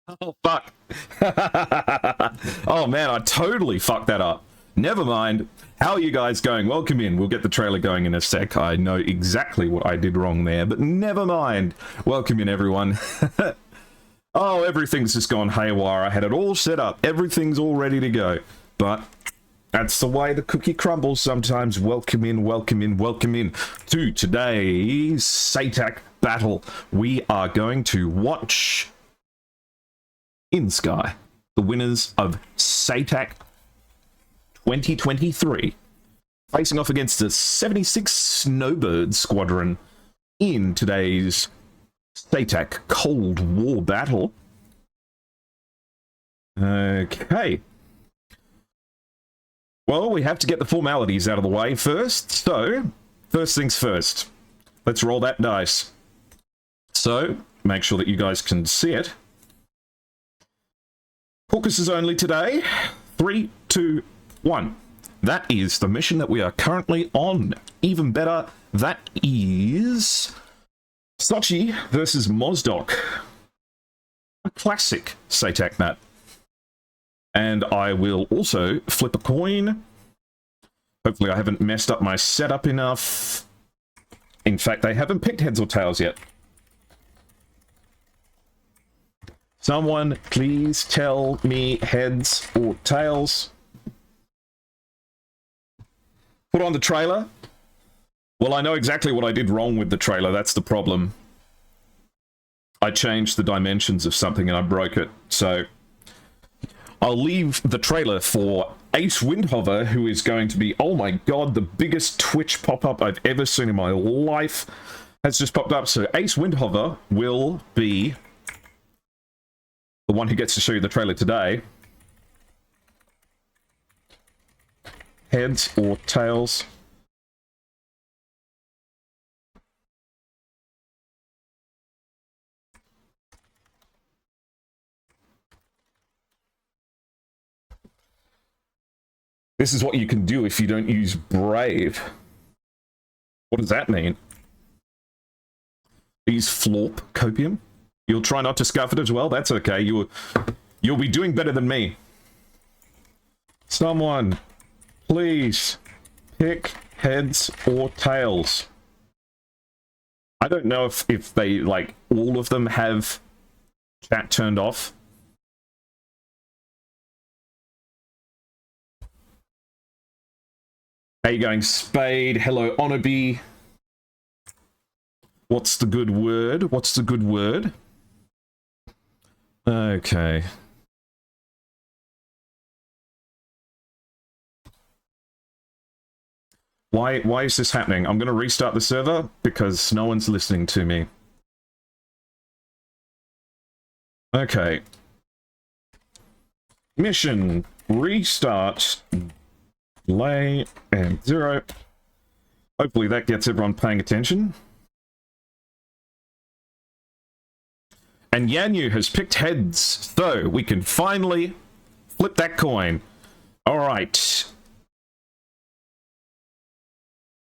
Oh, fuck. Oh, man, I totally fucked that up. Never mind. How are you guys going? Welcome in. We'll get the trailer going in a sec. I know exactly what I did wrong there, but never mind. Welcome in, everyone. Oh, everything's just gone haywire. I had it all set up. Everything's all ready to go. But that's the way the cookie crumbles sometimes. Welcome in, welcome in, welcome in to today's SATAC battle. We are going to watch inSky, the winners of SATAC 2023, facing off against the 76 Snowbird Squadron in today's SATAC Cold War battle. Okay. Well, we have to get the formalities out of the way first. So, first things first. Let's roll that dice. So, make sure that you guys can see it. Caucuses only today. 3, 2, 1. That is the mission that we are currently on. Even better, that is Sochi versus Mozdok. A classic SATAC map. And I will also flip a coin. Hopefully I haven't messed up my setup enough. In fact, they haven't picked heads or tails yet. Someone please tell me heads or tails. Put on the trailer. Well, I know exactly what I did wrong with the trailer. That's the problem. I changed the dimensions of something and I broke it. So I'll leave the trailer for Ace Windhover, who is going to be, oh my god, the biggest Twitch pop-up I've ever seen in my life has just popped up. So Ace Windhover will be the one who gets to show you the trailer today. Heads or tails? This is what you can do if you don't use Brave. What does that mean? Use Florp Copium? You'll try not to scuff it as well? That's okay. You'll be doing better than me. Someone, please pick heads or tails. I don't know if they, like, all of them have chat turned off. How you going, Spade? Hello, Honorby. What's the good word? What's the good word? Okay. Why is this happening? I'm going to restart the server because no one's listening to me. Okay. Mission. Restart. Delay and 0. Hopefully that gets everyone paying attention. And Yanyu has picked heads, so we can finally flip that coin. Alright.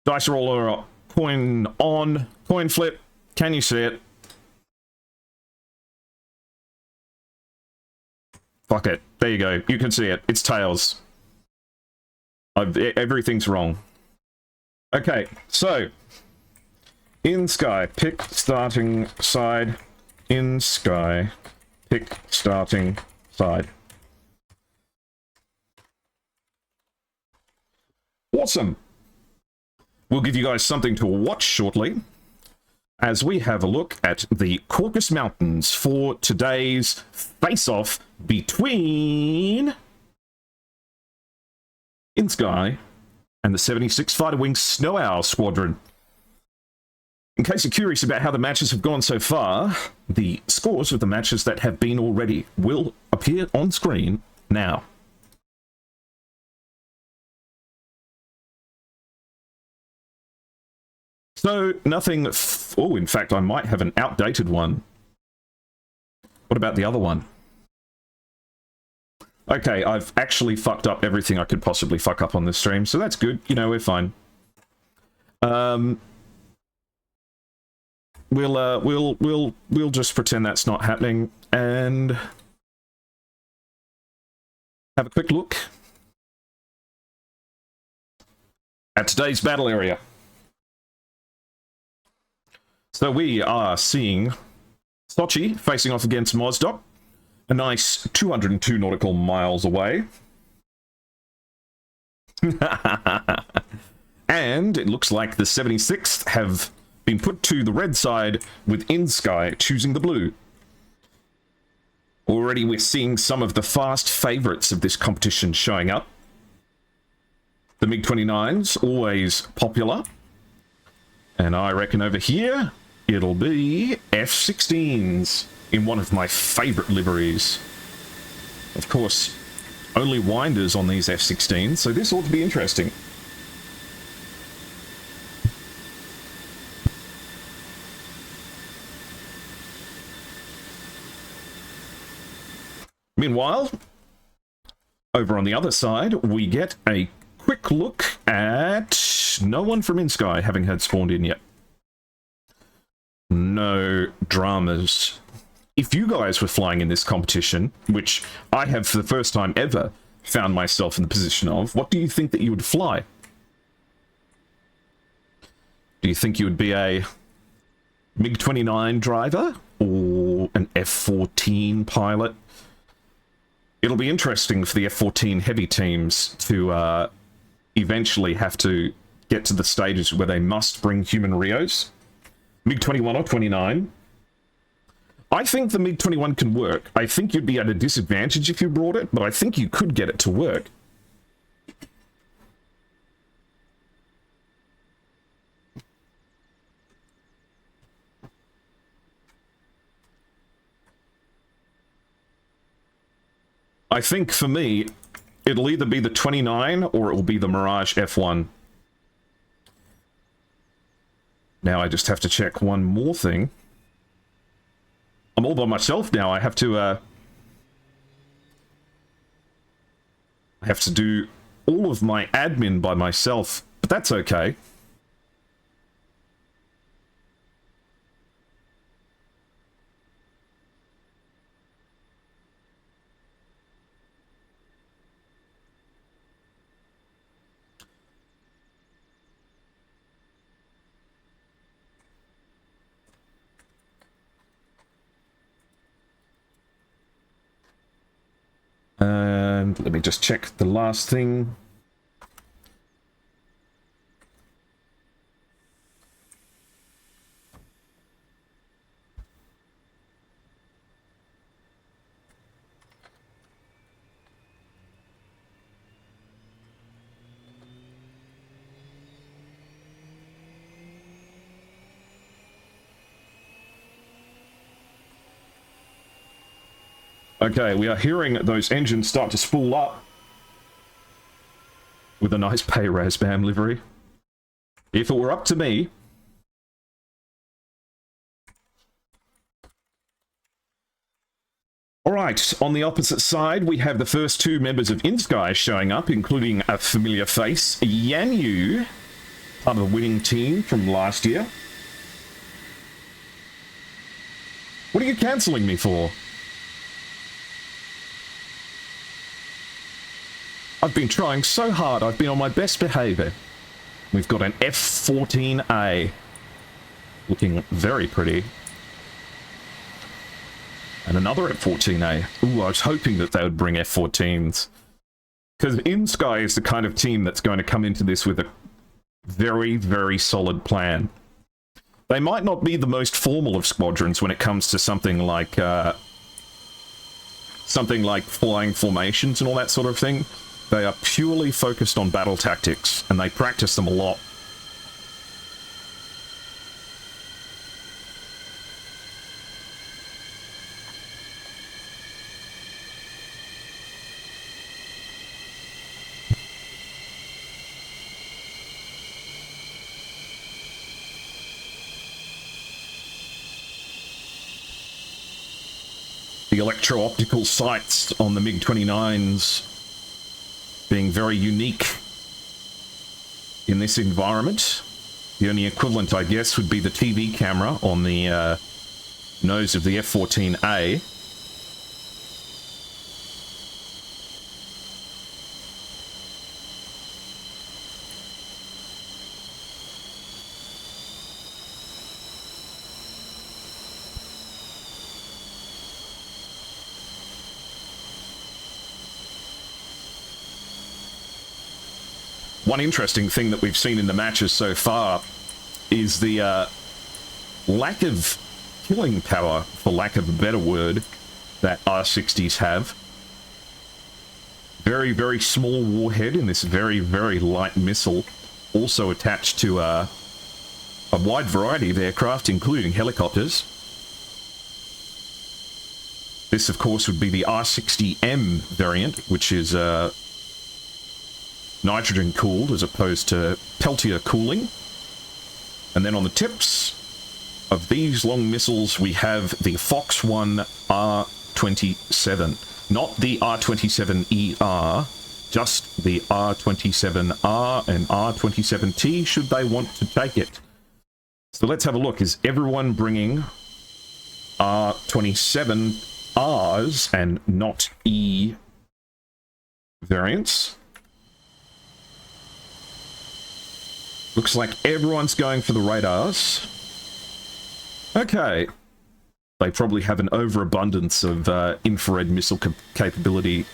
Dice roller, coin on, coin flip. Can you see it? Fuck it. There you go. You can see it. It's tails. Everything's wrong. Okay, so inSky, pick starting side. inSky, pick starting side. Awesome. We'll give you guys something to watch shortly as we have a look at the Caucasus Mountains for today's face-off between inSky and the 76 Fighter Wing Snow Owl Squadron. In case you're curious about how the matches have gone so far, the scores of the matches that have been already will appear on screen now. So, nothing... Oh, in fact, I might have an outdated one. What about the other one? Okay, I've actually fucked up everything I could possibly fuck up on this stream, so that's good. You know, we're fine. We'll just pretend that's not happening, and have a quick look at today's battle area. So we are seeing Sochi facing off against Mozdok, a nice 202 nautical miles away. And it looks like the 76th have been put to the red side, with inSky choosing the blue. Already we're seeing some of the fast favourites of this competition showing up. The MiG-29s, always popular. And I reckon over here, it'll be F-16s in one of my favourite liveries. Of course, only winders on these F-16s, so this ought to be interesting. Meanwhile, over on the other side, we get a quick look at no one from inSky having had spawned in yet. No dramas. If you guys were flying in this competition, which I have for the first time ever found myself in the position of, what do you think that you would fly? Do you think you would be a MiG-29 driver or an F-14 pilot? It'll be interesting for the F-14 heavy teams to eventually have to get to the stages where they must bring human Rios. MiG-21 or 29. I think the MiG-21 can work. I think you'd be at a disadvantage if you brought it, but I think you could get it to work. I think for me, it'll either be the 29 or it will be the Mirage F1. Now I just have to check one more thing. I'm all by myself now. I have to do all of my admin by myself, but that's okay. And let me just check the last thing. Okay, we are hearing those engines start to spool up with a nice pay Razbam livery. If it were up to me, alright, on the opposite side, we have the first two members of inSky showing up, including a familiar face, Yanyu, part of the winning team from last year. What are you cancelling me for? I've been trying so hard. I've been on my best behavior. We've got an F-14A. Looking very pretty. And another F-14A. Ooh, I was hoping that they would bring F-14s. Because inSky is the kind of team that's going to come into this with a very, very solid plan. They might not be the most formal of squadrons when it comes to something like flying formations and all that sort of thing. They are purely focused on battle tactics, and they practice them a lot. The electro-optical sights on the MiG-29s being very unique in this environment. The only equivalent, I guess, would be the TV camera on the nose of the F-14A. one interesting thing that we've seen in the matches so far is the lack of killing power, for lack of a better word, that R60s have. Very, very small warhead in this very, very light missile, also attached to a wide variety of aircraft, including helicopters. This, of course, would be the R60M variant, which is nitrogen-cooled as opposed to Peltier cooling. And then on the tips of these long missiles, we have the Fox 1 R27. Not the R27ER, just the R27R and R27T, should they want to take it. So let's have a look. Is everyone bringing R27Rs and not E variants? Looks like everyone's going for the radars. Okay. They probably have an overabundance of infrared missile capability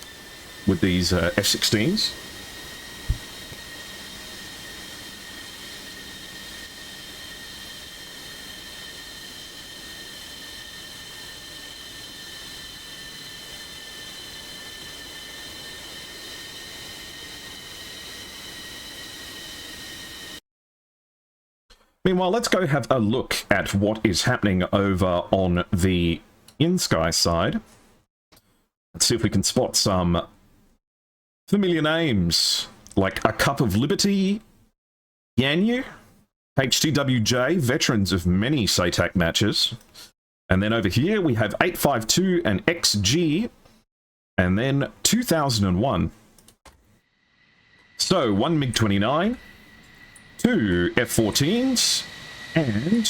with these F-16s. Meanwhile, let's go have a look at what is happening over on the inSky side. Let's see if we can spot some familiar names, like A Cup of Liberty, Yanyu, HTWJ, veterans of many SATAC matches. And then over here we have 852 and XG, and then 2001. So, 1 MiG-29, 2 F-14s, and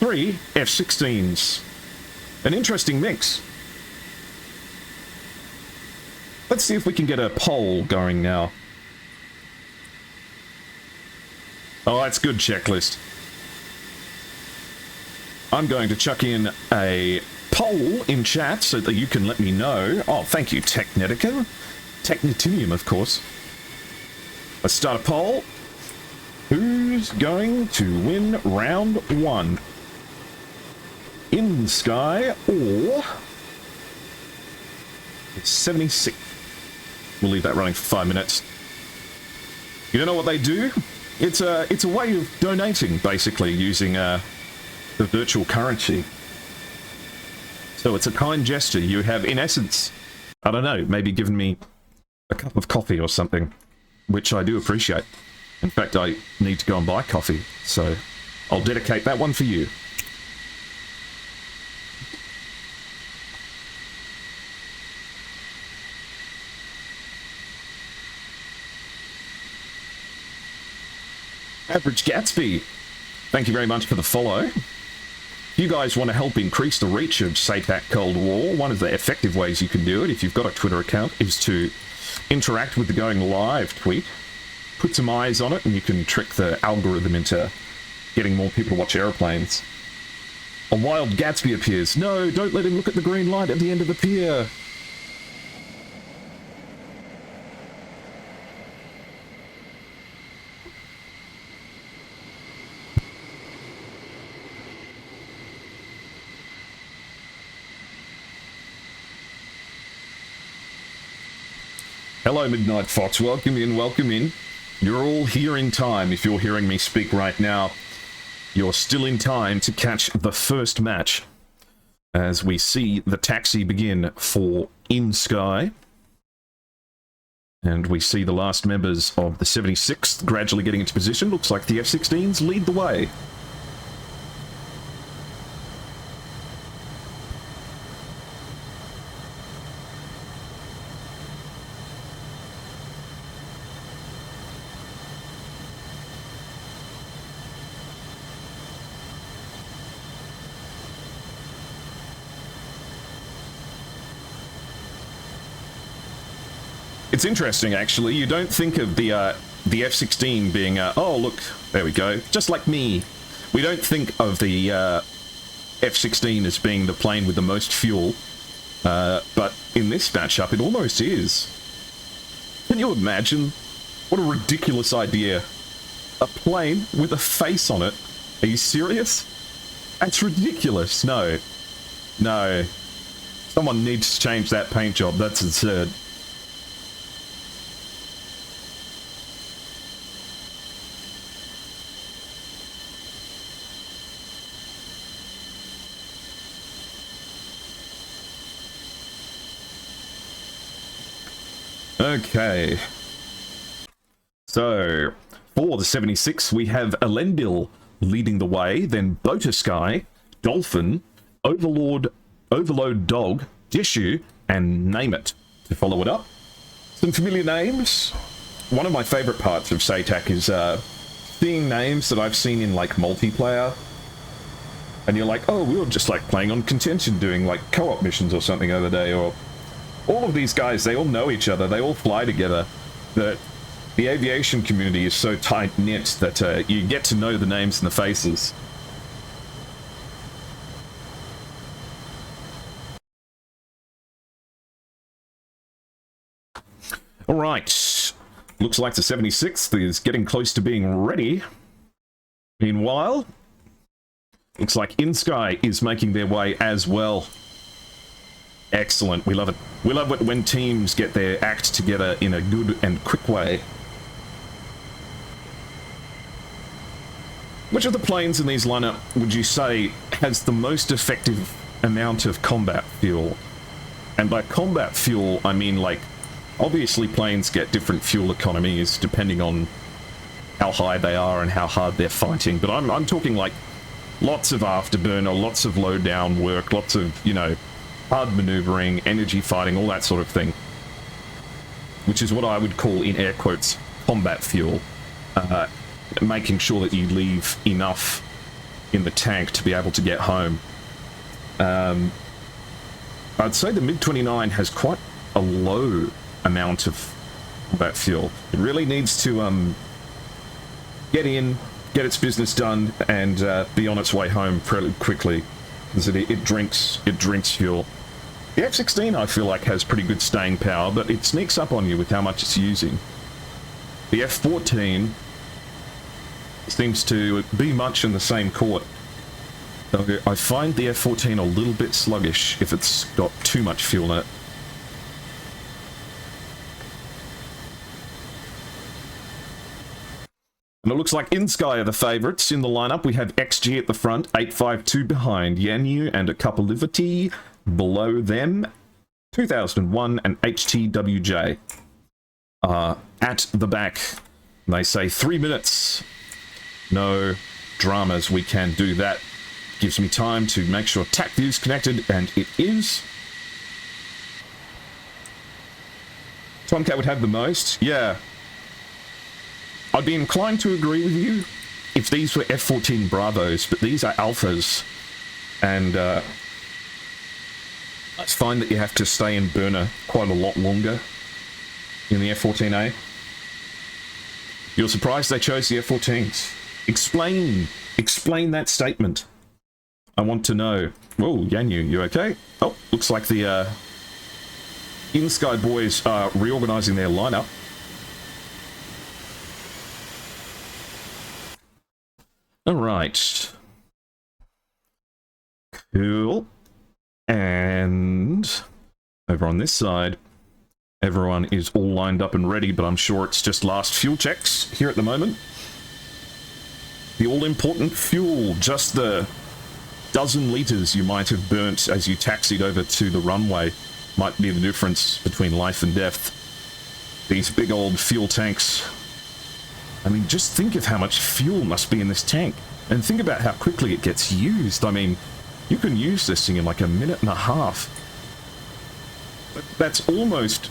3 F-16s. An interesting mix. Let's see if we can get a poll going now. Oh, that's good checklist. I'm going to chuck in a poll in chat so that you can let me know. Oh, thank you, Technetica. Technitinium, of course. Let's start a poll. Who's going to win round 1? inSky or 76? We'll leave that running for 5 minutes. You don't know what they do? It's a way of donating, basically, using the virtual currency. So it's a kind gesture. You have, in essence, I don't know, maybe given me a cup of coffee or something, which I do appreciate. In fact, I need to go and buy coffee, so I'll dedicate that one for you. Average Gatsby, thank you very much for the follow. If you guys want to help increase the reach of SATAC Cold War, one of the effective ways you can do it, if you've got a Twitter account, is to interact with the going live tweet. Put some eyes on it, and you can trick the algorithm into getting more people to watch aeroplanes. A wild Gatsby appears. No, don't let him look at the green light at the end of the pier. Hello, Midnight Fox. Welcome in, welcome in. You're all here in time. If you're hearing me speak right now, you're still in time to catch the first match as we see the taxi begin for inSky. And we see the last members of the 76th gradually getting into position. Looks like the F-16s lead the way. It's interesting, actually. You don't think of the F-16 being, oh, look, there we go, just like me. We don't think of the F-16 as being the plane with the most fuel, but in this matchup, it almost is. Can you imagine What a ridiculous idea. A plane with a face on it. Are you serious? That's ridiculous. No. No. Someone needs to change that paint job. That's absurd. Okay. So, for the 76, we have Elendil leading the way, then Botasky, Dolphin, Overload Dog, Dishu, and Name It to follow it up. Some familiar names. One of my favorite parts of SATAC is seeing names that I've seen in like multiplayer. And you're like, oh, we were just like playing on contention doing like co-op missions or something the other day, or all of these guys, they all know each other, they all fly together. The aviation community is so tight-knit that you get to know the names and the faces. Alright, looks like the 76th is getting close to being ready. Meanwhile, looks like inSky is making their way as well. Excellent, we love it. We love it when teams get their act together in a good and quick way. Which of the planes in these lineup would you say has the most effective amount of combat fuel? And by combat fuel, I mean like, obviously planes get different fuel economies depending on how high they are and how hard they're fighting, but I'm talking like lots of afterburner, lots of low down work, lots of, you know, hard maneuvering, energy fighting, all that sort of thing. Which is what I would call, in air quotes, combat fuel. Making sure that you leave enough in the tank to be able to get home. I'd say the MiG-29 has quite a low amount of combat fuel. It really needs to get in, get its business done, and be on its way home fairly quickly, because it drinks fuel. The F-16, I feel like, has pretty good staying power, but it sneaks up on you with how much it's using. The F-14 seems to be much in the same court. So I find the F-14 a little bit sluggish if it's got too much fuel in it. And it looks like inSky are the favourites in the lineup. We have XG at the front, 852 behind, Yanyu and a couple Liberty below them, 2001 and HTWJ at the back. And they say 3 minutes. No dramas, we can do that. Gives me time to make sure TAC is connected, and it is. Tomcat would have the most, yeah. I'd be inclined to agree with you if these were F-14 Bravos, but these are Alphas, and I find that you have to stay in burner quite a lot longer in the F-14A. You're surprised they chose the F-14s. Explain that statement. I want to know. Oh, Yanyu, you okay? Oh, looks like the inSky boys are reorganizing their lineup. Alright. Cool. And over on this side, everyone is all lined up and ready, but I'm sure it's just last fuel checks here at the moment. The all-important fuel, just the dozen litres you might have burnt as you taxied over to the runway, might be the difference between life and death. These big old fuel tanks. I mean, just think of how much fuel must be in this tank, and think about how quickly it gets used. I mean, you can use this thing in like a minute and a half. That's almost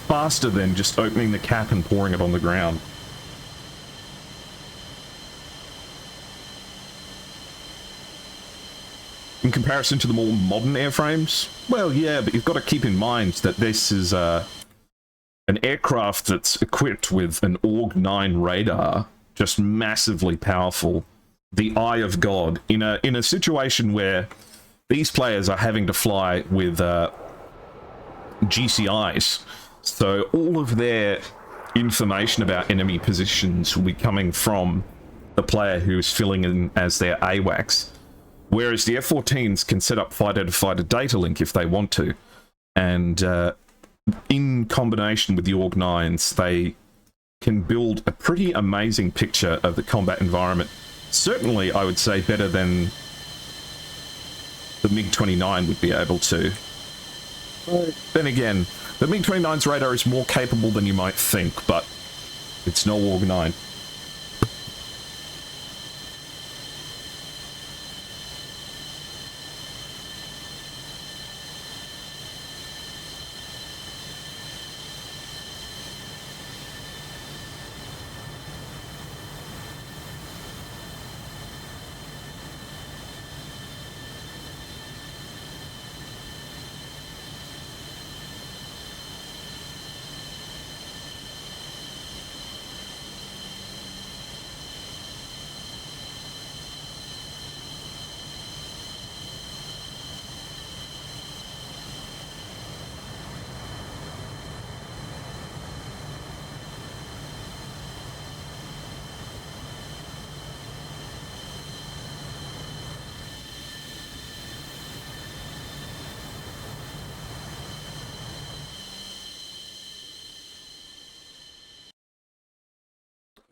faster than just opening the cap and pouring it on the ground. In comparison to the more modern airframes? Well, yeah, but you've got to keep in mind that this is an aircraft that's equipped with an AWG-9 radar, just massively powerful. The eye of God, in a situation where these players are having to fly with GCIs, so all of their information about enemy positions will be coming from the player who's filling in as their AWACS. Whereas the F-14s can set up fighter-to-fighter data link if they want to. And in combination with the Org-9s, they can build a pretty amazing picture of the combat environment. Certainly, I would say, better than the MiG-29 would be able to. But then again, the MiG-29's radar is more capable than you might think, but it's no Org-9.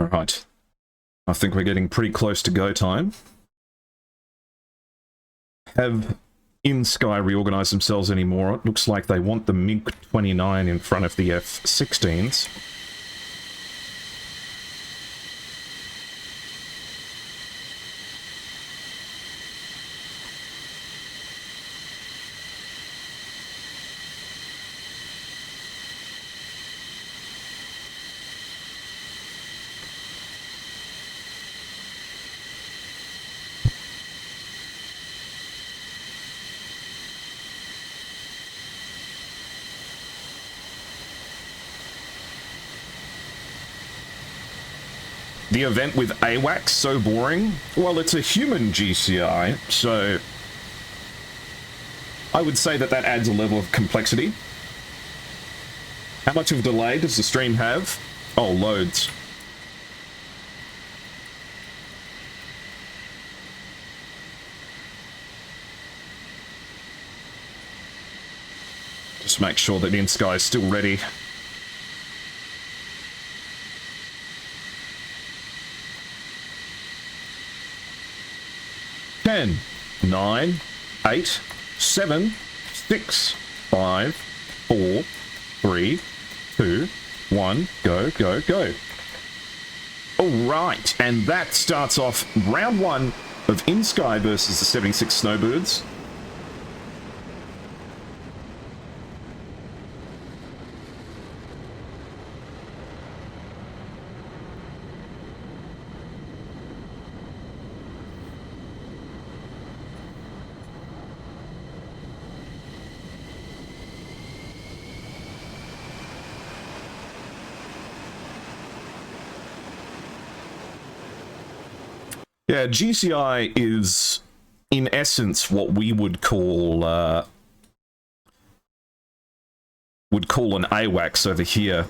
Alright, I think we're getting pretty close to go time. Have inSky reorganized themselves anymore? It looks like they want the MiG-29 in front of the F-16s. The event with AWACS, so boring? Well, it's a human GCI, so I would say that that adds a level of complexity. How much of a delay does the stream have? Oh, loads. Just make sure that inSky is still ready. 10, 9, 8, 7, 6, 5, 4, 3, 2, 1, go, go, go. Alright, and that starts off round 1 of inSky versus the 76 Snowbirds. Yeah, GCI is, in essence, what we would call an AWACS over here.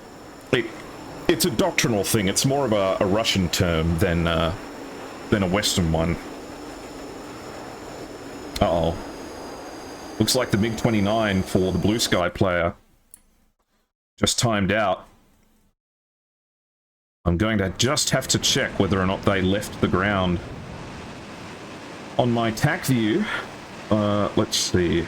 It's a doctrinal thing. It's more of a Russian term than a Western one. Uh-oh. Looks like the MiG-29 for the Blue Sky player just timed out. I'm going to just have to check whether or not they left the ground. On my TAC view, let's see.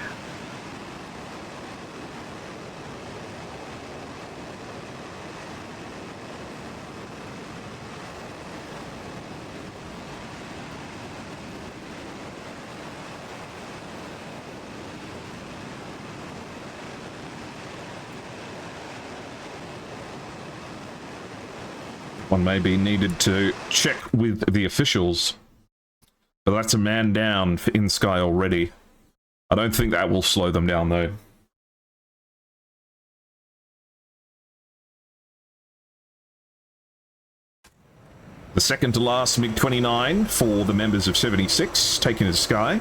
One may be needed to check with the officials. But that's a man down for inSky already. I don't think that will slow them down, though. The second to last MiG-29 for the members of 76, taken to sky.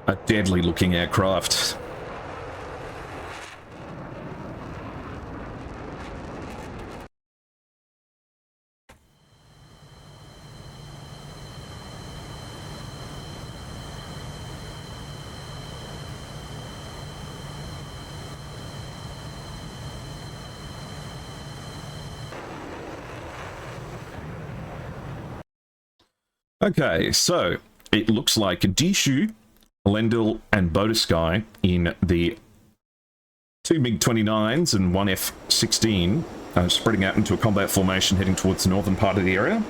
A deadly-looking aircraft. Okay, so it looks like Dishu, Lendl, and Bodisky in the 2 MiG-29s and 1 F-16 spreading out into a combat formation heading towards the northern part of the area.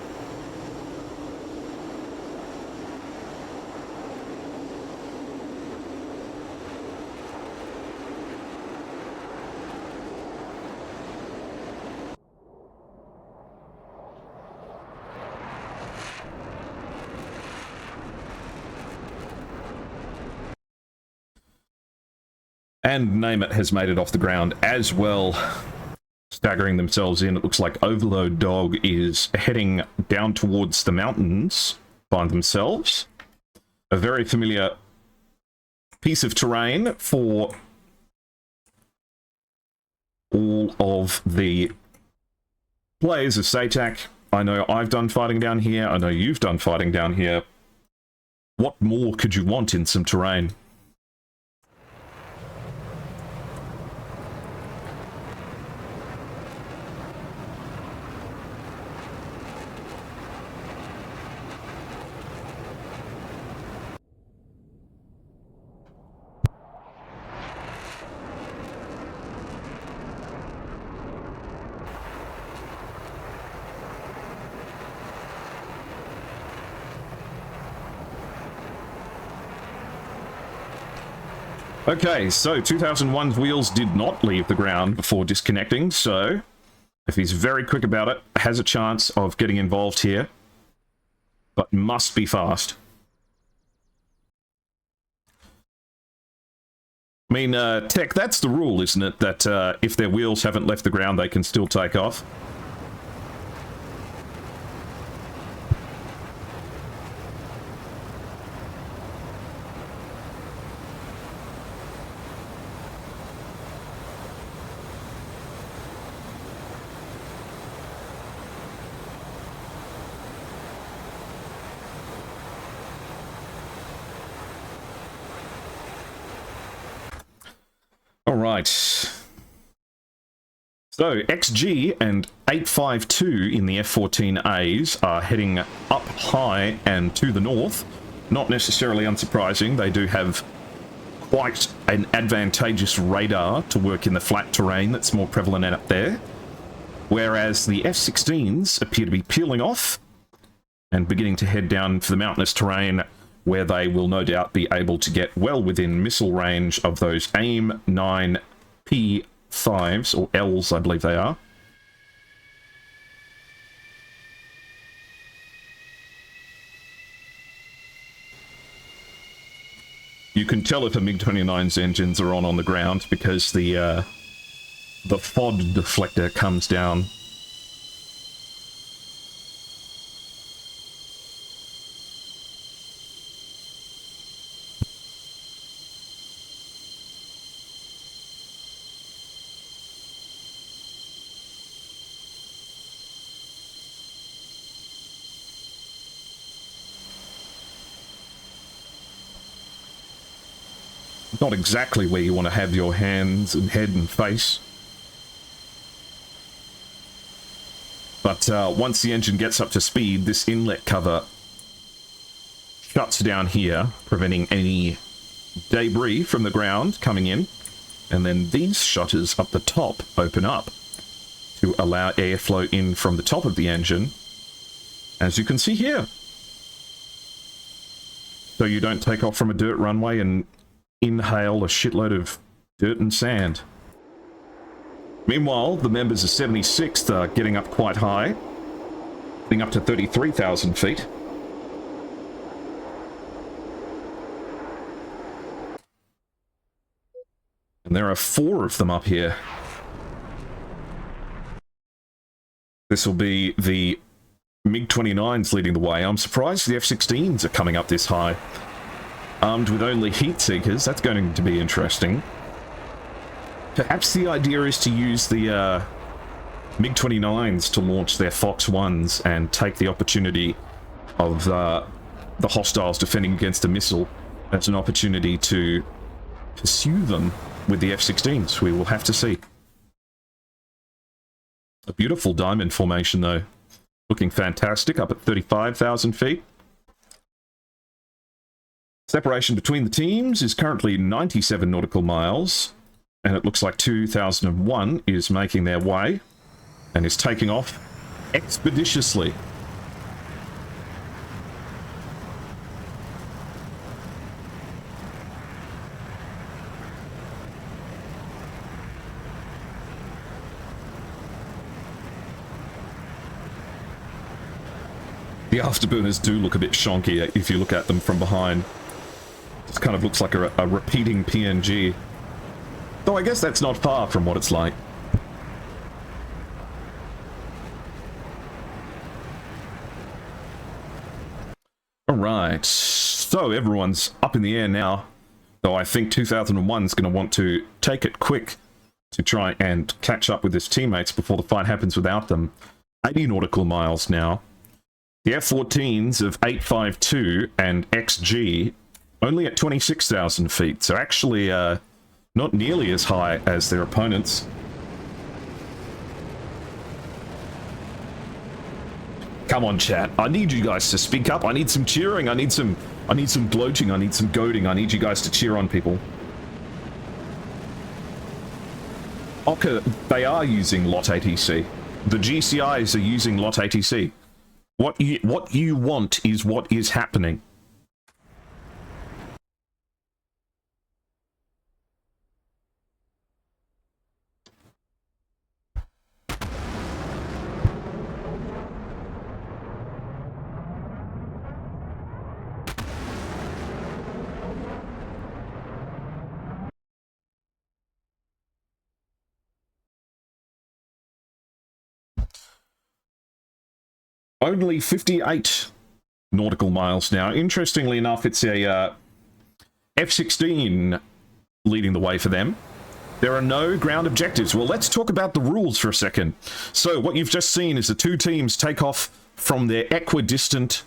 And Name It has made it off the ground as well, staggering themselves in. It looks like Overload Dog is heading down towards the mountains by themselves. A very familiar piece of terrain for all of the players of SATAC. I know I've done fighting down here. I know you've done fighting down here. What more could you want in some terrain? Okay, so 2001's wheels did not leave the ground before disconnecting, so if he's very quick about it, has a chance of getting involved here, but must be fast. I mean, Tech, that's the rule, isn't it? That if their wheels haven't left the ground, they can still take off. All right. So XG and 852 in the F-14As are heading up high and to the north. Not necessarily unsurprising. They do have quite an advantageous radar to work in the flat terrain that's more prevalent up there. Whereas the F-16s appear to be peeling off and beginning to head down for the mountainous terrain, where they will no doubt be able to get well within missile range of those AIM-9 P5s, or Ls, I believe they are. You can tell if a MiG-29's engines are on the ground because the FOD deflector comes down. Not exactly where you want to have your hands and head and face. But once the engine gets up to speed, this inlet cover shuts down here, preventing any debris from the ground coming in. And then these shutters up the top open up to allow airflow in from the top of the engine, as you can see here. So you don't take off from a dirt runway and inhale a shitload of dirt and sand. Meanwhile, the members of 76th are getting up quite high, getting up to 33,000 feet. And there are 4 of them up here. This will be the MiG-29s leading the way. I'm surprised the F-16s are coming up this high. Armed with only heat seekers, that's going to be interesting. Perhaps the idea is to use the MiG-29s to launch their Fox 1s and take the opportunity of the hostiles defending against a missile as an opportunity to pursue them with the F-16s. We will have to see. A beautiful diamond formation, though. Looking fantastic, up at 35,000 feet. Separation between the teams is currently 97 nautical miles, and it looks like 2001 is making their way and is taking off expeditiously. The afterburners do look a bit shonky if you look at them from behind. It kind of looks like a repeating PNG. Though I guess that's not far from what it's like. Alright, so everyone's up in the air now. Though I think 2001 is going to want to take it quick to try and catch up with his teammates before the fight happens without them. 80 nautical miles now. The F-14s of 852 and XG only at 26,000 feet, so actually not nearly as high as their opponents. Come on, chat. I need you guys to speak up. I need some cheering. I need some gloating. I need some goading. I need you guys to cheer on people. Okay, they are using LOT ATC. The GCIs are using LOT ATC. What you want is what is happening. Only 58 nautical miles now. Interestingly enough, it's a F-16 leading the way for them. There are no ground objectives. Well, let's talk about the rules for a second. So what you've just seen is the two teams take off from their equidistant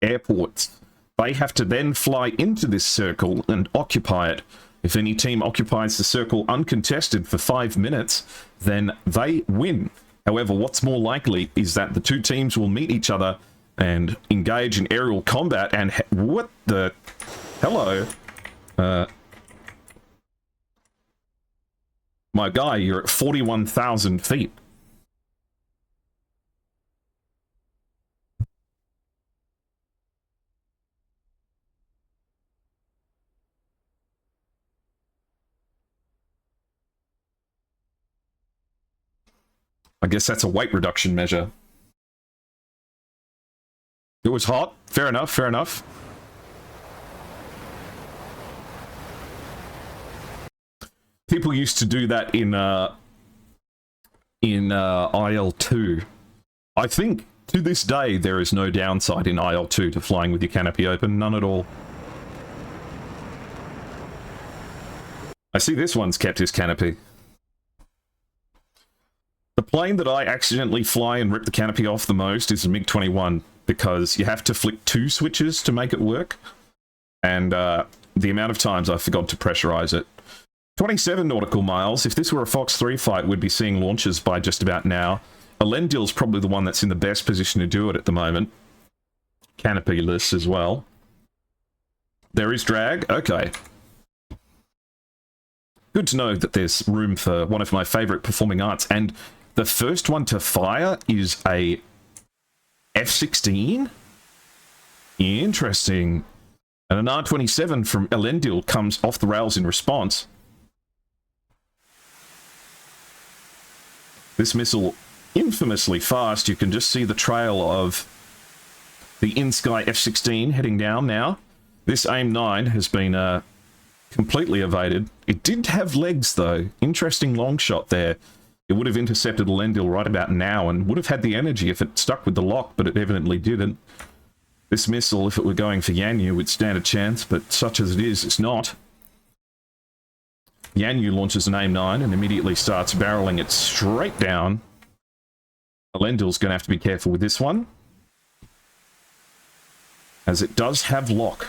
airports. They have to then fly into this circle and occupy it. If any team occupies the circle uncontested for 5 minutes, then they win. However, what's more likely is that the two teams will meet each other and engage in aerial combat and... what the... hello? My guy, you're at 41,000 feet. I guess that's a weight reduction measure. It was hot. Fair enough, fair enough. People used to do that in IL-2. I think to this day there is no downside in IL-2 to flying with your canopy open, none at all. I see this one's kept his canopy. The plane that I accidentally fly and rip the canopy off the most is the MiG-21, because you have to flick 2 switches to make it work, and the amount of times I forgot to pressurize it. 27 nautical miles. If this were a Fox 3 fight, we'd be seeing launches by just about now. Elendil's probably the one that's in the best position to do it at the moment. Canopy-less as well. There is drag. Okay. Good to know that there's room for one of my favorite performing arts, and the first one to fire is a F-16? Interesting. And an R-27 from Elendil comes off the rails in response. This missile, infamously fast. You can just see the trail of the inSky F-16 heading down now. This AIM-9 has been completely evaded. It did have legs, though. Interesting long shot there. It would have intercepted Elendil right about now and would have had the energy if it stuck with the lock, but it evidently didn't. This missile, if it were going for Yanyu, would stand a chance, but such as it is, it's not. Yanyu launches an AIM-9 and immediately starts barreling it straight down. Elendil's going to have to be careful with this one, as it does have lock.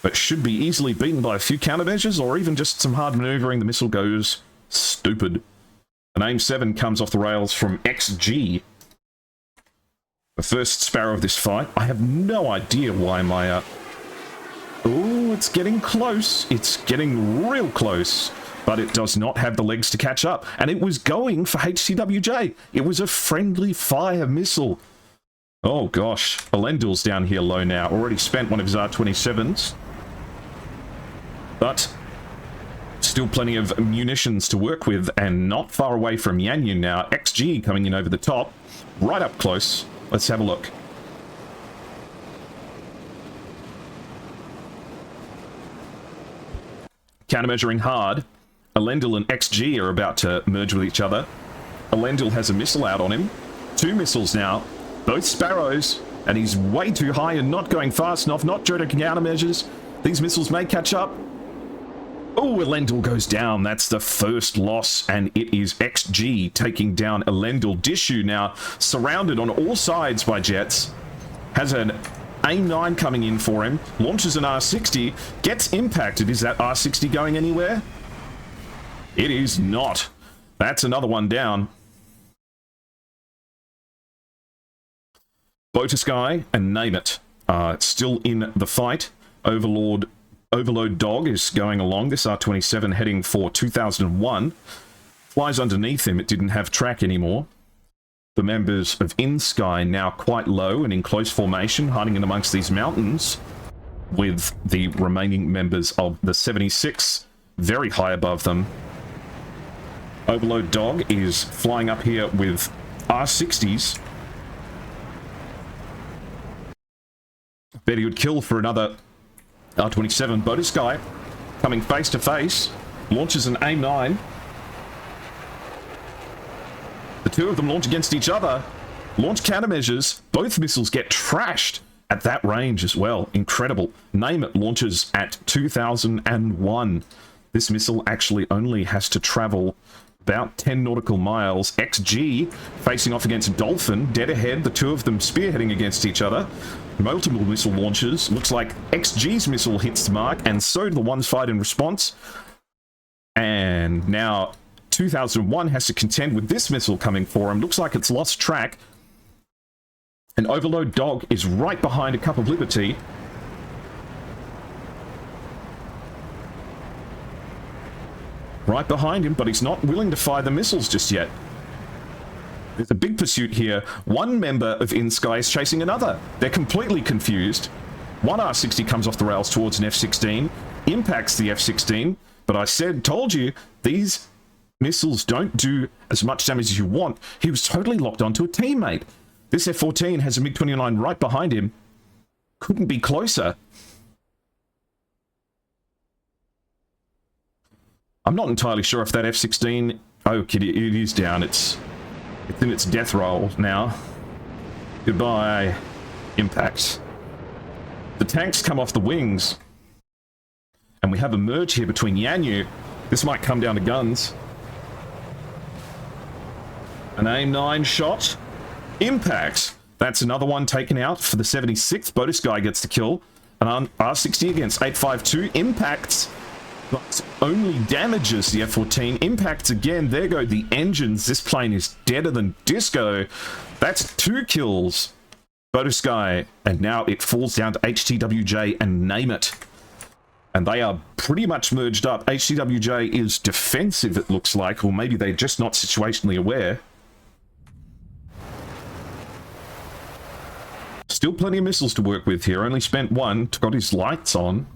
But should be easily beaten by a few countermeasures, or even just some hard maneuvering. The missile goes stupid. An AIM-7 comes off the rails from XG. The first Sparrow of this fight. I have no idea why my... Oh, it's getting close. It's getting real close. But it does not have the legs to catch up. And it was going for HCWJ. It was a friendly fire missile. Oh, gosh. Elendil's down here low now. Already spent one of his R-27s. But still plenty of munitions to work with. And not far away from Yanyu now. XG coming in over the top. Right up close. Let's have a look. Countermeasuring hard. Elendil and XG are about to merge with each other. Elendil has a missile out on him. 2 missiles now. Both Sparrows. And he's way too high and not going fast enough. Not during countermeasures. These missiles may catch up. Oh, Elendil goes down. That's the first loss. And it is XG taking down Elendil. Dishu now surrounded on all sides by jets. Has an AIM-9 coming in for him. Launches an R60. Gets impacted. Is that R60 going anywhere? It is not. That's another one down. SATAC and Name It are still in the fight. Overload Dog is going along. This R-27 heading for 2001. Flies underneath him. It didn't have track anymore. The members of inSky now quite low and in close formation, hiding in amongst these mountains, with the remaining members of the 76 very high above them. Overload Dog is flying up here with R-60s. Bet he would kill for another R-27. SATAC coming face to face. Launches an AIM-9. The two of them launch against each other. Launch countermeasures. Both missiles get trashed at that range as well. Incredible. Name It launches at 2001. This missile actually only has to travel about 10 nautical miles. XG facing off against Dolphin. Dead ahead. The two of them spearheading against each other. Multiple missile launches. Looks like XG's missile hits the mark, and so do the ones fired in response. And now 2001 has to contend with this missile coming for him. Looks like it's lost track. And Overload Dog is right behind a Cup of Liberty. Right behind him, but he's not willing to fire the missiles just yet. There's a big pursuit here. One member of inSky is chasing another. They're completely confused. One R-60 comes off the rails towards an F-16, impacts the F-16, but I told you, these missiles don't do as much damage as you want. He was totally locked onto a teammate. This F-14 has a MiG-29 right behind him. Couldn't be closer. I'm not entirely sure if that F-16... Oh, it is down. It's in its death roll now. Goodbye, impacts. The tanks come off the wings. And we have a merge here between Yanyu. This might come down to guns. An AIM-9 shot. Impact. That's another one taken out for the 76th. SATAC gets the kill. An R-60 against 852. Impacts. But only damages the F-14. Impacts again. There go the engines. This plane is deader than disco. That's 2 kills. SATAC. And now it falls down to HTWJ and Name It. And they are pretty much merged up. HTWJ is defensive, it looks like. Or maybe they're just not situationally aware. Still plenty of missiles to work with here. Only spent one. Got his lights on.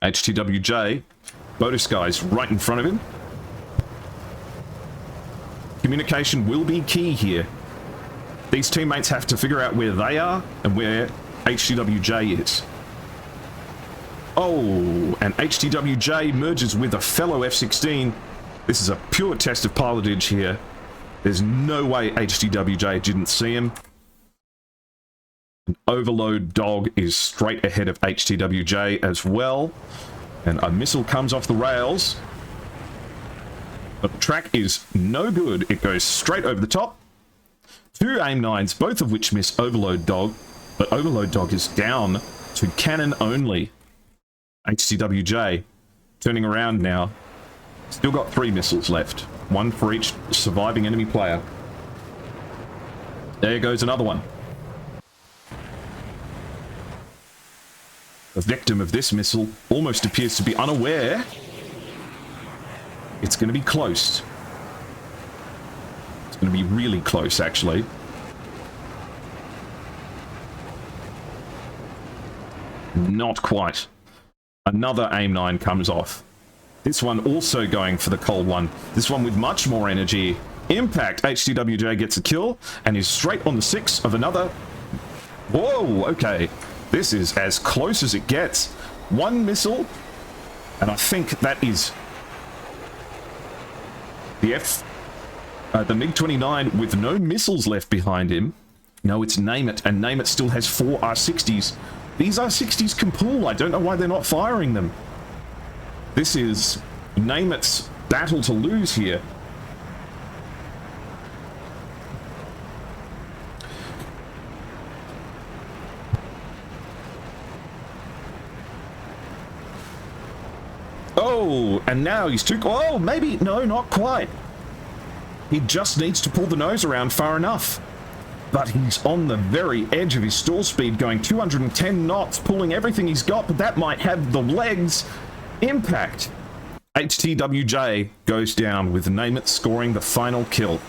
HTWJ. SATAC's right in front of him. Communication will be key here. These teammates have to figure out where they are and where HTWJ is. Oh, and HTWJ merges with a fellow F-16. This is a pure test of pilotage here. There's no way HTWJ didn't see him. An Overload Dog is straight ahead of HTWJ as well. And a missile comes off the rails. But the track is no good. It goes straight over the top. 2 AIM-9s, both of which miss Overload Dog. But Overload Dog is down to cannon only. HTWJ turning around now. Still got 3 missiles left. 1 for each surviving enemy player. There goes another one. The victim of this missile almost appears to be unaware. It's going to be close. It's going to be really close, actually. Not quite. Another AIM-9 comes off. This one also going for the cold one. This one with much more energy. Impact. HTWJ gets a kill and is straight on the 6 of another. Whoa, okay. This is as close as it gets. 1 missile, and I think that is the MiG-29 with no missiles left behind him. No, it's Name It, and Name It still has 4 R-60s. These R-60s can pull. I don't know why they're not firing them. This is Name It's battle to lose here. Oh, and now he's too... Oh, maybe... No, not quite. He just needs to pull the nose around far enough. But he's on the very edge of his stall speed, going 210 knots, pulling everything he's got, but that might have the legs. Impact. HTWJ goes down with Name It scoring the final kill.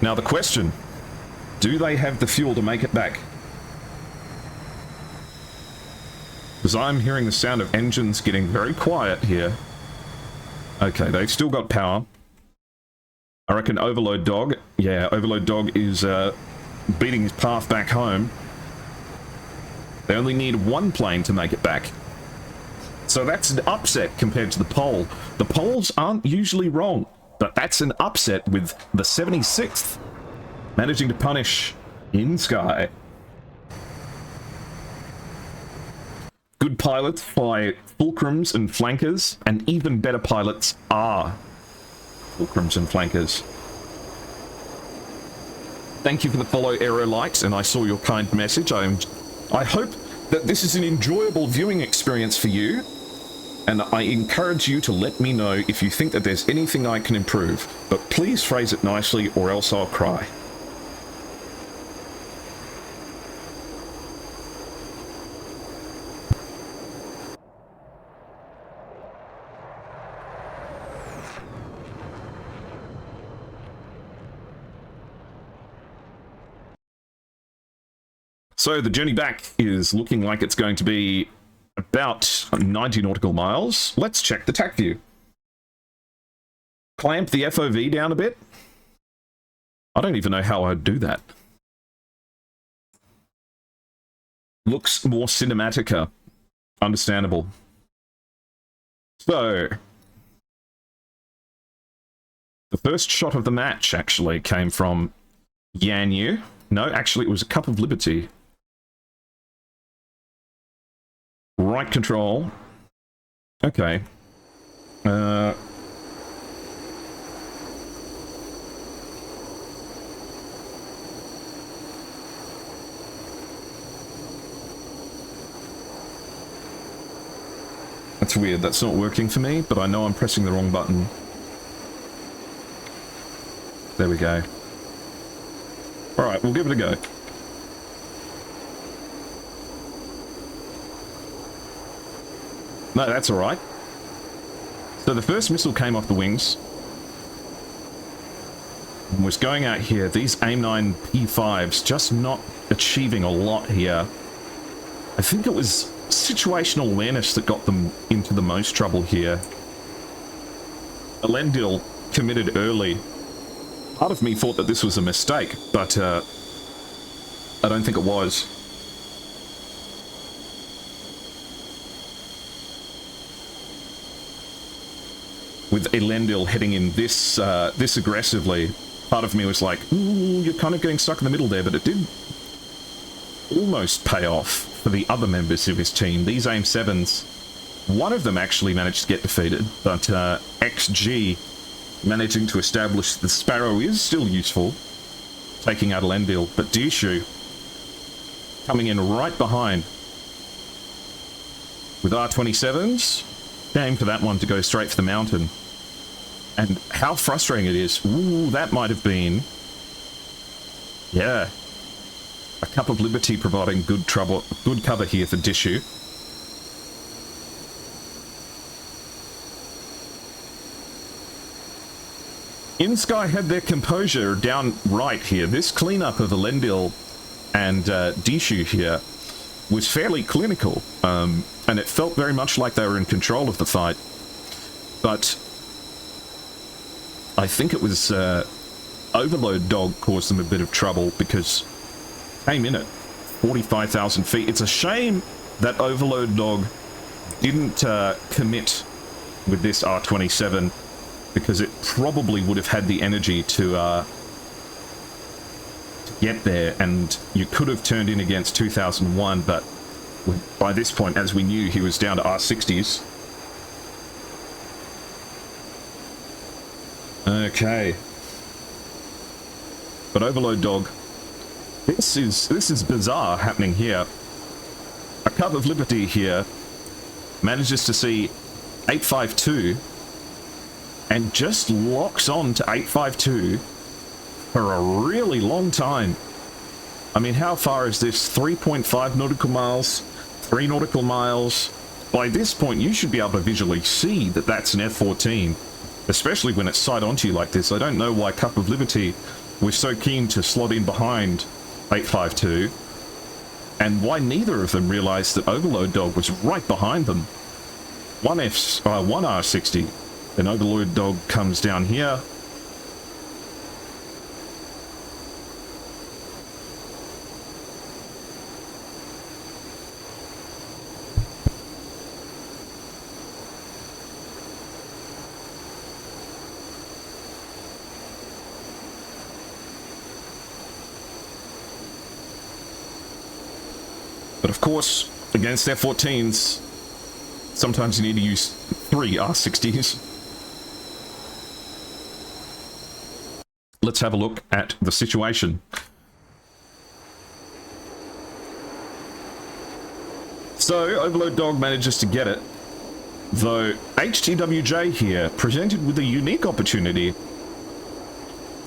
Now the question, do they have the fuel to make it back? Because I'm hearing the sound of engines getting very quiet here. Okay, they've still got power. I reckon Overload Dog, yeah, Overload Dog is beating his path back home. They only need 1 plane to make it back. So that's an upset compared to the poll. The polls aren't usually wrong. But that's an upset with the 76th managing to punish inSky. Good pilots fly fulcrums and flankers, and even better pilots are fulcrums and flankers. Thank you for the follow Aero likes, and I saw your kind message. I hope that this is an enjoyable viewing experience for you. And I encourage you to let me know if you think that there's anything I can improve, but please phrase it nicely or else I'll cry. So the journey back is looking like it's going to be about 90 nautical miles. Let's check the TAC view. Clamp the FOV down a bit. I don't even know how I'd do that. Looks more cinematica. Understandable. So, the first shot of the match actually came from Yanyu. No, actually it was a Cup of Liberty. Right control. Okay. That's weird. That's not working for me, but I know I'm pressing the wrong button. There we go. Alright, we'll give it a go. No, that's alright. So the first missile came off the wings. And was going out here. These AIM-9 P5s just not achieving a lot here. I think it was situational awareness that got them into the most trouble here. Elendil committed early. Part of me thought that this was a mistake, but I don't think it was. With Elendil heading in this this aggressively, part of me was like, ooh, you're kind of getting stuck in the middle there, but it did almost pay off for the other members of his team. These AIM-7s One of them actually managed to get defeated, but XG managing to establish the Sparrow is still useful, taking out Elendil, but Dishu coming in right behind with R27s. Shame for that one to go straight for the mountain. And how frustrating it is. Ooh, that might have been... yeah. A Cup of Liberty providing good cover here for Dishu. inSky had their composure down right here. This cleanup of Elendil and Dishu here was fairly clinical, and it felt very much like they were in control of the fight. But I think it was Overload Dog caused them a bit of trouble because came in at 45,000 feet. It's a shame that Overload Dog didn't commit with this R27, because it probably would have had the energy to get there, and you could have turned in against 2001, but by this point, as we knew, he was down to R60s. Okay. But Overload Dog, this is bizarre happening here. A Cup of Liberty here manages to see 852 and just locks on to 852 for a really long time. I mean, how far is this? 3.5 nautical miles, 3 nautical miles. By this point, you should be able to visually see that that's an F-14, especially when it's sight onto you like this. I don't know why Cup of Liberty was so keen to slot in behind 852, and why neither of them realized that Overload Dog was right behind them. One R60. Then Overload Dog comes down here. But of course, against F-14s, sometimes you need to use 3 R60s. Let's have a look at the situation. So, Overload Dog manages to get it, though HTWJ here presented with a unique opportunity.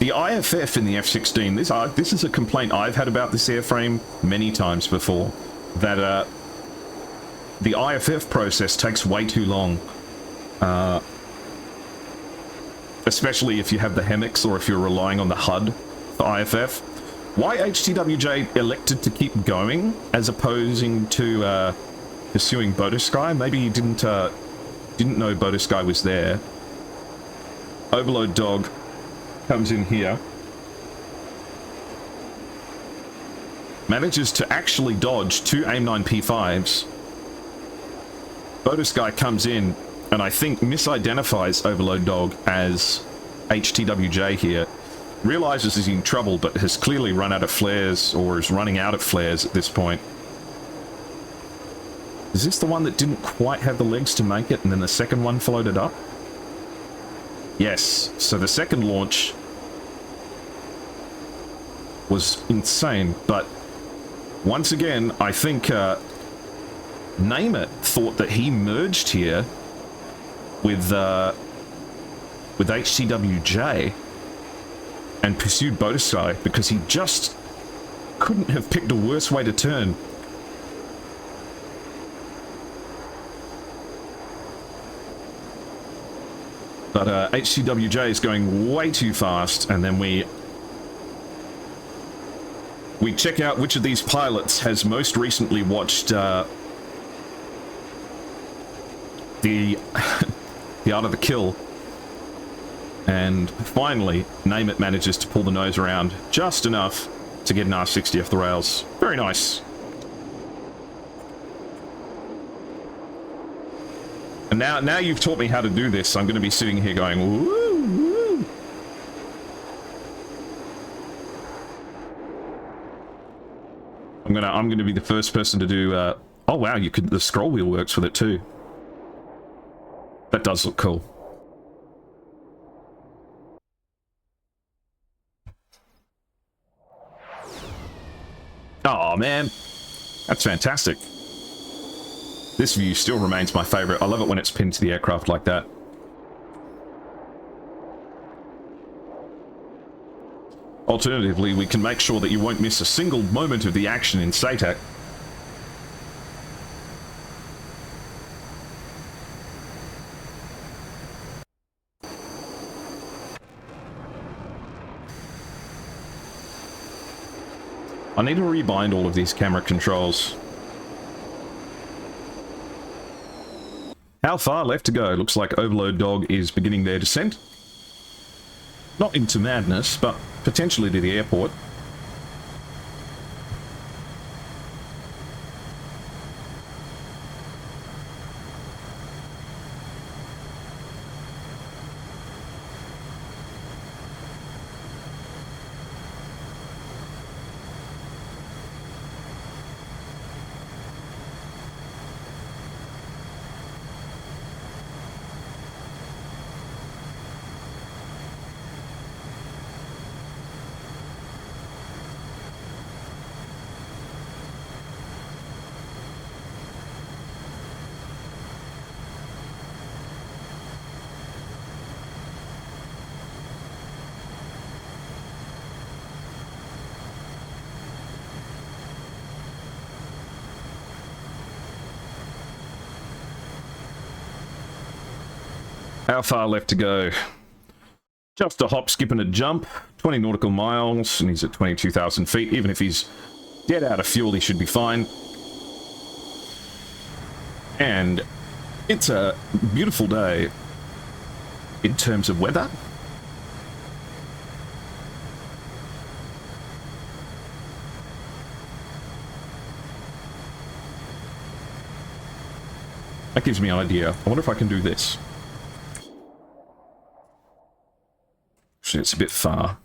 The IFF in the F-16, this is a complaint I've had about this airframe many times before, that the IFF process takes way too long. Especially if you have the HEMIX or if you're relying on the HUD for IFF. Why HTWJ elected to keep going as opposing to pursuing Bodisky? Maybe he didn't know Bodisky was there. Overload Dog comes in here. Manages to actually dodge 2 AIM-9 P5s. Bodisky comes in, and I think misidentifies Overload Dog as HTWJ here. Realizes he's in trouble, but has clearly run out of flares, or is running out of flares at this point. Is this the one that didn't quite have the legs to make it, and then the second one followed it up? Yes, so the second launch was insane, but once again, I think Name It thought that he merged here with HTWJ and pursued Bodisky because he just couldn't have picked a worse way to turn. But HTWJ is going way too fast, and then we check out which of these pilots has most recently watched the Art of the Kill, and finally Name It manages to pull the nose around just enough to get an R60 off the rails. Very nice. And now you've taught me how to do this, I'm going to be sitting here going, woo, woo. I'm gonna be the first person to do. Oh wow, the scroll wheel works with it too. That does look cool. Oh man, that's fantastic. This view still remains my favorite. I love it when it's pinned to the aircraft like that. Alternatively, we can make sure that you won't miss a single moment of the action in SATAC. I need to rebind all of these camera controls. How far left to go? Looks like Overload Dog is beginning their descent. Not into madness, but potentially to the airport. How far left to go? Just a hop, skip, and a jump. 20 nautical miles, and he's at 22,000 feet. Even if he's dead out of fuel, he should be fine. And it's a beautiful day in terms of weather. That gives me an idea. I wonder if I can do this. Actually, it's a bit far.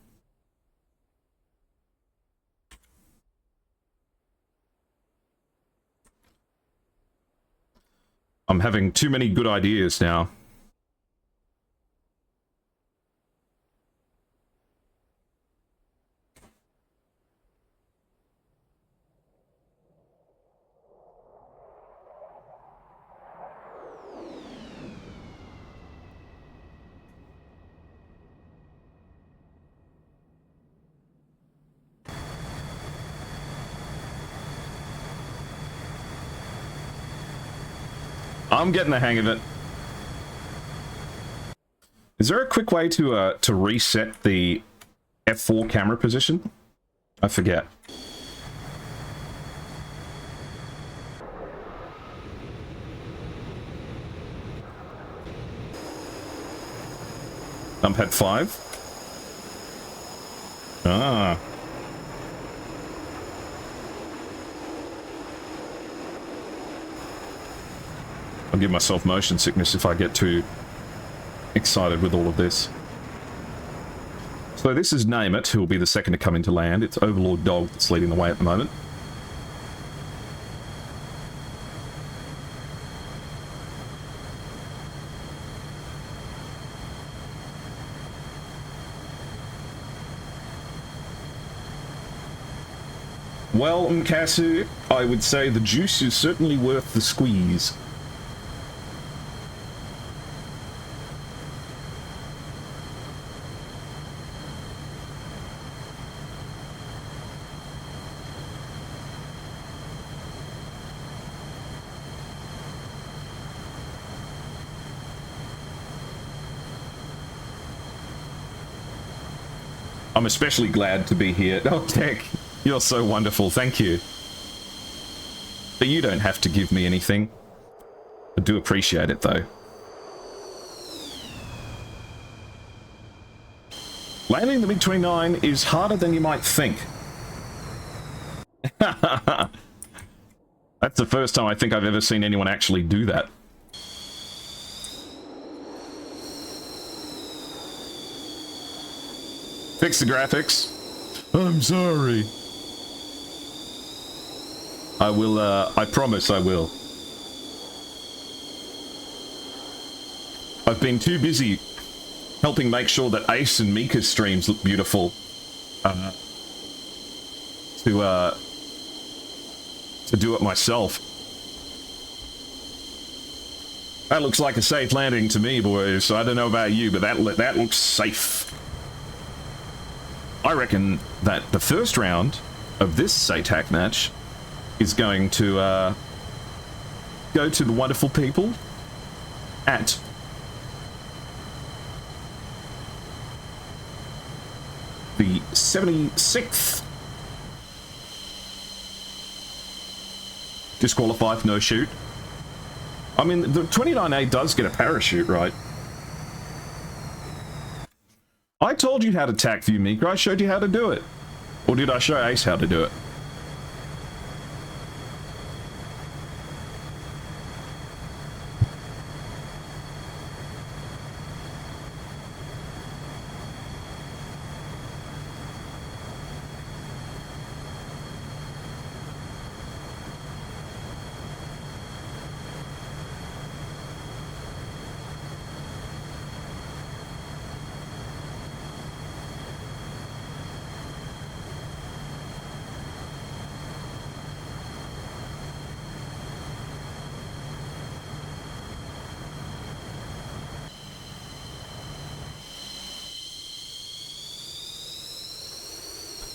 I'm having too many good ideas now. I'm getting the hang of it. Is there a quick way to reset the F4 camera position? I forget. Numpad 5. Ah. I'll give myself motion sickness if I get too excited with all of this. So this is Name It, who will be the second to come into land. It's Overlord Dog that's leading the way at the moment. Well, Mkasu, I would say the juice is certainly worth the squeeze. I'm especially glad to be here. Oh, Tech, you're so wonderful. Thank you. But you don't have to give me anything. I do appreciate it, though. Landing the MiG-29 is harder than you might think. That's the first time I think I've ever seen anyone actually do that. Fix the graphics. I'm sorry. I will, I promise I will. I've been too busy helping make sure that Ace and Mika's streams look beautiful to do it myself. That looks like a safe landing to me, boys. I don't know about you, but that looks safe. I reckon that the first round of this SATAC match is going to go to the wonderful people at the 76th disqualified no shoot. I mean, the 29A does get a parachute, right? I told you how to tac view, Mika. I showed you how to do it. Or did I show Ace how to do it?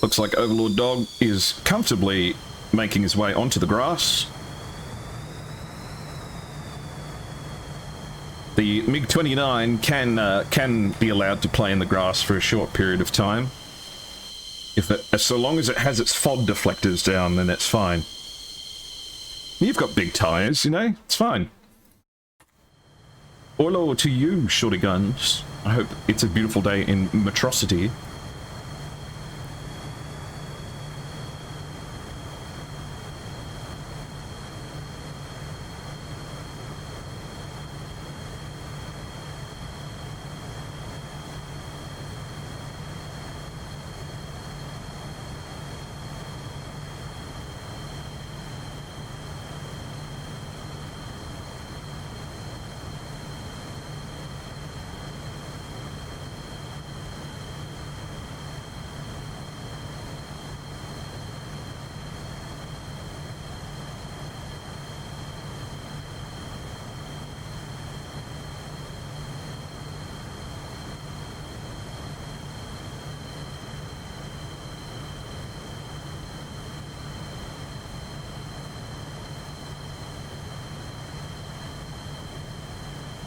Looks like Overlord Dog is comfortably making his way onto the grass. The MiG-29 can be allowed to play in the grass for a short period of time. So long as it has its fog deflectors down, then it's fine. You've got big tires, you know, it's fine. Olo to you, shorty guns. I hope it's a beautiful day in Metrocity.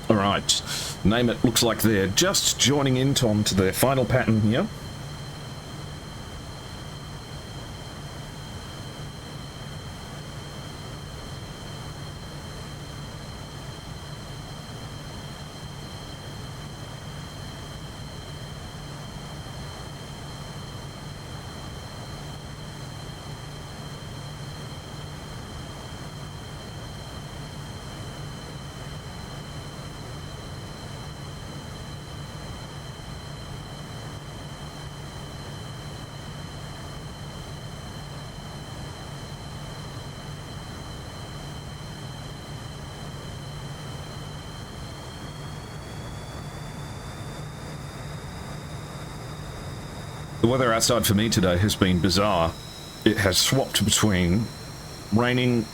Alright, name it looks like they're just joining in onto their final pattern here. The weather outside for me today has been bizarre. It has swapped between raining,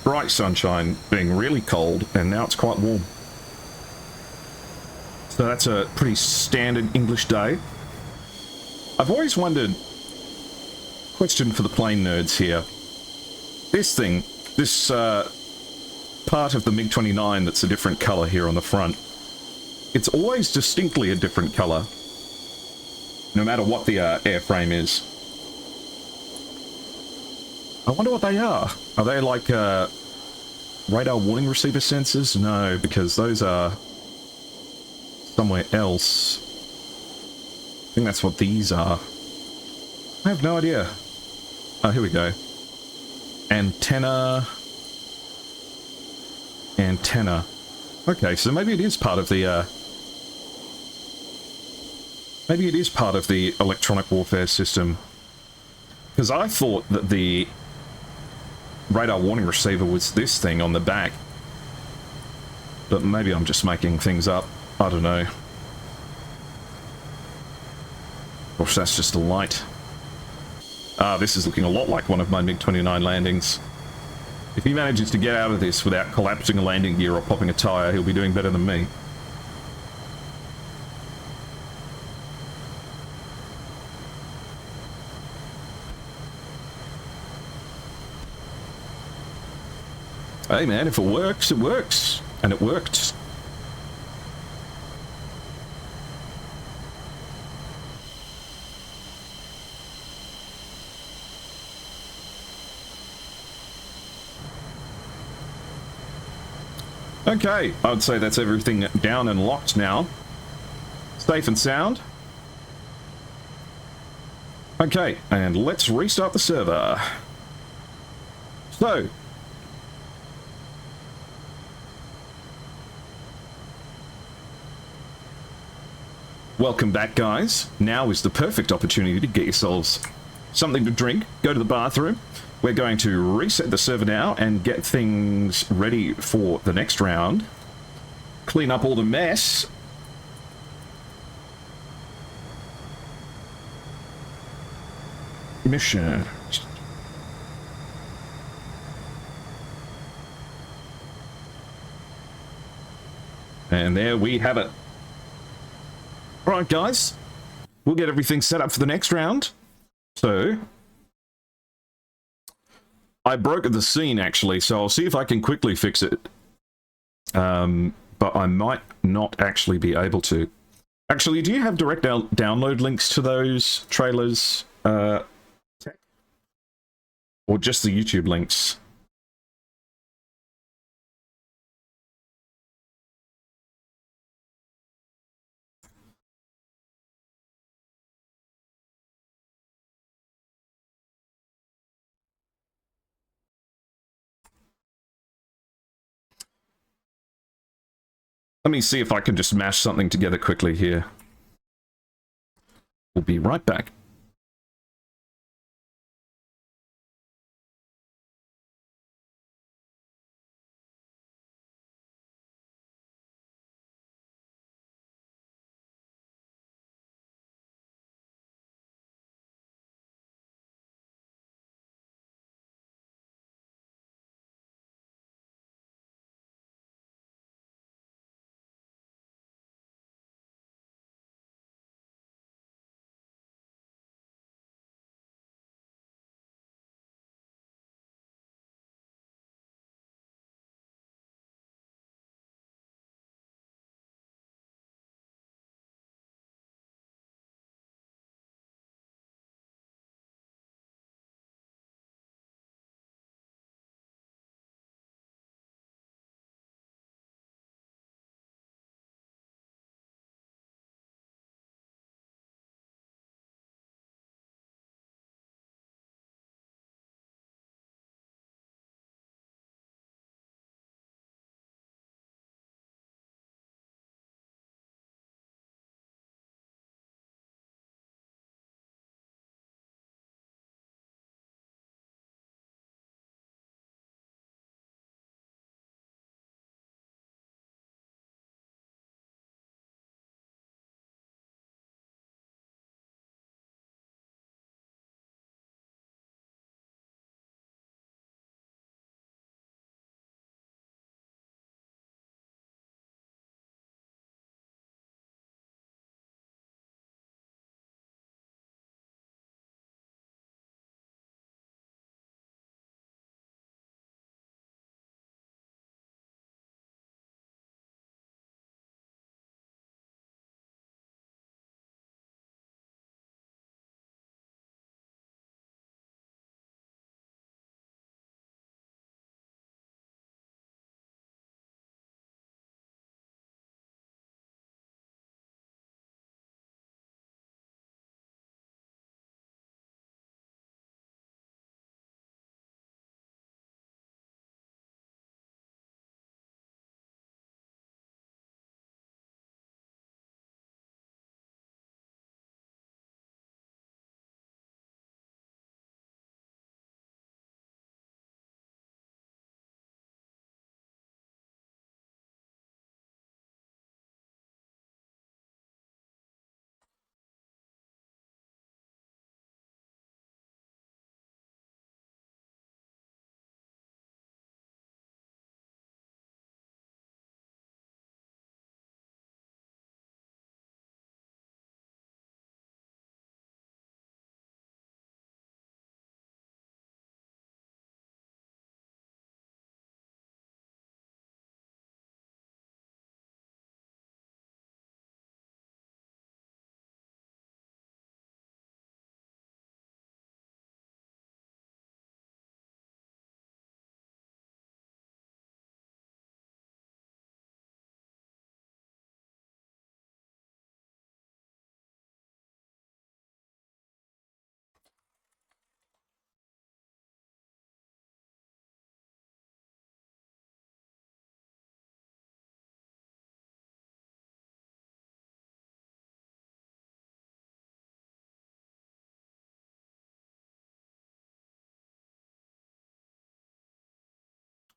bright sunshine, being really cold, and now it's quite warm. So that's a pretty standard English day. I've always wondered, question for the plane nerds here. This thing, this part of the MiG-29 that's a different colour here on the front, it's always distinctly a different colour, no matter what the airframe is. I wonder what they are. Are they like radar warning receiver sensors? No, because those are somewhere else. I think that's what these are. I have no idea. Oh, here we go. Antenna. Antenna. Okay, so maybe it is part of the maybe it is part of the electronic warfare system. Because I thought that the radar warning receiver was this thing on the back. but maybe I'm just making things up. I don't know. Or that's just a light. Ah, this is looking a lot like one of my MiG-29 landings. If he manages to get out of this without collapsing a landing gear or popping a tyre, he'll be doing better than me. Hey man, if it works, it works. And it worked. Okay, I'd say that's everything down and locked now. Safe and sound. Okay, and let's restart the server. So, welcome back, guys. Now is the perfect opportunity to get yourselves something to drink, go to the bathroom. We're going to reset the server now and get things ready for the next round. Clean up all the mess. Mission. And there we have it. Alright guys, we'll get everything set up for the next round. So, I broke the scene actually, so I'll see if I can quickly fix it. But I might not actually be able to. Actually, do you have direct download links to those trailers? Or just the YouTube links? Let me see if I can just mash something together quickly here. We'll be right back.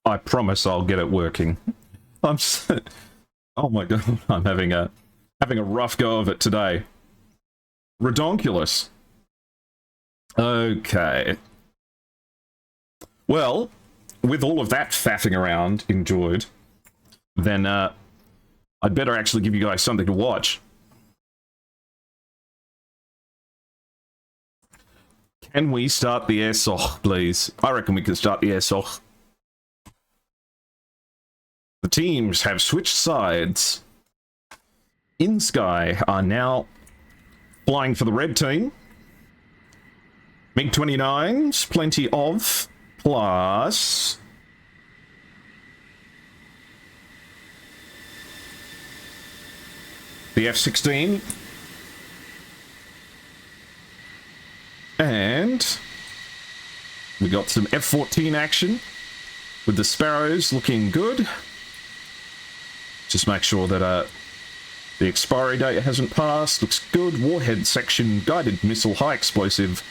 I promise I'll get it working. I'm so, oh my god, I'm having a rough go of it today. Redonkulous. Okay. Well, with all of that faffing around enjoyed, then I'd better actually give you guys something to watch. Can we start the SOS, please? I reckon we can start the SOS. The teams have switched sides. inSky are now flying for the red team. MiG-29s, plenty of, plus the F-16. And we got some F-14 action with the Sparrows looking good. Just make sure that the expiry date hasn't passed. Looks good. Warhead section, guided missile, high explosive,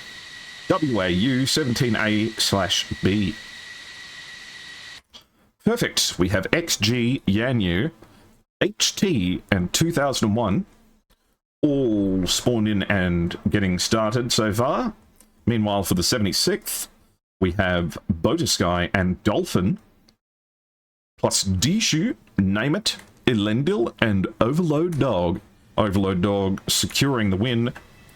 WAU 17A/B. Perfect. We have XG, Yanyu, HT, and 2001 all spawned in and getting started so far. Meanwhile, for the 76th, we have Botasky and Dolphin, plus Dishu, Name It, Elendil, and Overload Dog. Overload Dog securing the win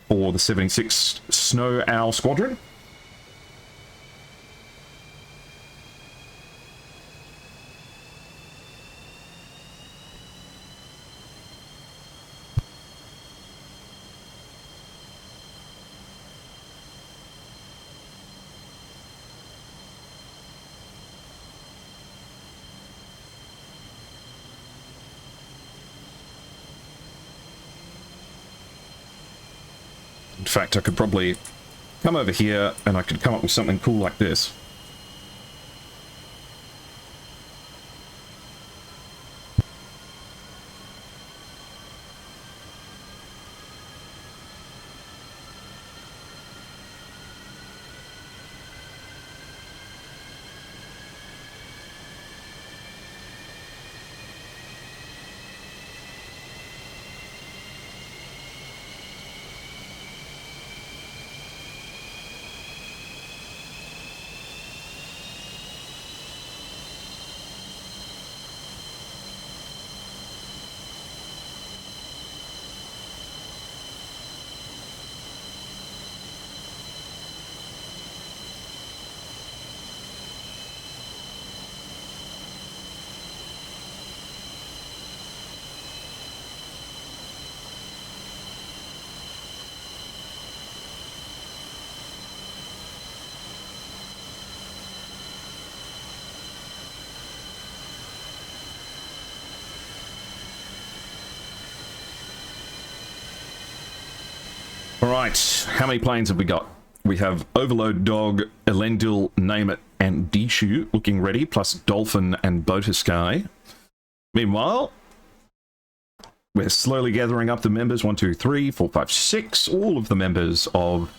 for the 76th Snow Owl Squadron. In fact, I could probably come over here and I could come up with something cool like this. Alright, how many planes have we got? We have Overload Dog, Elendil, Name It, and Dishu looking ready, plus Dolphin and Botasky. Meanwhile, we're slowly gathering up the members. 1, 2, 3, 4, 5, 6. All of the members of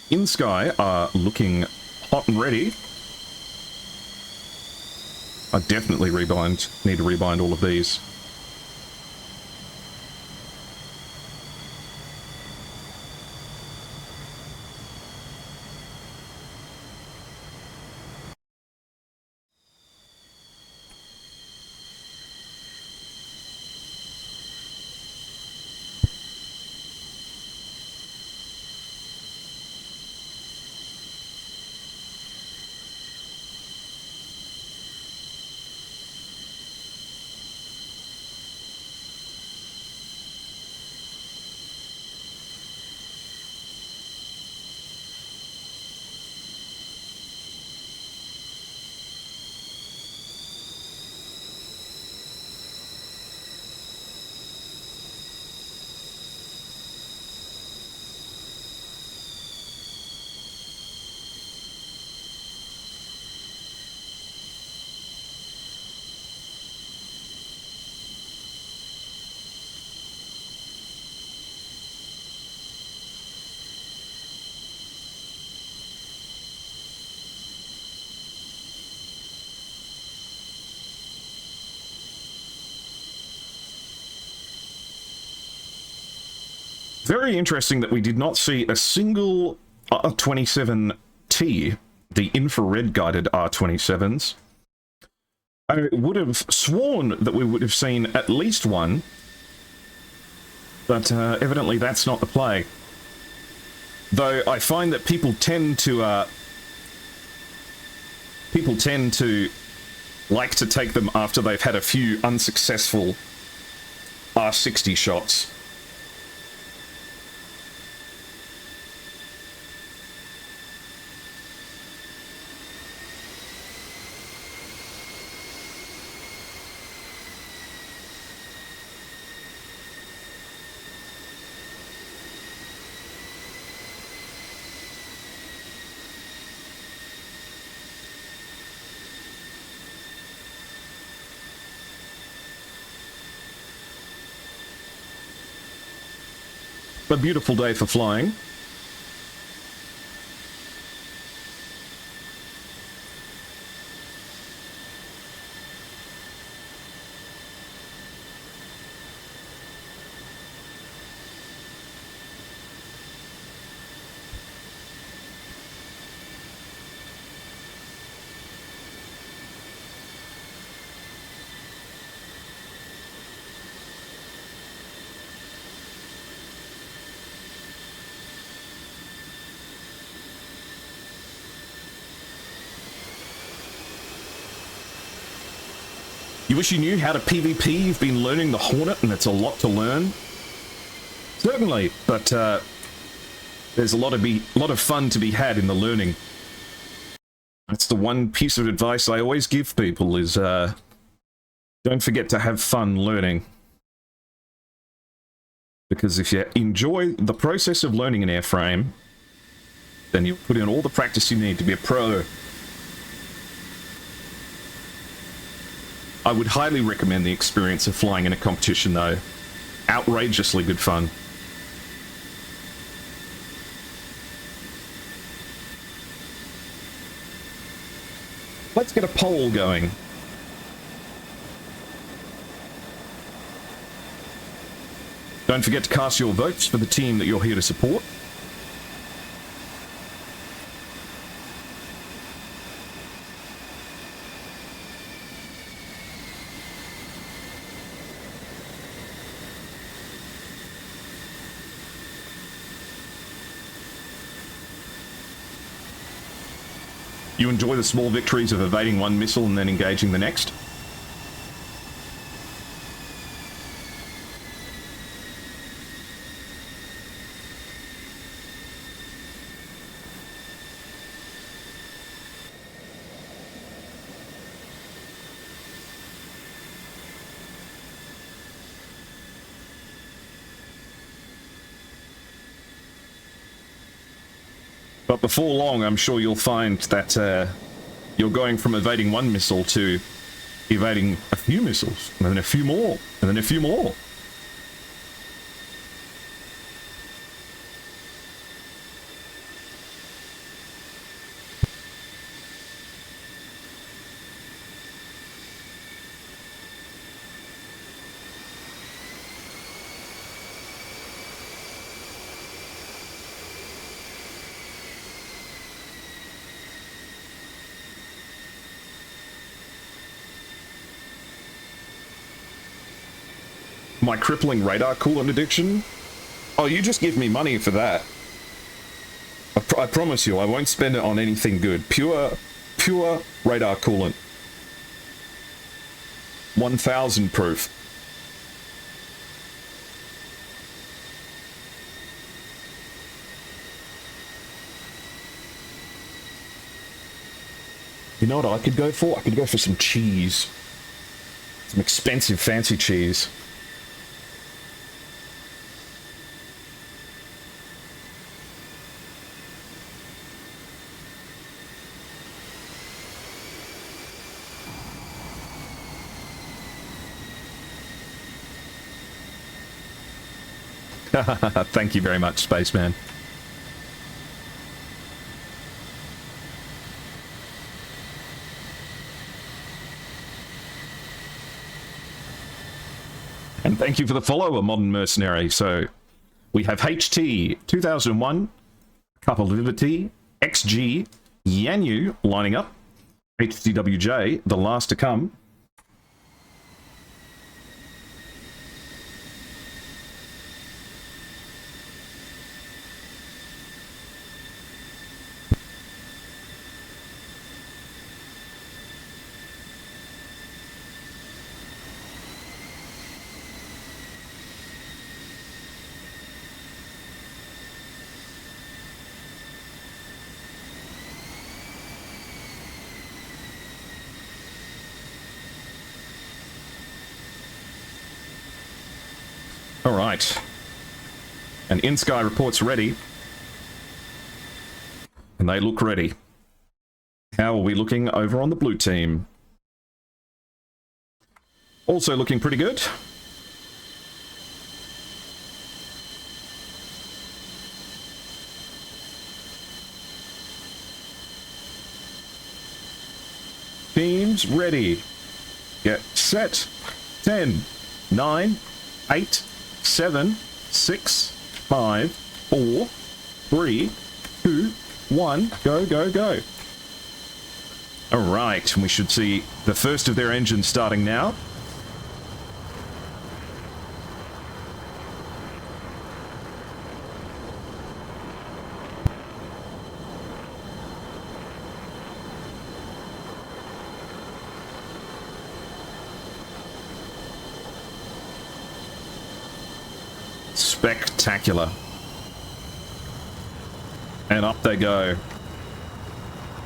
inSky are looking hot and ready. I definitely need to rebind all of these. very interesting that we did not see a single R27T, the infrared guided R27s. I would have sworn that we would have seen at least one, but evidently that's not the play. Though I find that people tend to like to take them after they've had a few unsuccessful R60 shots. A beautiful day for flying. You wish you knew how to PvP? You've been learning the Hornet, and it's a lot to learn. Certainly, but there's a lot of fun to be had in the learning. That's the one piece of advice I always give people is don't forget to have fun learning. Because if you enjoy the process of learning an airframe, then you'll put in all the practice you need to be a pro. I would highly recommend the experience of flying in a competition, though. Outrageously good fun. Let's get a poll going. Don't forget to cast your votes for the team that you're here to support. You enjoy the small victories of evading one missile and then engaging the next? But before long, I'm sure you'll find that you're going from evading one missile to evading a few missiles, and then a few more, and then a few more. My crippling radar coolant addiction? Oh, you just give me money for that. I promise you, I won't spend it on anything good. Pure radar coolant. 1000 proof. You know what I could go for? I could go for some cheese. Some expensive, fancy cheese. Thank you very much, Spaceman. And thank you for the follow, a modern mercenary. So, We have HT 2001, Cup of Liberty, XG, Yanyu lining up, HTWJ, the last to come. All right. And inSky reports ready. And they look ready. How are we looking over on the blue team? Also looking pretty good. Teams ready. Get set. 10, 9, 8, 7, 6, 5, 4, 3, 2, 1. Go, go, go. All right, we should see the first of their engines starting now. Spectacular. And up they go.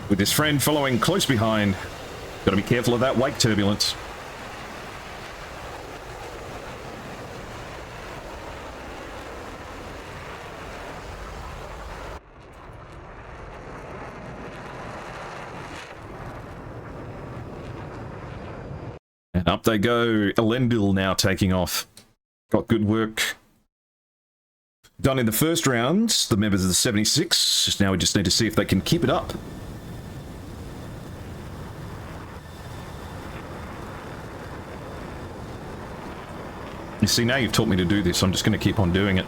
With his friend following close behind. Gotta be careful of that wake turbulence. And up they go. Elendil now taking off. Got good work done in the first round, the members of the 76. Now we just need to see if they can keep it up. You see, now you've taught me to do this, I'm just going to keep on doing it.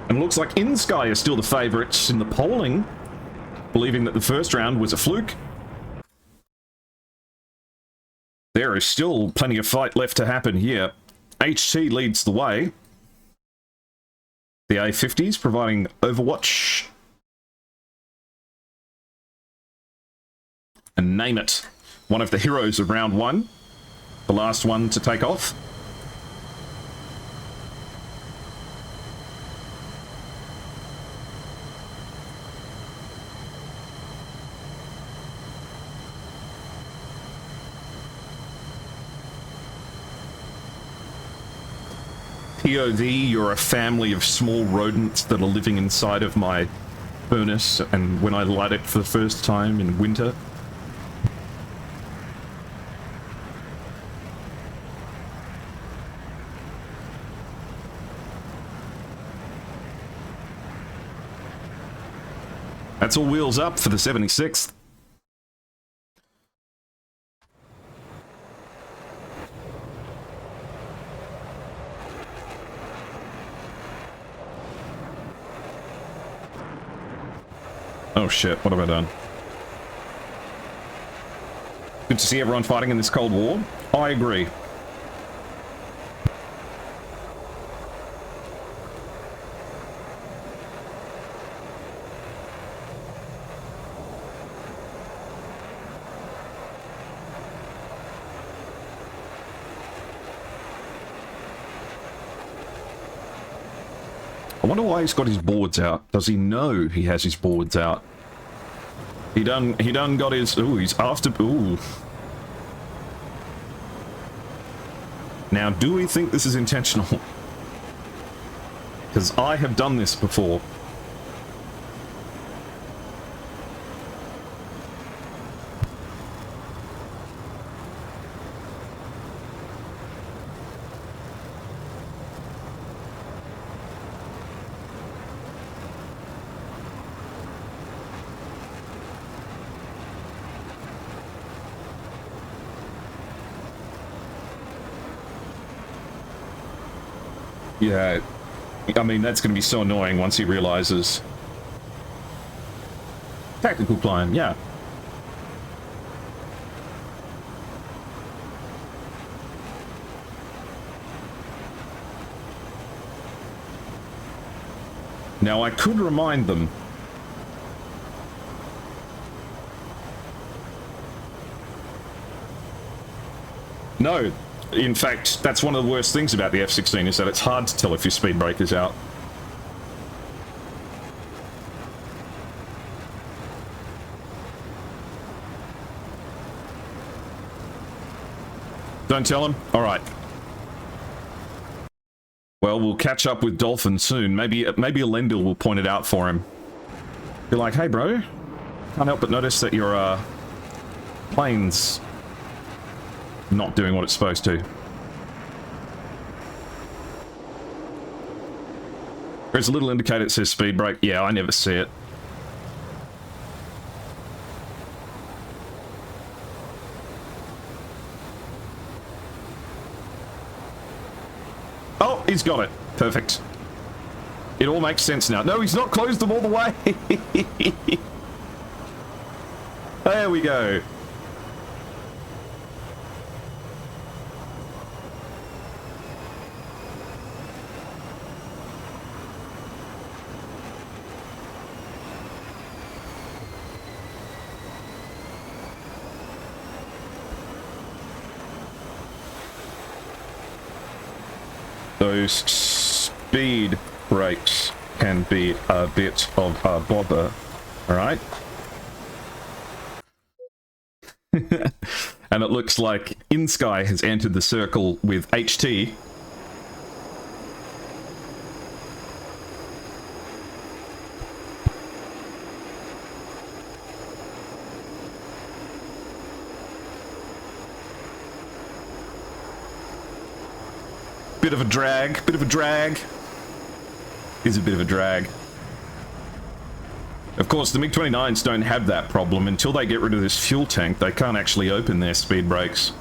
And looks like inSky is still the favourites in the polling, believing that the first round was a fluke. There is still plenty of fight left to happen here. HT leads the way. The A50s providing Overwatch. And name it. One of the heroes of round one. The last one to take off. POV, you're a family of small rodents that are living inside of my furnace, and when I light it for the first time in winter. That's all wheels up for the 76th. Oh shit, what have I done? Good to see everyone fighting in this Cold War. I agree. I wonder why he's got his boards out. Does he know he has his boards out? He done got his... Ooh, he's after... Ooh. Now, do we think this is intentional? Because I have done this before. Yeah, I mean, that's going to be so annoying once he realizes. Tactical climb, yeah. Now, I could remind them. No, in fact, that's one of the worst things about the F-16 is that it's hard to tell if your speed brake is out. Don't tell him? Alright. Well, we'll catch up with Dolphin soon. Maybe Elendil will point it out for him. Be like, hey bro, can't help but notice that your plane's not doing what it's supposed to. There's a little indicator that says speed brake. Yeah, I never see it. Oh, he's got it. Perfect. It all makes sense now. No, he's not closed them all the way. There we go. Those speed brakes can be a bit of a bother, alright? And it looks like inSky has entered the circle with HT. Bit of a drag, Is a bit of a drag. Of course, the MiG-29s don't have that problem. Until they get rid of this fuel tank, they can't actually open their speed brakes.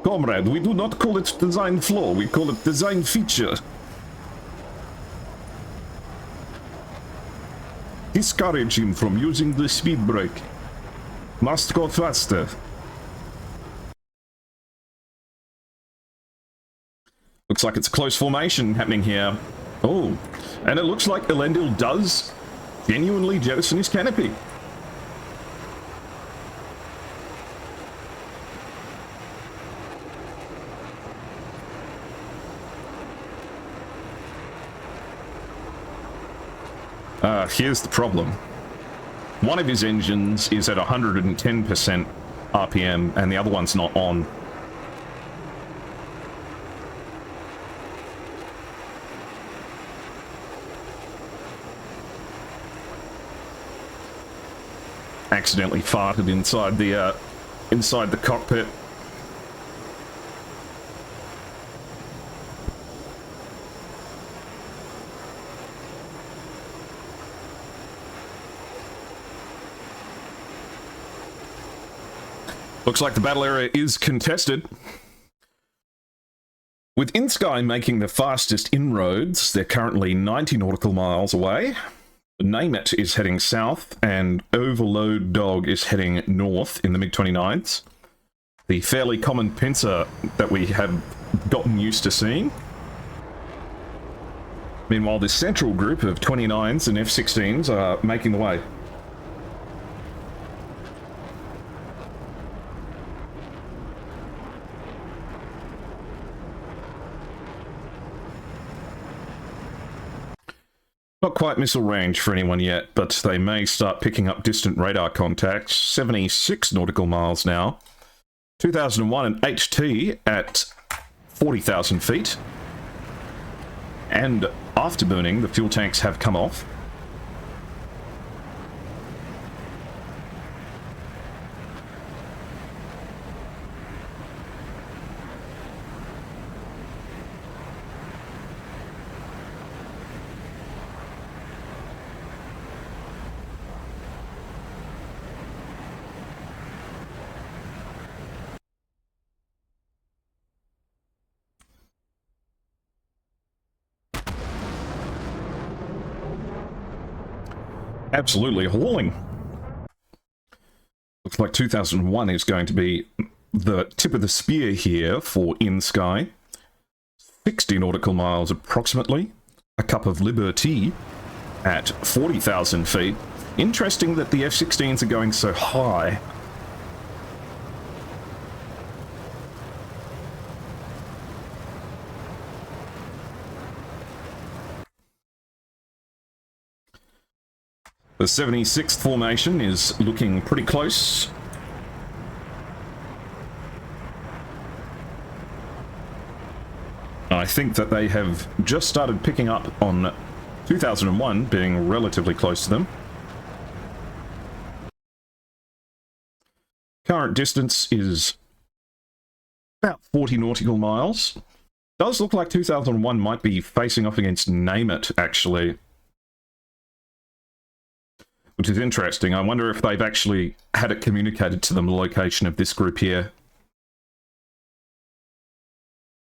Comrade, we do not call it design flaw, we call it design feature. Discourage him from using the speed brake. Must go faster. Looks like it's a close formation happening here. Oh, and it looks like Elendil does genuinely jettison his canopy. Here's the problem. One of his engines is at 110% RPM and the other one's not on. Accidentally farted inside the cockpit. Looks like the battle area is contested. With inSky making the fastest inroads, they're currently 90 nautical miles away. Name It is heading south, and Overload Dog is heading north in the MiG-29s. The fairly common pincer that we have gotten used to seeing. Meanwhile, this central group of 29s and F-16s are making the way. Not quite missile range for anyone yet, but they may start picking up distant radar contacts. 76 nautical miles now. 2001 and HT at 40,000 feet. And afterburning, the fuel tanks have come off. Absolutely hauling. Looks like 2001 is going to be the tip of the spear here for inSky. 60 nautical miles approximately. A cup of Liberty at 40,000 feet. Interesting that the F-16s are going so high. The 76th formation is looking pretty close. I think that they have just started picking up on 2001 being relatively close to them. Current distance is about 40 nautical miles. Does look like 2001 might be facing off against Name It, actually. Which is interesting. I wonder if they've actually had it communicated to them, the location of this group here.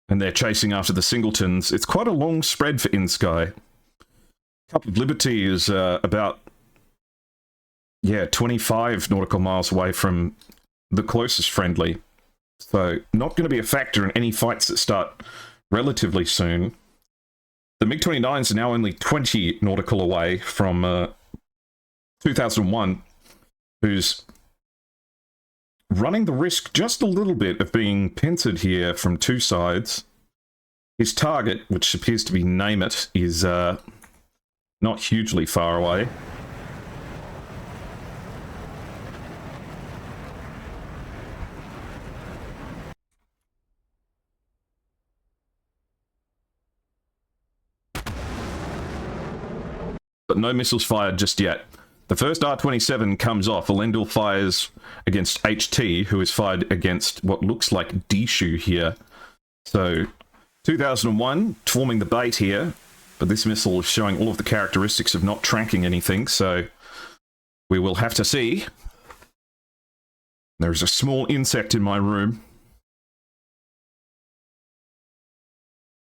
And they're chasing after the Singletons. It's quite a long spread for inSky. Cup of Liberty is about, 25 nautical miles away from the closest friendly. So not going to be a factor in any fights that start relatively soon. The MiG-29s are now only 20 nautical away from 2001, who's running the risk just a little bit of being pincered here from two sides. His target, which appears to be Name It, is not hugely far away. But no missiles fired just yet. The first R-27 comes off. Elendil fires against HT, who is fired against what looks like Dishu here. So, 2001 forming the bait here, but this missile is showing all of the characteristics of not tracking anything, so we will have to see. There's a small insect in my room.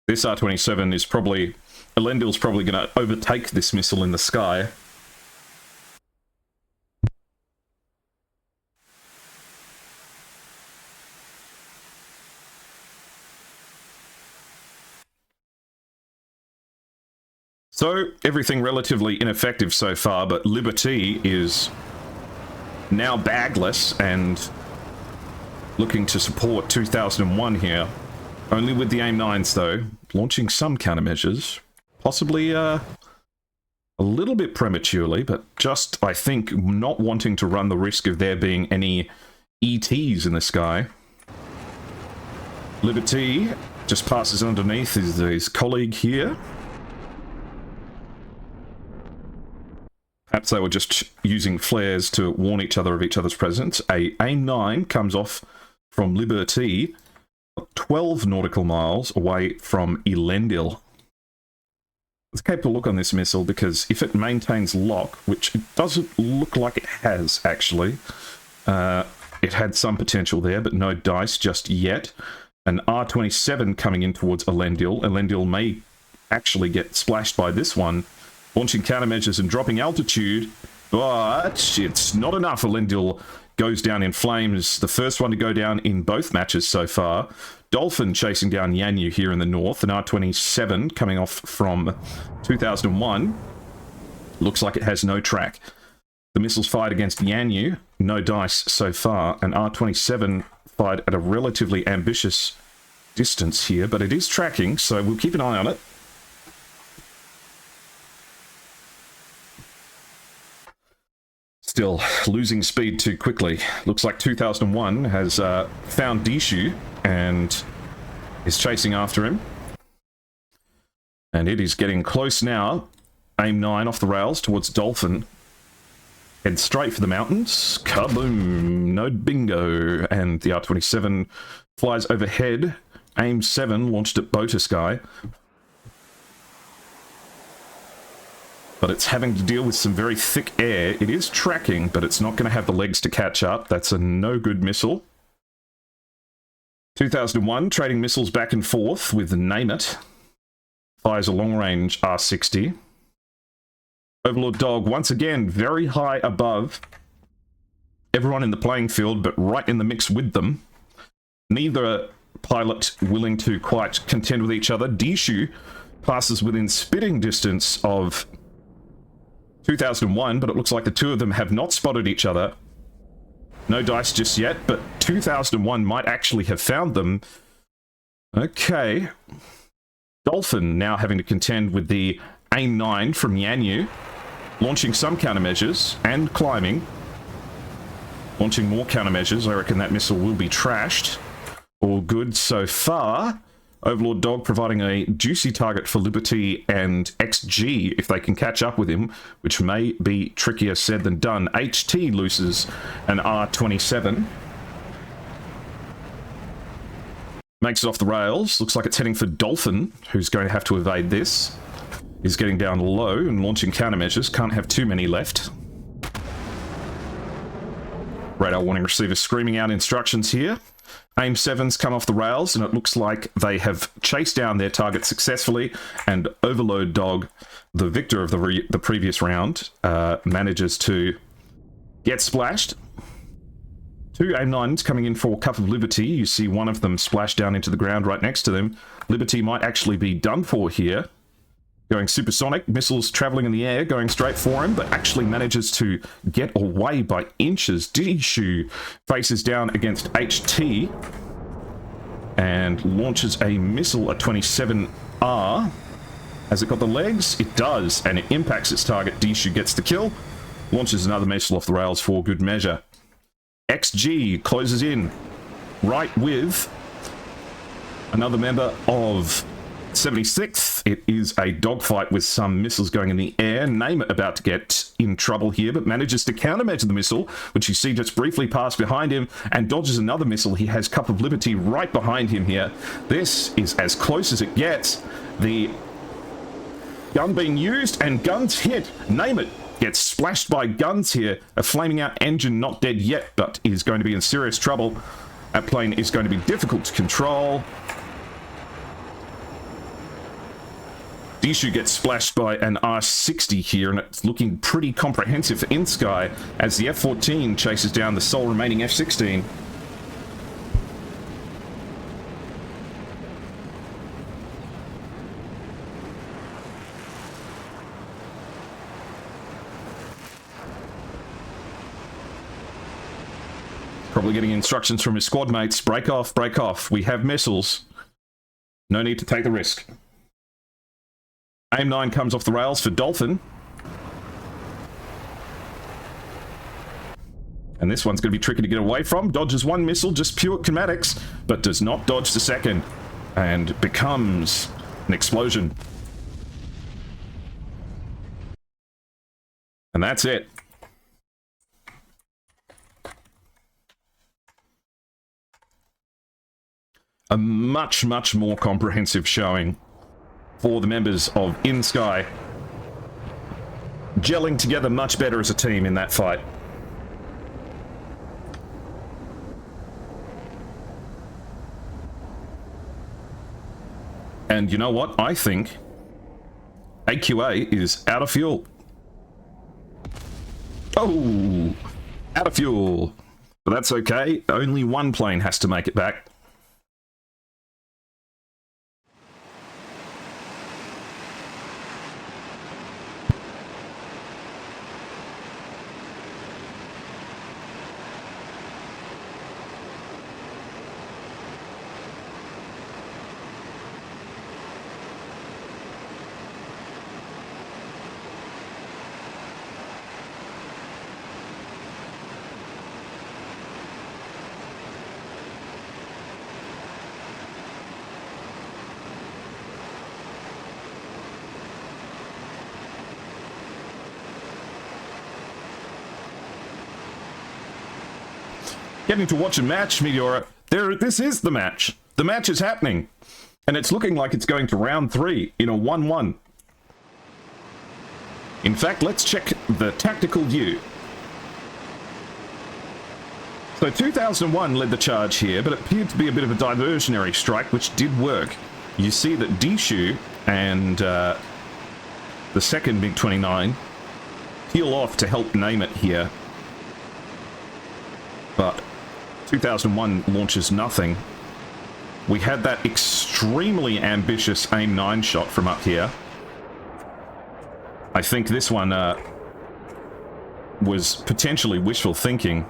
This R-27 is probably... Elendil's probably going to overtake this missile in the sky. So, everything relatively ineffective so far, but Liberty is now bagless and looking to support 2001 here. Only with the AIM-9s, though, launching some countermeasures. Possibly a little bit prematurely, but just, I think, not wanting to run the risk of there being any ETs in the sky. Liberty just passes underneath his colleague here. Perhaps they were just using flares to warn each other of each other's presence. A AIM-9 comes off from Liberty, 12 nautical miles away from Elendil. Let's keep a look on this missile, because if it maintains lock, which it doesn't look like it has, actually, it had some potential there, but no dice just yet. An R-27 coming in towards Elendil. Elendil may actually get splashed by this one, launching countermeasures and dropping altitude, but it's not enough. Elendil goes down in flames, the first one to go down in both matches so far. Dolphin chasing down Yanyu here in the north, an R-27 coming off from 2001. Looks like it has no track. The missiles fired against Yanyu, no dice so far. An R-27 fired at a relatively ambitious distance here, but it is tracking, so we'll keep an eye on it. Still losing speed too quickly. Looks like 2001 has found Dishu and is chasing after him. And it is getting close now. AIM-9 off the rails towards Dolphin. Head straight for the mountains. Kaboom! No bingo. And the R-27 flies overhead. AIM-7 launched at Botasky. But it's having to deal with some very thick air. It is tracking, but it's not going to have the legs to catch up. That's a no-good missile. 2001, trading missiles back and forth with Name It. Fires a long-range R-60. Overlord Dog, once again, very high above everyone in the playing field, but right in the mix with them. Neither pilot willing to quite contend with each other. Dishu passes within spitting distance of 2001, but it looks like the two of them have not spotted each other. No dice just yet, but 2001 might actually have found them. Okay. Dolphin now having to contend with the AIM-9 from Yanyu, launching some countermeasures and climbing. Launching more countermeasures. I reckon that missile will be trashed. All good so far. Overlord Dog providing a juicy target for Liberty and XG if they can catch up with him, which may be trickier said than done. HT loses an R27. Makes it off the rails. Looks like it's heading for Dolphin, who's going to have to evade this. He's getting down low and launching countermeasures. Can't have too many left. Radar warning receiver screaming out instructions here. AIM-7's come off the rails, and it looks like they have chased down their target successfully, and Overlord Dog, the victor of the previous round, manages to get splashed. Two AIM-9s coming in for Cup of Liberty. You see one of them splash down into the ground right next to them. Liberty might actually be done for here. Going supersonic, missiles traveling in the air, going straight for him, but actually manages to get away by inches. Dishu faces down against HT and launches a missile, a 27R. Has it got the legs? It does, and it impacts its target. Dishu gets the kill, launches another missile off the rails for good measure. XG closes in right with another member of 76th. It is a dogfight with some missiles going in the air. Name it about to get in trouble here, but manages to countermeasure the missile, which you see just briefly pass behind him, and dodges another missile. He has Cup of Liberty right behind him here. This is as close as it gets. The gun being used, and guns hit. Name it gets splashed by guns here. A flaming out engine, not dead yet, but is going to be in serious trouble. That plane is going to be difficult to control. Dishu gets splashed by an R60 here, and it's looking pretty comprehensive for inSky as the F-14 chases down the sole remaining F-16. Probably getting instructions from his squad mates. Break off, break off. We have missiles. No need to take the risk. AIM-9 comes off the rails for Dolphin. And this one's going to be tricky to get away from. Dodges one missile, just pure kinematics, but does not dodge the second. And becomes an explosion. And that's it. A much, much more comprehensive showing for the members of inSky, gelling together much better as a team in that fight. And you know what? I think AQA is out of fuel. Oh, out of fuel. But that's okay. Only one plane has to make it back. Getting to watch a match, Meteora. This is the match. The match is happening. And it's looking like it's going to round 3 in a 1-1. In fact, let's check the tactical view. So 2001 led the charge here, but it appeared to be a bit of a diversionary strike, which did work. You see that Dishu and the second MiG-29 peel off to help name it here. But 2001 launches nothing. We had that extremely ambitious AIM-9 shot from up here. I think this one was potentially wishful thinking.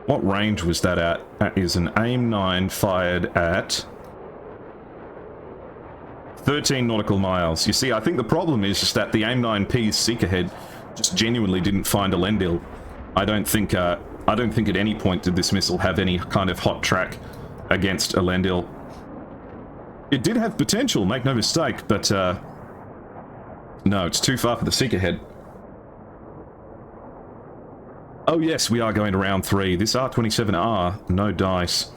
What range was that at? That is an AIM-9 fired at 13 nautical miles. You see, I think the problem is that the AIM-9P's seek ahead just genuinely didn't find a Lendil. I don't think at any point did this missile have any kind of hot track against a Lendil. It did have potential, make no mistake, but no, it's too far for the seek ahead. Oh yes, we are going to round 3. This R-27R, no dice.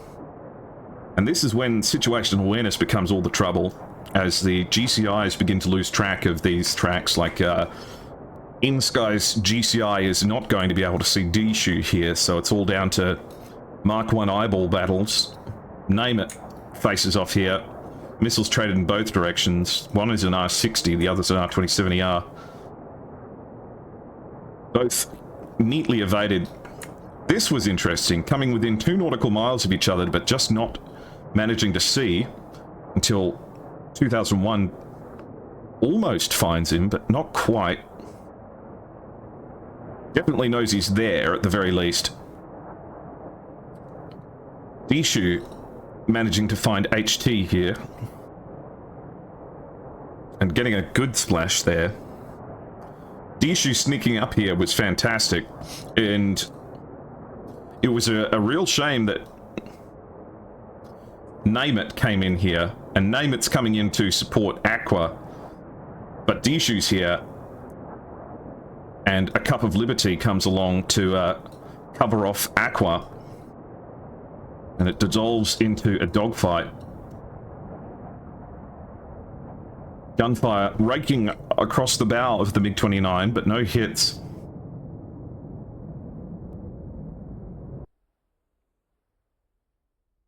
And this is when situational awareness becomes all the trouble, as the GCIs begin to lose track of these tracks. Like, inSky's GCI is not going to be able to see D-Shoe here, so it's all down to Mark 1 eyeball battles. Name it faces off here. Missiles traded in both directions. One is an R-60, the other's an R-27ER. Both neatly evaded. This was interesting, coming within 2 nautical miles of each other, but just not managing to see until 2001 almost finds him, but not quite. Definitely knows he's there, at the very least. D-Shoe managing to find HT here. And getting a good splash there. D-Shoe sneaking up here was fantastic, and it was a real shame that Name It came in here, and Name It's coming in to support Aqua, but D-Shoe's here, and a Cup of Liberty comes along to cover off Aqua, and it dissolves into a dogfight. Gunfire raking across the bow of the MiG-29, but no hits.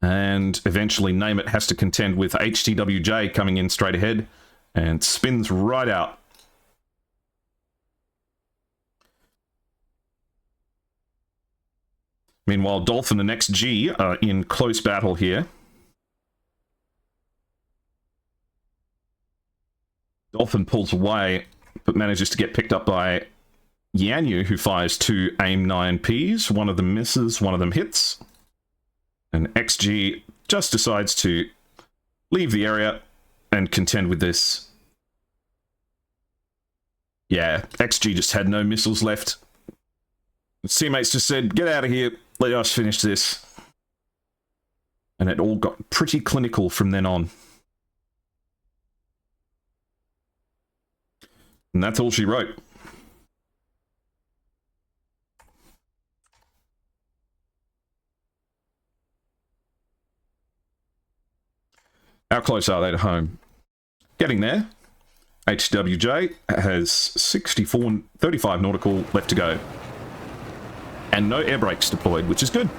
And eventually Name It has to contend with HTWJ coming in straight ahead and spins right out. Meanwhile, Dolphin and XG are in close battle here. Dolphin pulls away, but manages to get picked up by Yanyu, who fires 2 AIM-9Ps. One of them misses, one of them hits. And XG just decides to leave the area and contend with this. Yeah, XG just had no missiles left. His teammates just said, get out of here, let us finish this. And it all got pretty clinical from then on. And that's all she wrote. How close are they to home? Getting there. HWJ has 35 nautical left to go. And no air brakes deployed, which is good.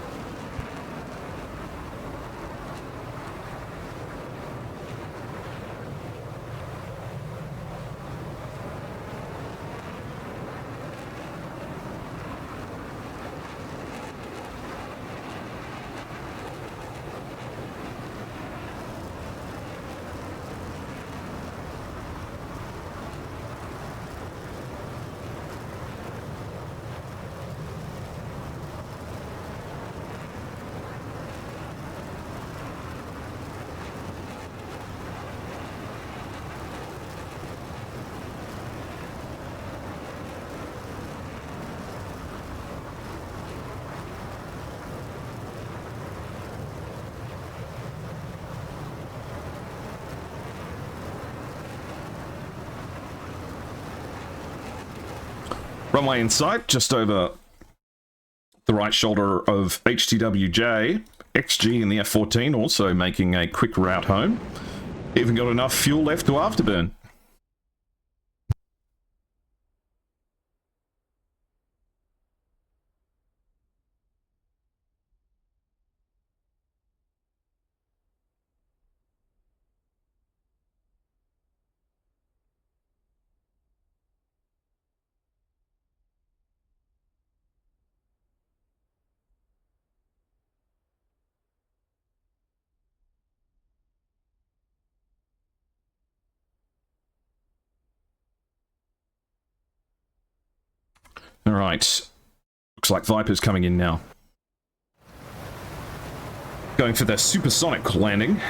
Runway in sight, just over the right shoulder of HTWJ. XG in the F-14 also making a quick route home. Even got enough fuel left to afterburn. All right. Looks like Viper's coming in now. Going for the supersonic landing.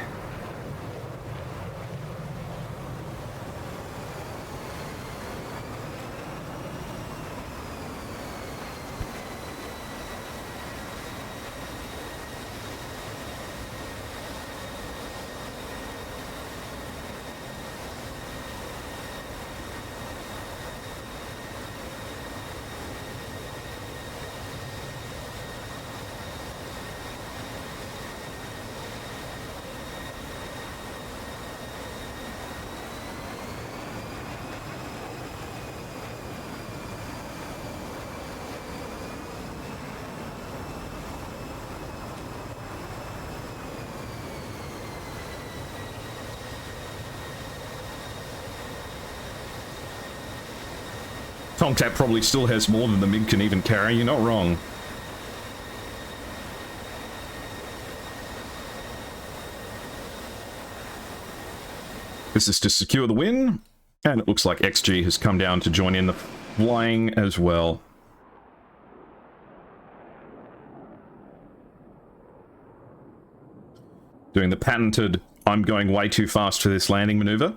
Tomcat probably still has more than the MiG can even carry, you're not wrong. This is to secure the win, and it looks like XG has come down to join in the flying as well. Doing the patented I'm going way too fast for this landing maneuver,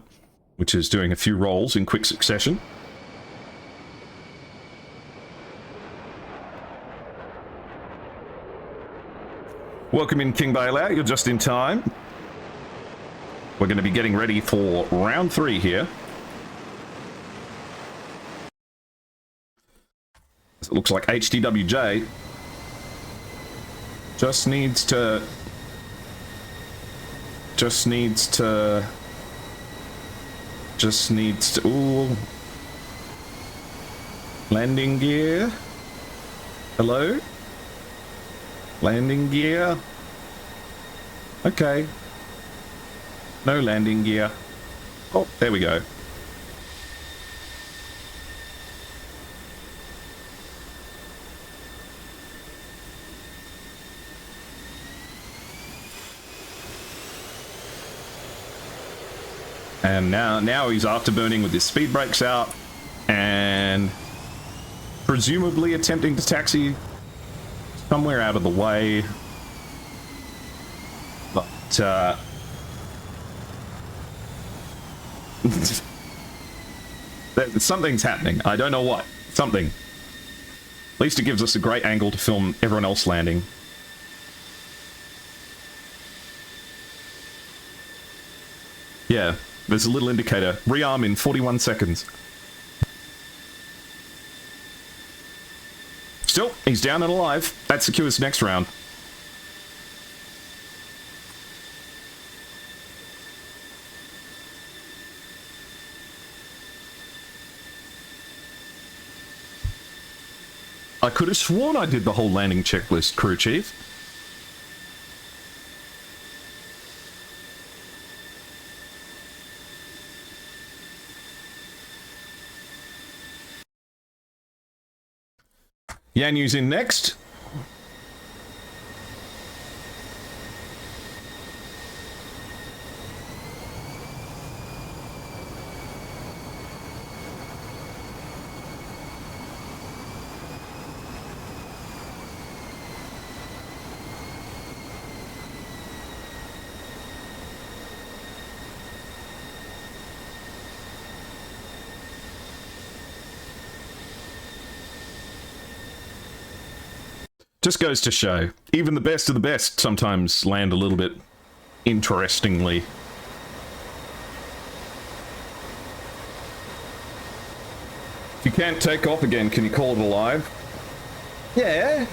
which is doing a few rolls in quick succession. Welcome in, King Bailout. You're just in time. We're going to be getting ready for round 3 here. It looks like HDWJ just needs to ooh. Landing gear. Hello? Landing gear. Okay. No landing gear. Oh, there we go. And now he's afterburning with his speed brakes out and presumably attempting to taxi somewhere out of the way. But something's happening. I don't know what. Something. At least it gives us a great angle to film everyone else landing. Yeah, there's a little indicator. Rearm in 41 seconds. Still, he's down and alive. That secures next round. I could have sworn I did the whole landing checklist, crew chief. Yanyu's in next. Just goes to show, even the best of the best sometimes land a little bit interestingly. If you can't take off again, can you call it alive? Yeah.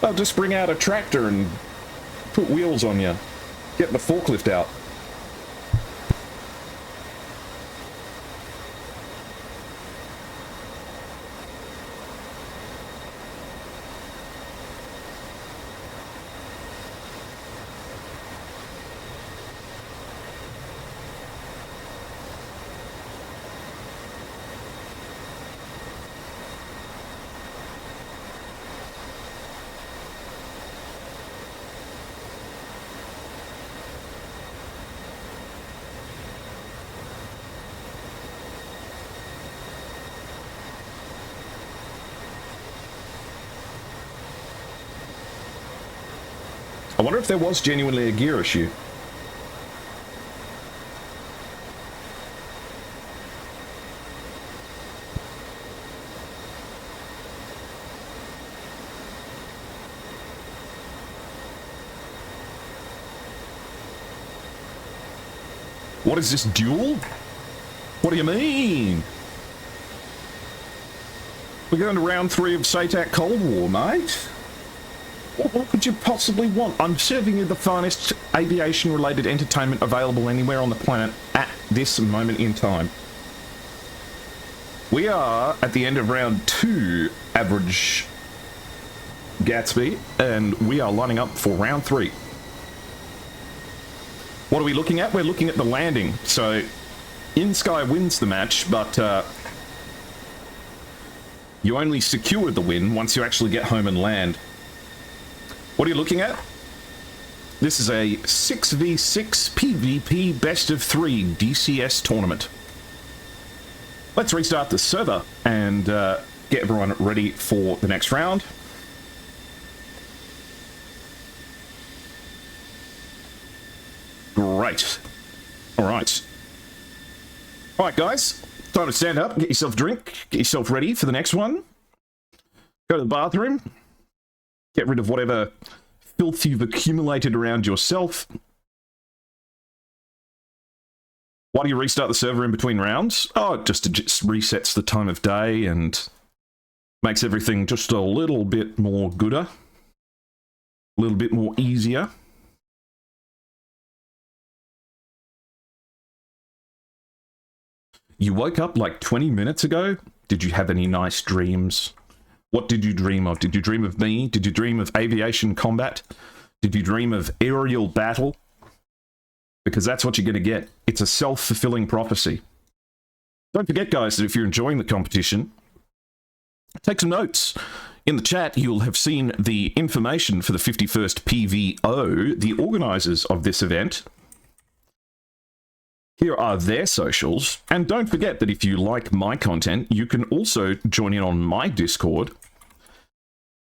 I'll just bring out a tractor and put wheels on you. Get the forklift out. wonder if there was genuinely a gear issue. What is this, duel? What do you mean? We're going to round 3 of SATAC Cold War, mate. What could you possibly want? I'm serving you the finest aviation-related entertainment available anywhere on the planet at this moment in time. We are at the end of round 2, average Gatsby, and we are lining up for round 3. What are we looking at? We're looking at the landing. So, inSky wins the match, but you only secure the win once you actually get home and land. What are you looking at? This is a 6v6 PvP best of 3 DCS tournament. Let's restart the server and get everyone ready for the next round. Great. Alright. Alright, guys. Time to stand up, get yourself a drink, get yourself ready for the next one. Go to the bathroom. Get rid of whatever filth you've accumulated around yourself. Why do you restart the server in between rounds? Oh, it just resets the time of day and makes everything just a little bit more gooder. A little bit more easier. You woke up like 20 minutes ago? Did you have any nice dreams? What did you dream of? Did you dream of me? Did you dream of aviation combat? Did you dream of aerial battle? Because that's what you're going to get. It's a self-fulfilling prophecy. Don't forget, guys, that if you're enjoying the competition, take some notes. In the chat, you'll have seen the information for the 51st PVO, the organisers of this event. Here are their socials, and don't forget that if you like my content, you can also join in on my Discord,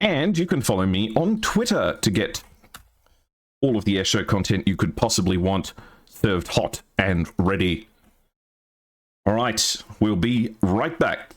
and you can follow me on Twitter to get all of the Esho content you could possibly want served hot and ready. Alright, we'll be right back.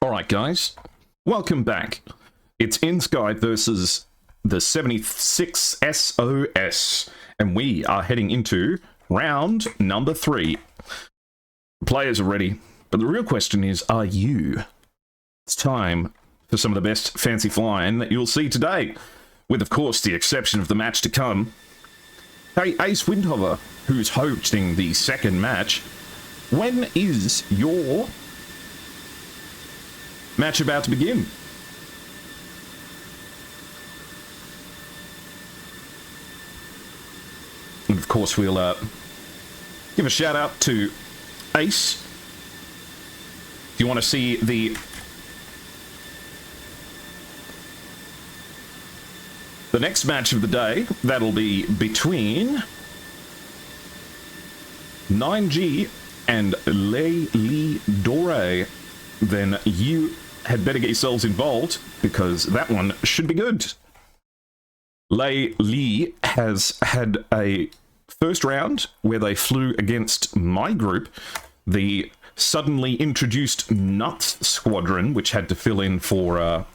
Alright guys, welcome back. It's inSky versus the 76 SOS, and we are heading into round number 3. Players are ready, but the real question is, are you? It's time for some of the best fancy flying that you'll see today, with of course the exception of the match to come. Hey, Ace Windhover, who's hosting the second match, when is your match about to begin? And of course we'll give a shout out to Ace. If you want to see the next match of the day, that'll be between 9G and Lei Li Dore, then you had better get yourselves involved, because that one should be good. Lei Li has had a first round where they flew against my group, the suddenly introduced Nuts Squadron, which had to fill in for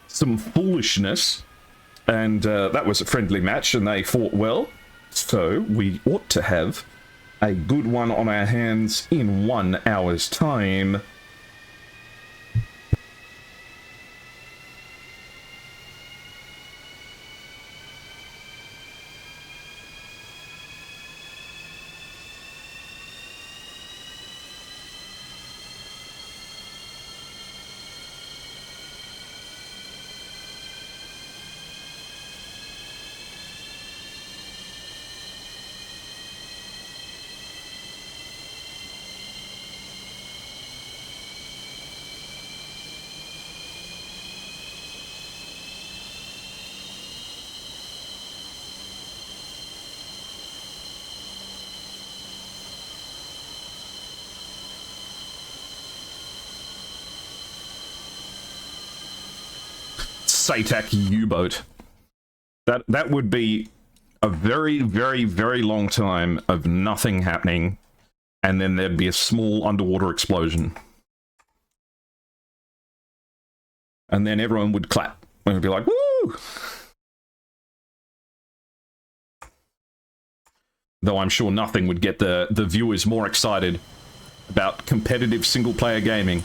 some foolishness, and that was a friendly match, and they fought well, so we ought to have a good one on our hands in 1 hour's time. SATAC U-boat. That would be a very, very, very long time of nothing happening, and then there'd be a small underwater explosion. And then everyone would clap. And it'd be like, woo! Though I'm sure nothing would get the viewers more excited about competitive single-player gaming.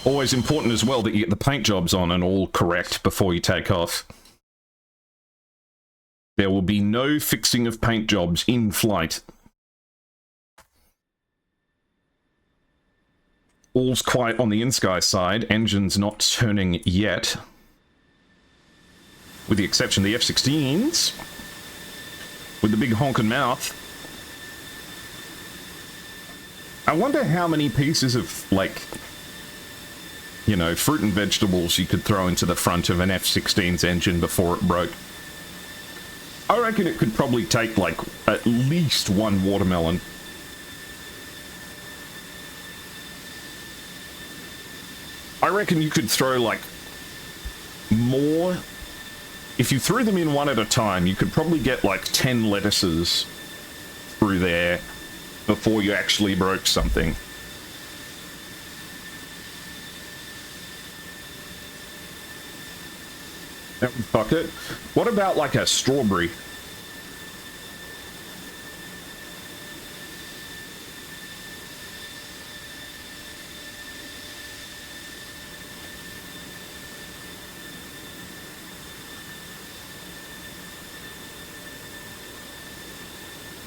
Always important as well that you get the paint jobs on and all correct before you take off. There will be no fixing of paint jobs in flight. All's quiet on the inSky side, engines not turning yet. With the exception of the F-16s, with the big honking mouth. I wonder how many pieces of, like, you know, fruit and vegetables you could throw into the front of an F-16's engine before it broke. I reckon it could probably take, like, at least one watermelon. I reckon you could throw, like, more. If you threw them in one at a time, you could probably get, like, 10 lettuces through there before you actually broke something. That would fuck it. What about like a strawberry?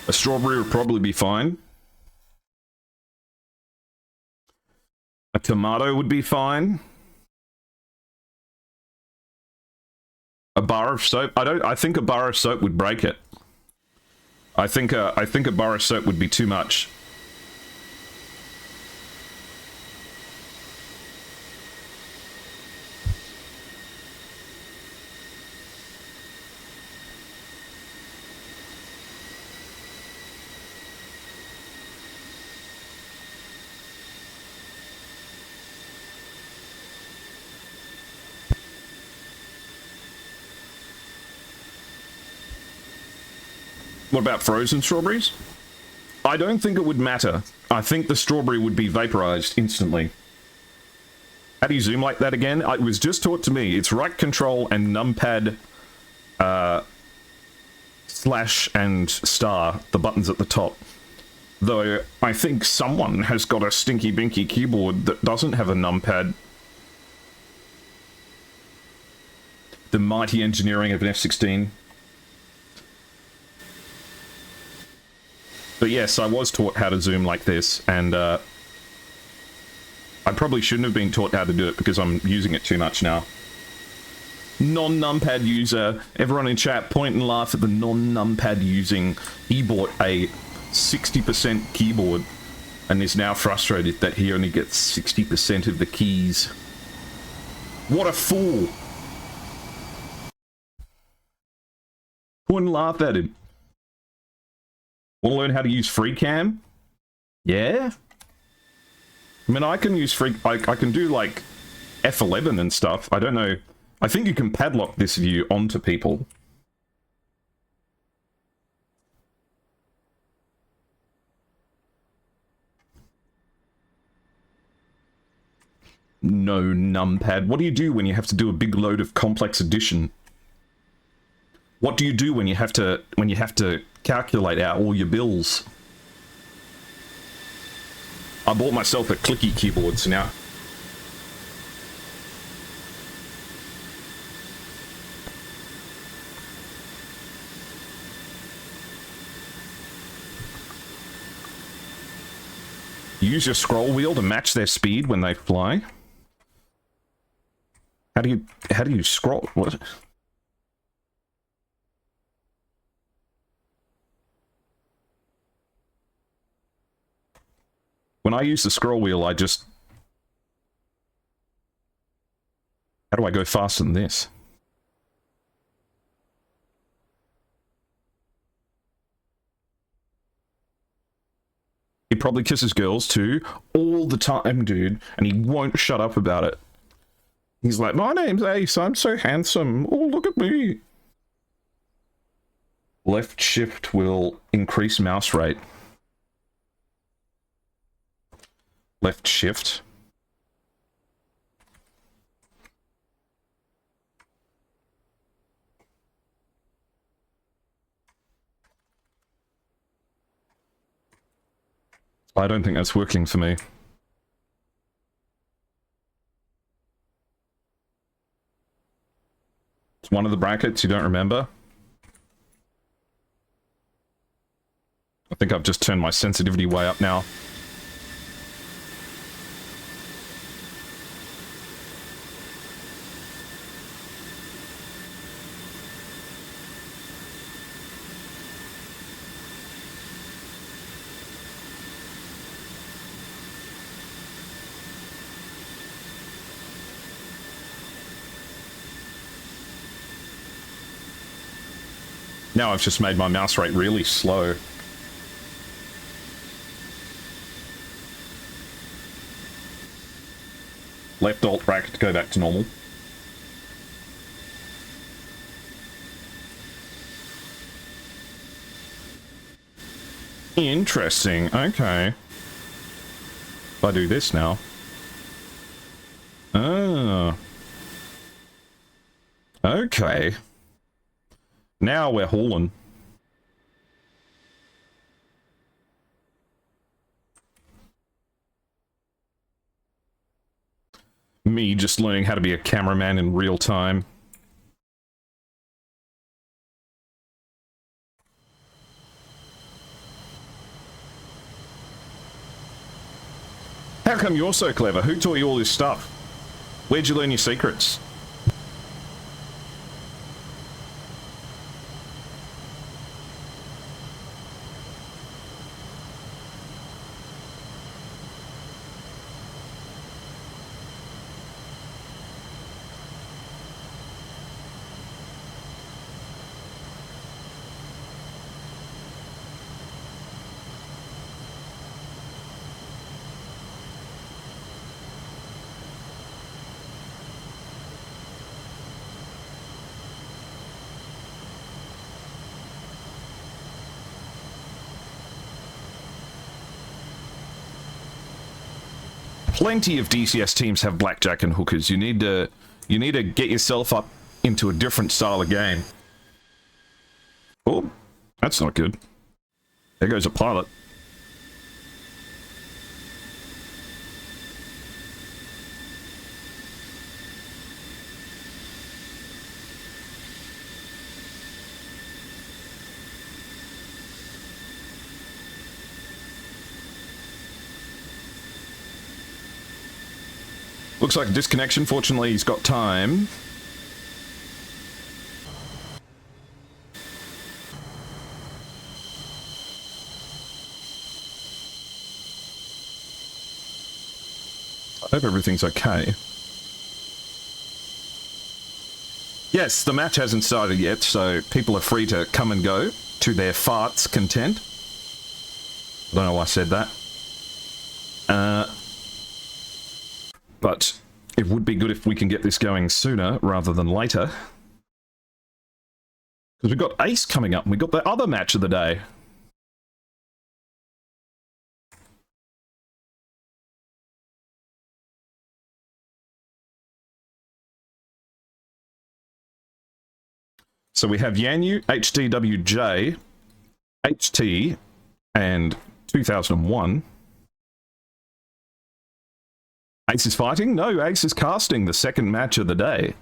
A strawberry would probably be fine. A tomato would be fine. A bar of soap. I think a bar of soap would break it. I think a bar of soap would be too much. What about frozen strawberries? I don't think it would matter. I think the strawberry would be vaporized instantly. How do you zoom like that again? It was just taught to me. It's right control and numpad slash and star, the buttons at the top. Though I think someone has got a stinky binky keyboard that doesn't have a numpad. The mighty engineering of an F-16. But yes, I was taught how to zoom like this, and I probably shouldn't have been taught how to do it because I'm using it too much now. Non-numpad user, everyone in chat, point and laugh at the non-numpad using. He bought a 60% keyboard and is now frustrated that he only gets 60% of the keys. What a fool! Point and laugh at him. Want to learn how to use FreeCam? Yeah? I mean, I can use I can do, like, F11 and stuff. I don't know. I think you can padlock this view onto people. No numpad. What do you do when you have to do a big load of complex addition? What do you do when you have to calculate out all your bills? I bought myself a clicky keyboard, so now use your scroll wheel to match their speed when they fly. How do you scroll? What? When I use the scroll wheel, I just... How do I go faster than this? He probably kisses girls too, all the time, dude, and he won't shut up about it. He's like, my name's Ace, I'm so handsome, oh, look at me. Left shift will increase mouse rate. Left shift. I don't think that's working for me. It's one of the brackets you don't remember. I think I've just turned my sensitivity way up now. Now I've just made my mouse rate really slow. Left alt bracket to go back to normal. Interesting, okay. If I do this now. Oh. Okay. Now we're hauling. Me just learning how to be a cameraman in real time. How come you're so clever? Who taught you all this stuff? Where'd you learn your secrets? Plenty of DCS teams have blackjack and hookers. You need to get yourself up into a different style of game. Oh, that's not good. There goes a pilot. Looks like a disconnection. Fortunately, he's got time. I hope everything's okay. Yes, the match hasn't started yet, so people are free to come and go to their farts' content. I don't know why I said that. But it would be good if we can get this going sooner rather than later. Because we've got Ace coming up and we've got the other match of the day. So we have Yanyu, HTWJ, HT, and 2001. Ace is fighting? No, Ace is casting, the second match of the day.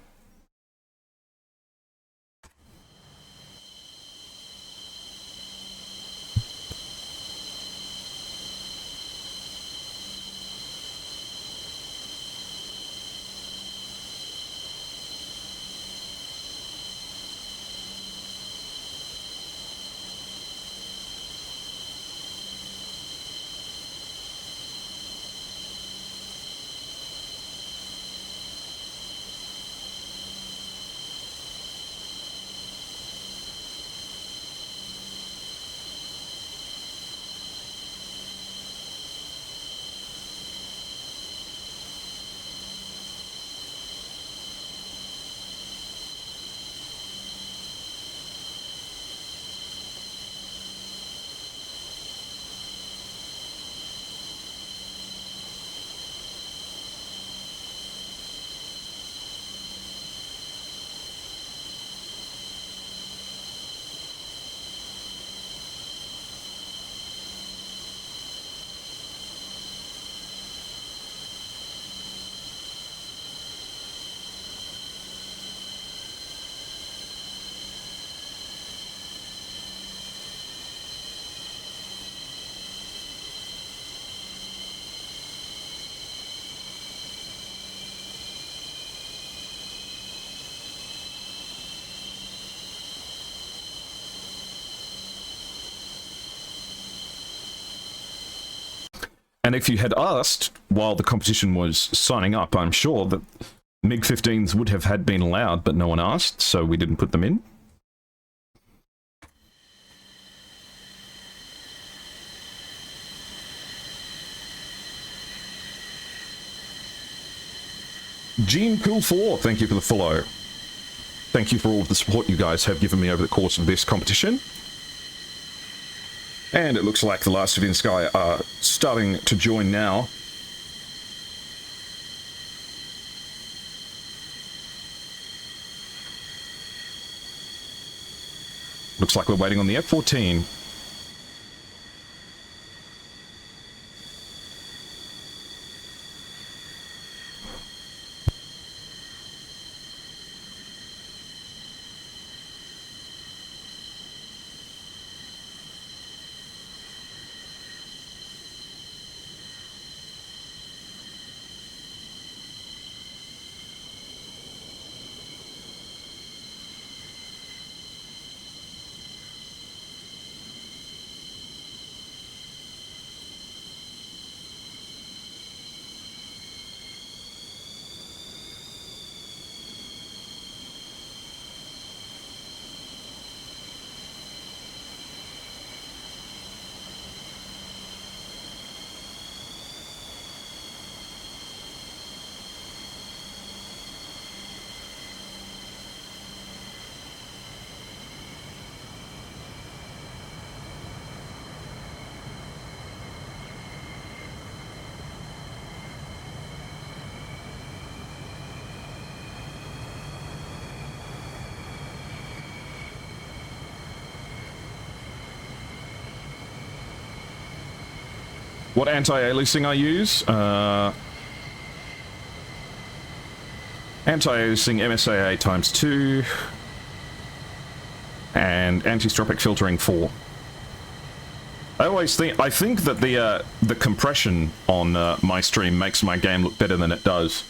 And if you had asked while the competition was signing up, I'm sure that MiG-15s would have been allowed, but no one asked, so we didn't put them in. Gene Pool 4, thank you for the follow. Thank you for all of the support you guys have given me over the course of this competition. And it looks like the last of inSky are starting to join now. Looks like we're waiting on the F-14. What anti-aliasing I use? Anti-aliasing MSAA times 2 and anti-stropic filtering 4. I think that the compression on my stream makes my game look better than it does.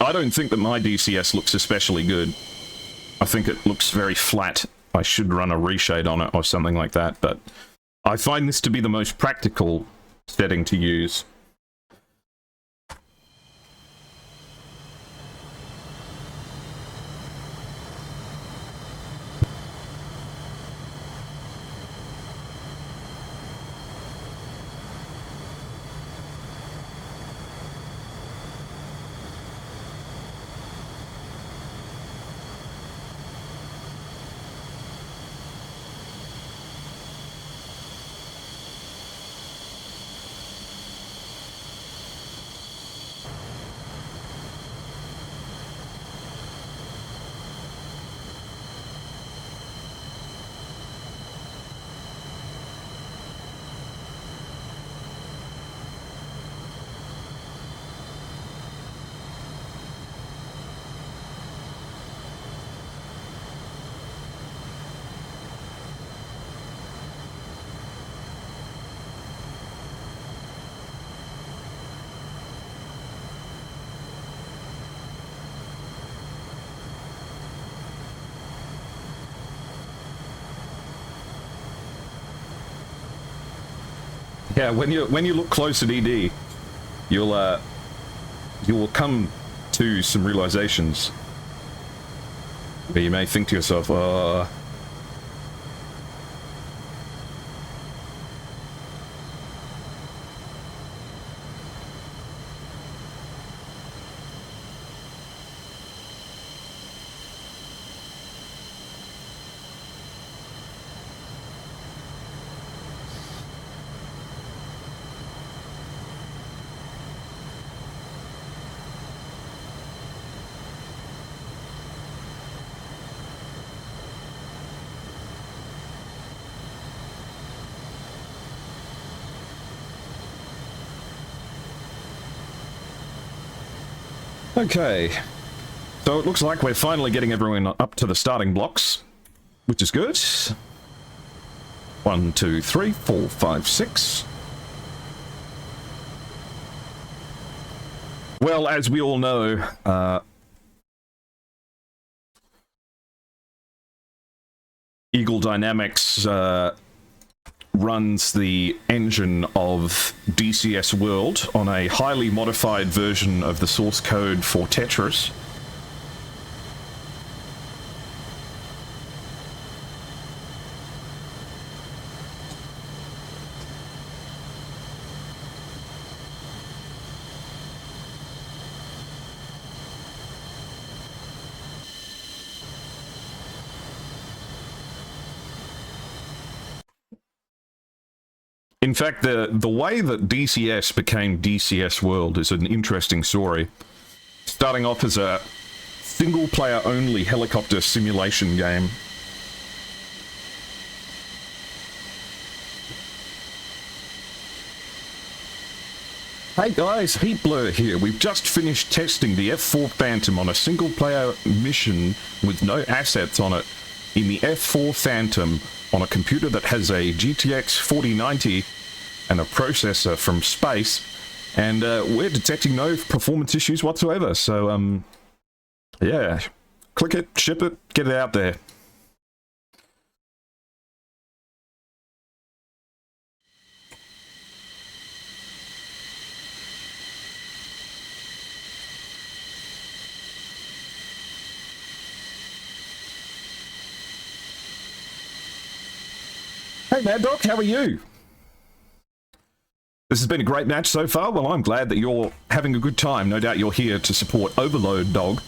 I don't think that my DCS looks especially good. I think it looks very flat. I should run a reshade on it or something like that, but I find this to be the most practical setting to use. Yeah, when you look close at ED, you will come to some realizations where you may think to yourself, okay, so it looks like we're finally getting everyone up to the starting blocks, which is good. 1, 2, 3, 4, 5, 6. Well, as we all know, Eagle Dynamics runs the engine of DCS World on a highly modified version of the source code for Tetris. In fact, the way that DCS became DCS World is an interesting story. Starting off as a single-player-only helicopter simulation game Hey guys, Heat Blur here. We've just finished testing the F4 Phantom on a single player mission with no assets on it in the F4 Phantom on a computer that has a GTX 4090 and a processor from space, and we're detecting no performance issues whatsoever. So yeah, click it, ship it, get it out there. Hey Mad Dog, how are you? This has been a great match so far. Well, I'm glad that you're having a good time. No doubt you're here to support Overload Dog,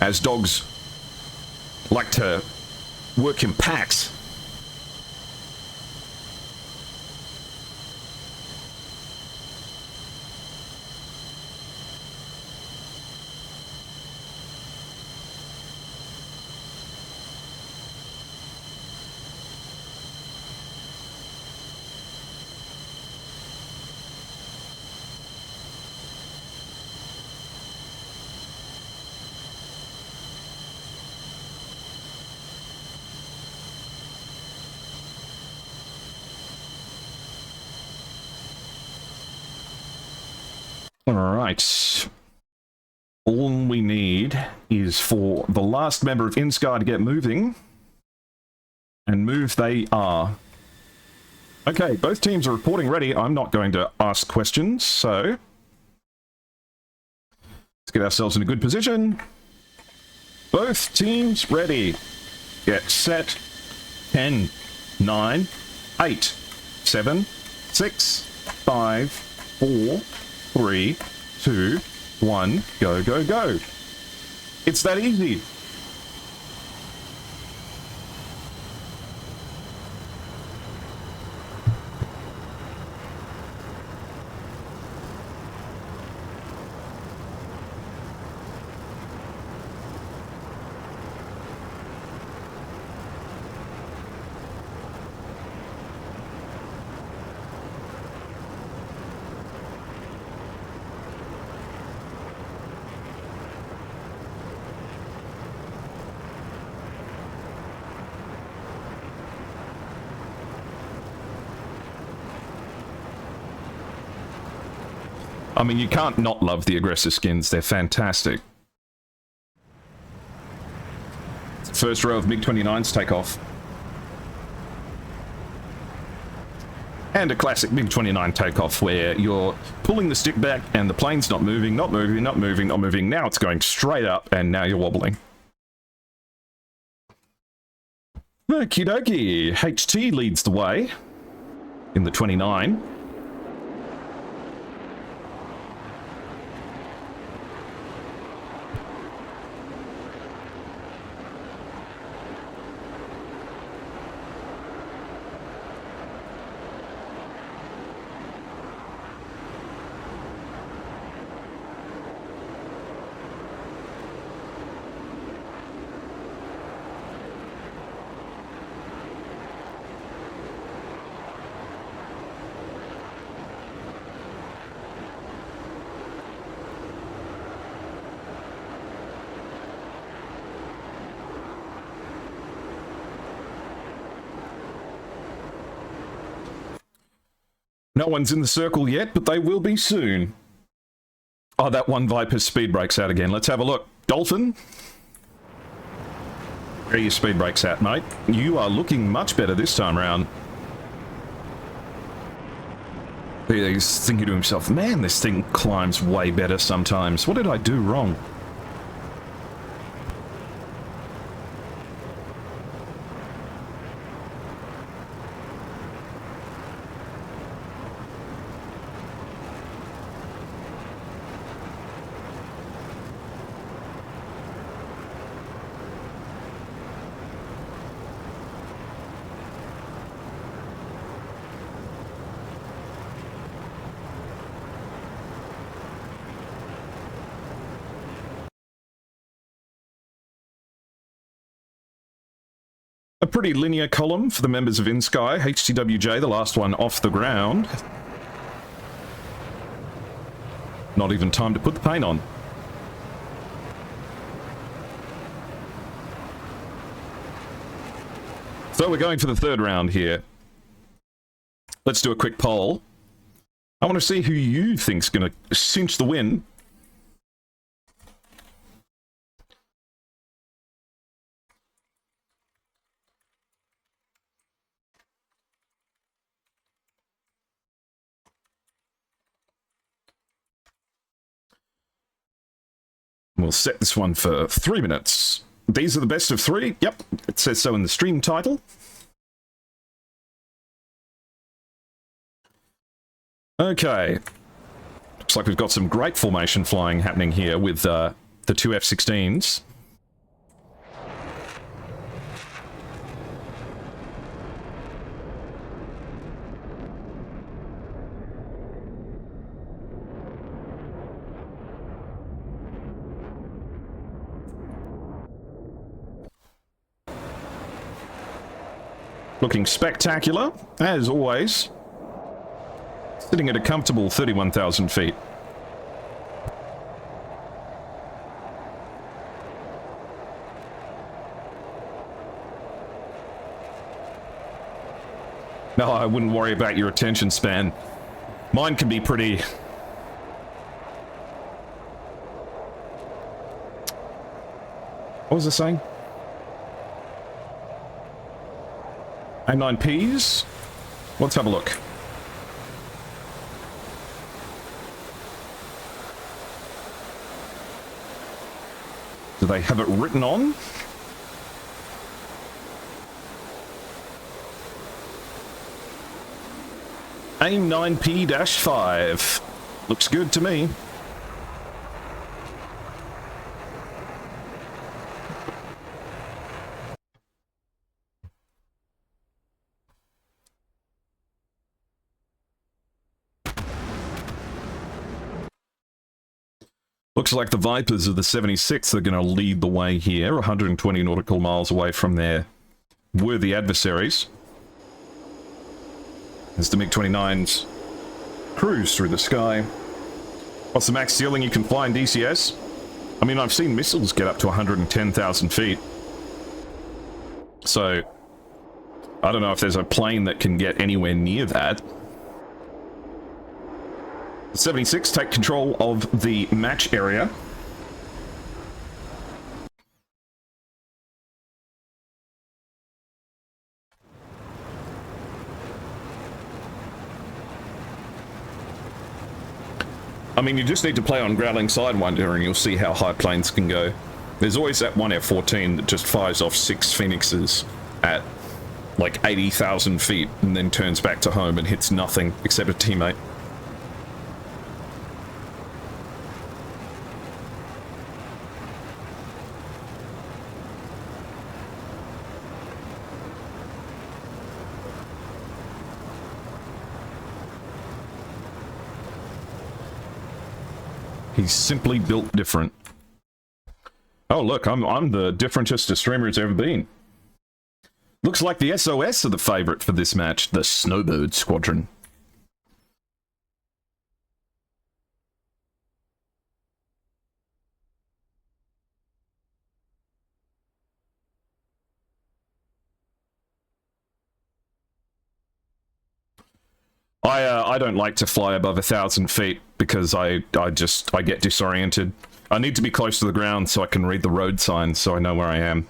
as dogs like to work in packs. Alright. All we need is for the last member of inSky to get moving. And move they are. Okay, both teams are reporting ready. I'm not going to ask questions, so let's get ourselves in a good position. Both teams ready. Get set. 10, 9, 8, 7, 6, 5, 4, 3, 2, 1, go, go, go. It's that easy. I mean, you can't not love the aggressive skins. They're fantastic. First row of MiG-29s take off. And a classic MiG-29 takeoff where you're pulling the stick back and the plane's not moving, not moving, not moving, not moving. Now it's going straight up and now you're wobbling. Okie dokie. HT leads the way in the 29. No one's in the circle yet, but they will be soon. Oh, that one Viper's speed brakes out again. Let's have a look. Dolphin? Where are your speed brakes at, mate? You are looking much better this time round. He's thinking to himself, man, this thing climbs way better sometimes. What did I do wrong? A pretty linear column for the members of inSky. HTWJ, the last one off the ground. Not even time to put the paint on. So we're going for the third round here. Let's do a quick poll. I want to see who you think's going to cinch the win. We'll set this one for 3 minutes. These are the best of 3. Yep, it says so in the stream title. Okay. Looks like we've got some great formation flying happening here with the two F-16s. Looking spectacular, as always. Sitting at a comfortable 31,000 feet. No, I wouldn't worry about your attention span. Mine can be pretty... What was I saying? A9Ps? Let's have a look. Do they have it written on? AIM 9P-5. Looks good to me. Looks like the Vipers of the 76th are going to lead the way here, 120 nautical miles away from their worthy adversaries. As the MiG-29s cruise through the sky. What's the max ceiling you can fly in DCS? I mean, I've seen missiles get up to 110,000 feet. So, I don't know if there's a plane that can get anywhere near that. The 76 take control of the match area. I mean, you just need to play on Growling Sidewinder and you'll see how high planes can go. There's always that one F-14 that just fires off 6 Phoenixes at like 80,000 feet and then turns back to home and hits nothing except a teammate. He's simply built different. Oh look, I'm the differentest a streamer's ever been. Looks like the SOS are the favourite for this match, the Snowbird Squadron. I don't like to fly above 1,000 feet because I get disoriented. I need to be close to the ground so I can read the road signs so I know where I am.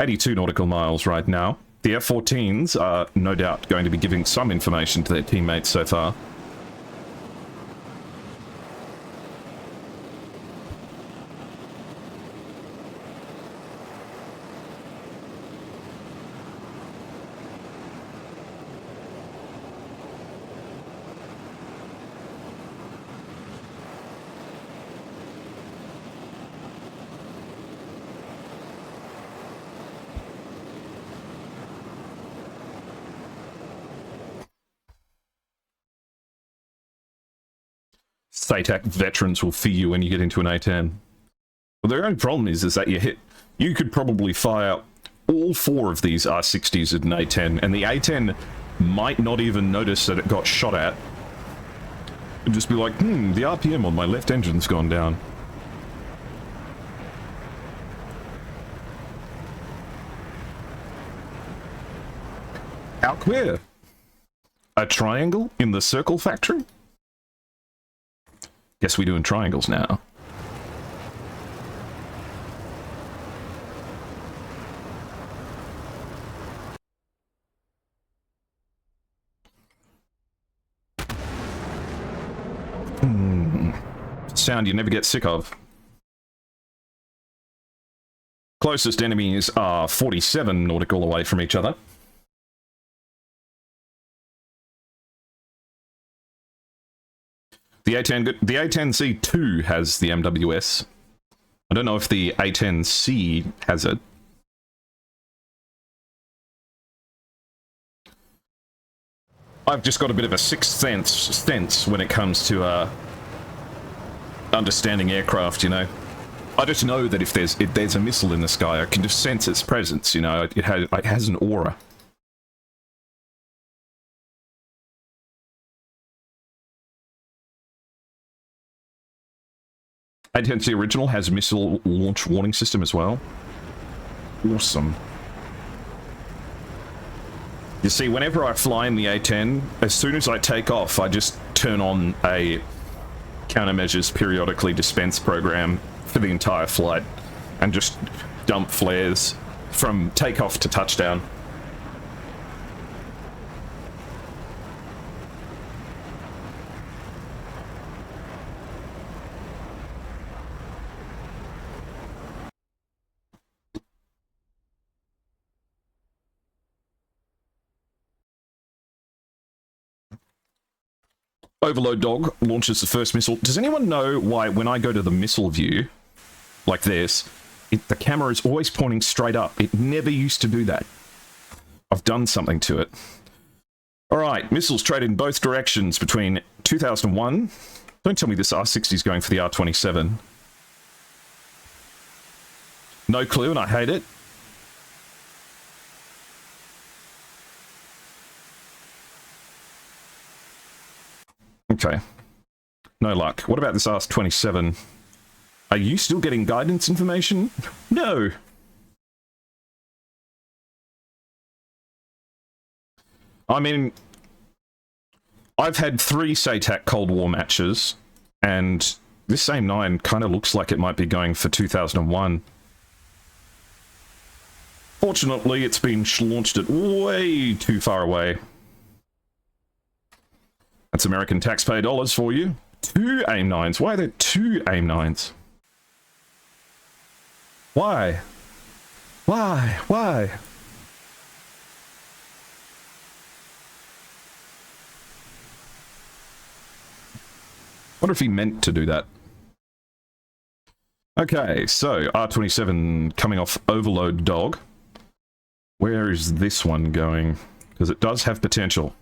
82 nautical miles right now. The F-14s are no doubt going to be giving some information to their teammates so far. SATAC veterans will fear you when you get into an A10. Well, their only problem is that you could probably fire all 4 of these R60s at an A10, and the A10 might not even notice that it got shot at. And just be like, the RPM on my left engine's gone down. How queer? A triangle in the circle factory? Guess we're doing triangles now. Sound you never get sick of. Closest enemies are 47 nautical away from each other. The A10C2 has the MWS. I don't know if the A10C has it. I've just got a bit of a sixth sense when it comes to understanding aircraft, you know. I just know that if there's a missile in the sky, I can just sense its presence, you know. It has an aura. A10C original has a missile launch warning system as well. Awesome. You see, whenever I fly in the A10, as soon as I take off, I just turn on a countermeasures periodically dispense program for the entire flight and just dump flares from takeoff to touchdown. Overload Dog launches the first missile. Does anyone know why when I go to the missile view, like this, the camera is always pointing straight up? It never used to do that. I've done something to it. Alright, missiles trade in both directions between 2001. Don't tell me this R60 is going for the R27. No clue, and I hate it. Okay. No luck. What about this R27? Are you still getting guidance information? No! I mean, I've had 3 SATAC Cold War matches, and this same 9 kind of looks like it might be going for 2001. Fortunately, it's been launched at way too far away. That's American taxpayer dollars for you. 2 AIM-9s. Why are there 2 AIM-9s? Why? Why? Why? Wonder if he meant to do that. Okay, so R27 coming off Overload Dog. Where is this one going? Because it does have potential.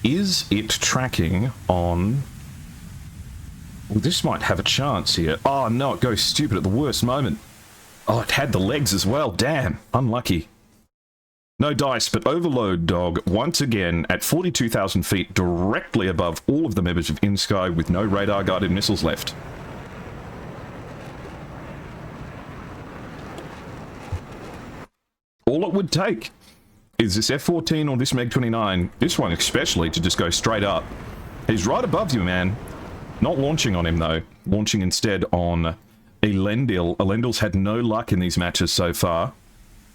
Is it tracking on... Well, this might have a chance here. Oh no, it goes stupid at the worst moment. Oh, it had the legs as well. Damn, unlucky. No dice, but Overload Dog, once again, at 42,000 feet, directly above all of the members of inSky with no radar-guided missiles left. All it would take is this F-14 or this MiG-29, this one especially, to just go straight up. He's right above you, man. Not launching on him, though. Launching instead on Elendil. Elendil's had no luck in these matches so far.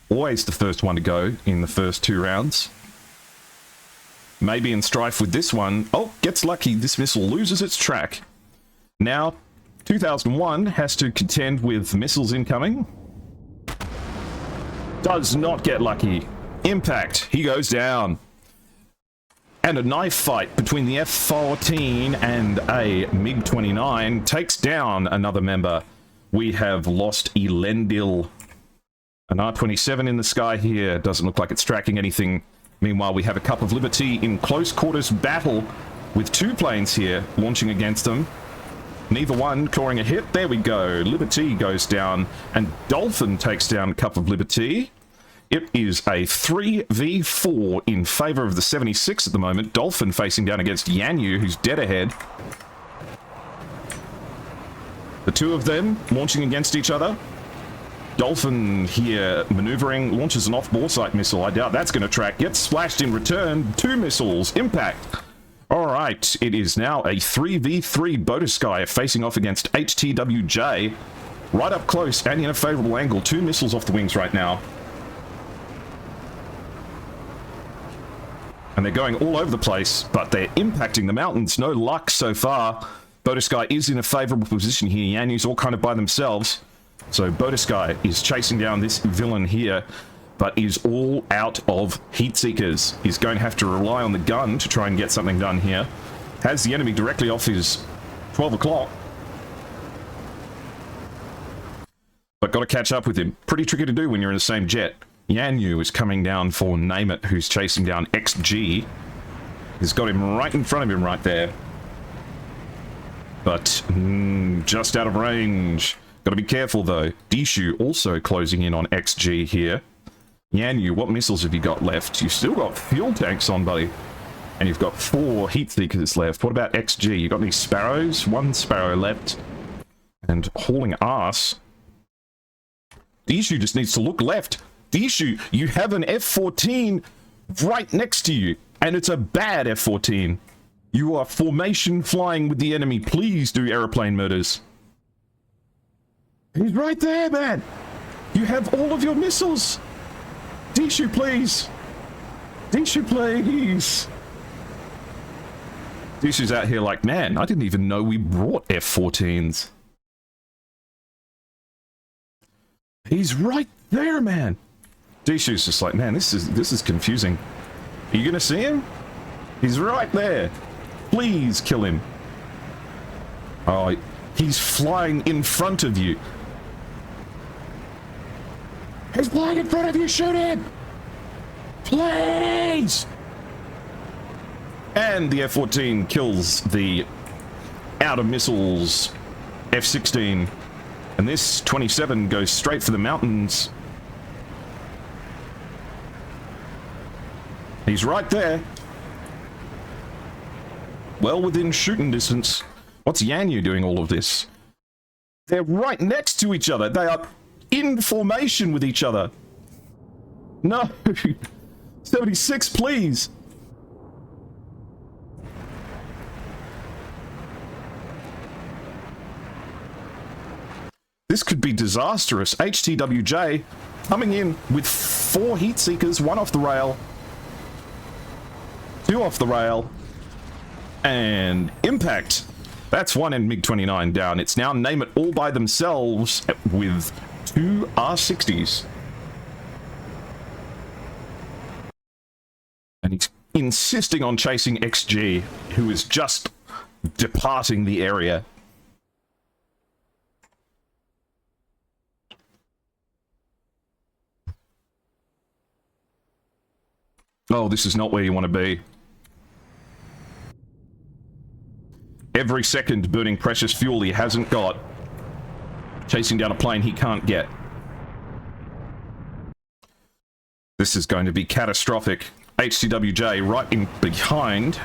Always the first one to go in the first 2 rounds. Maybe in strife with this one. Oh, gets lucky. This missile loses its track. Now, 2001 has to contend with missiles incoming. Does not get lucky. Impact. He goes down. And a knife fight between the F-14 and a MiG-29 takes down another member. We have lost Elendil. An R-27 in the sky here. Doesn't look like it's tracking anything. Meanwhile, we have a Cup of Liberty in close quarters battle with 2 planes here launching against them. Neither one scoring a hit. There we go. Liberty goes down, and Dolphin takes down Cup of Liberty. It is a 3v4 in favor of the 76 at the moment. Dolphin facing down against Yanyu, who's dead ahead. The two of them launching against each other. Dolphin here maneuvering, launches an off-bore sight missile. I doubt that's going to track. Gets splashed in return. 2 missiles. Impact. All right. It is now a 3v3 SATAC facing off against HTWJ. Right up close and in a favorable angle. 2 missiles off the wings right now. And they're going all over the place, but they're impacting the mountains. No luck so far. SATAC is in a favorable position here. Yanyu's all kind of by themselves. So SATAC is chasing down this villain here, but is all out of heat seekers. He's going to have to rely on the gun to try and get something done here. Has the enemy directly off his 12 o'clock. But got to catch up with him. Pretty tricky to do when you're in the same jet. Yanyu is coming down for Name It, who's chasing down XG. He's got him right in front of him right there. But just out of range. Got to be careful though. Dishu also closing in on XG here. Yanyu, what missiles have you got left? You've still got fuel tanks on, buddy. And you've got 4 heat seekers left. What about XG? You got any sparrows? 1 sparrow left. And hauling ass. Dishu just needs to look left. Dishu, you have an F-14 right next to you. And it's a bad F-14. You are formation flying with the enemy. Please do aeroplane murders. He's right there, man. You have all of your missiles. Dishu, please. Dishu, please. Dishu's out here like, man, I didn't even know we brought F-14s. He's right there, man. Dishu's just like, man, this is confusing. Are you gonna see him? He's right there. Please kill him. Oh, he's flying in front of you. He's flying in front of you, shoot him! Please! And the F-14 kills the outer missiles F-16. And this 27 goes straight for the mountains. He's right there. Well within shooting distance. What's Yanyu doing all of this? They're right next to each other. They are in formation with each other. No. 76, please. This could be disastrous. HTWJ coming in with 4 heat seekers, 1 off the rail, 2 off the rail, and impact. That's 1 and MiG-29 down. It's now Name It all by themselves with 2 R-60s. And he's insisting on chasing XG, who is just departing the area. Oh, this is not where you want to be. Every second burning precious fuel he hasn't got. Chasing down a plane he can't get. This is going to be catastrophic. HTWJ right in behind.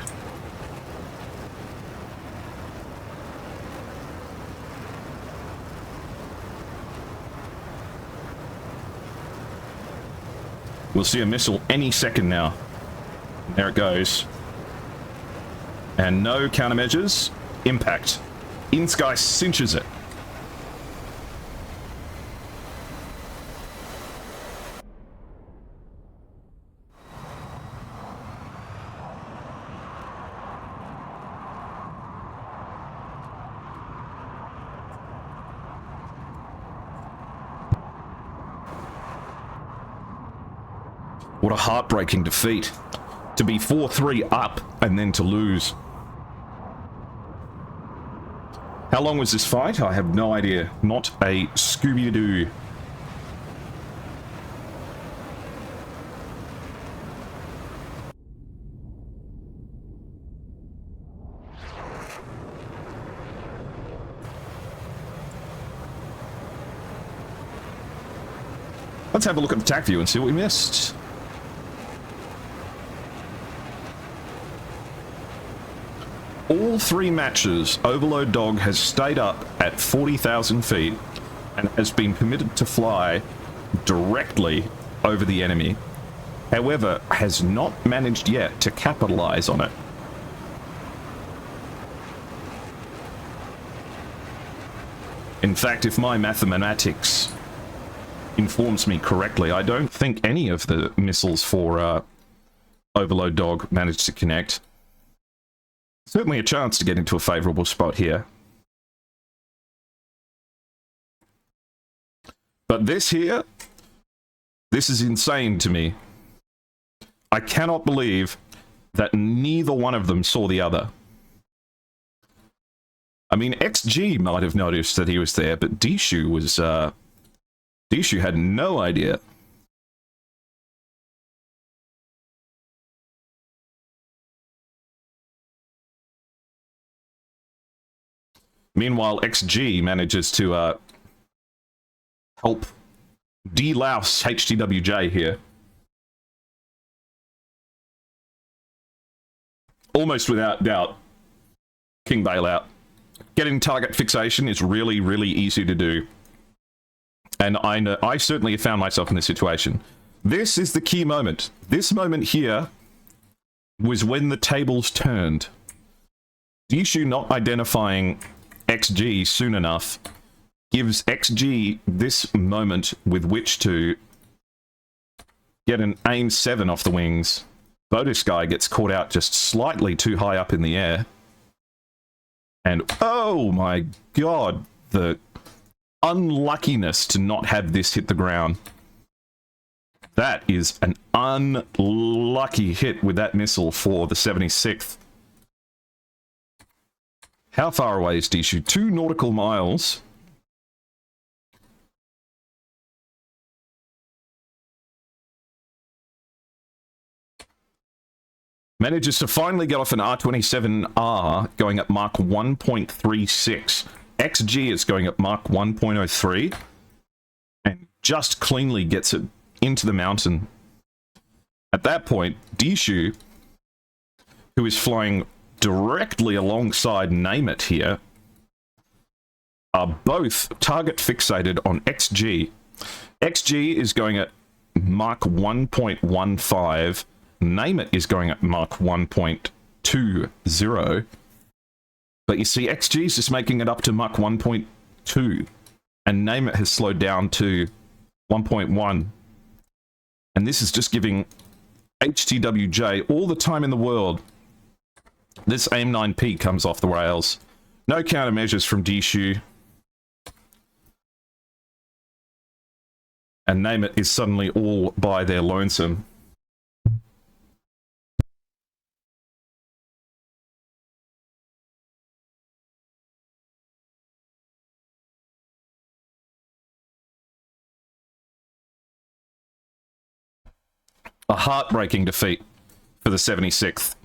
We'll see a missile any second now. There it goes. And no countermeasures. Impact. inSky cinches it. What a heartbreaking defeat. To be 4-3 up and then to lose. How long was this fight? I have no idea. Not a Scooby-Doo. Let's have a look at the TAC view and see what we missed. All 3 matches, Overload Dog has stayed up at 40,000 feet and has been permitted to fly directly over the enemy. However, has not managed yet to capitalize on it. In fact, if my mathematics informs me correctly, I don't think any of the missiles for Overload Dog managed to connect. Certainly a chance to get into a favorable spot here. But this here, this is insane to me. I cannot believe that neither one of them saw the other. I mean, XG might have noticed that he was there, but Dishu was, Dishu had no idea. Meanwhile, XG manages to help de-louse HTWJ here. Almost without doubt. King bailout. Getting target fixation is really, really easy to do. And I know, I certainly have found myself in this situation. This is the key moment. This moment here was when the tables turned. Dishu not identifying XG soon enough gives XG this moment with which to get an aim 7 off the wings. SATAC gets caught out just slightly too high up in the air. And oh my god, the unluckiness to not have this hit the ground. That is an unlucky hit with that missile for the 76th. How far away is Dishu? 2 nautical miles. Manages to finally get off an R-27R going at Mach 1.36. XG is going at Mach 1.03. And just cleanly gets it into the mountain. At that point, Dishu, who is flying directly alongside Name It here, are both target fixated on XG. XG is going at Mach 1.15. Name It is going at Mach 1.20. But you see, XG is just making it up to Mach 1.2. And Name It has slowed down to 1.1. And this is just giving HTWJ all the time in the world. This AIM-9P comes off the rails. No countermeasures from Dishu. And Name It is suddenly all by their lonesome. A heartbreaking defeat for the 76th.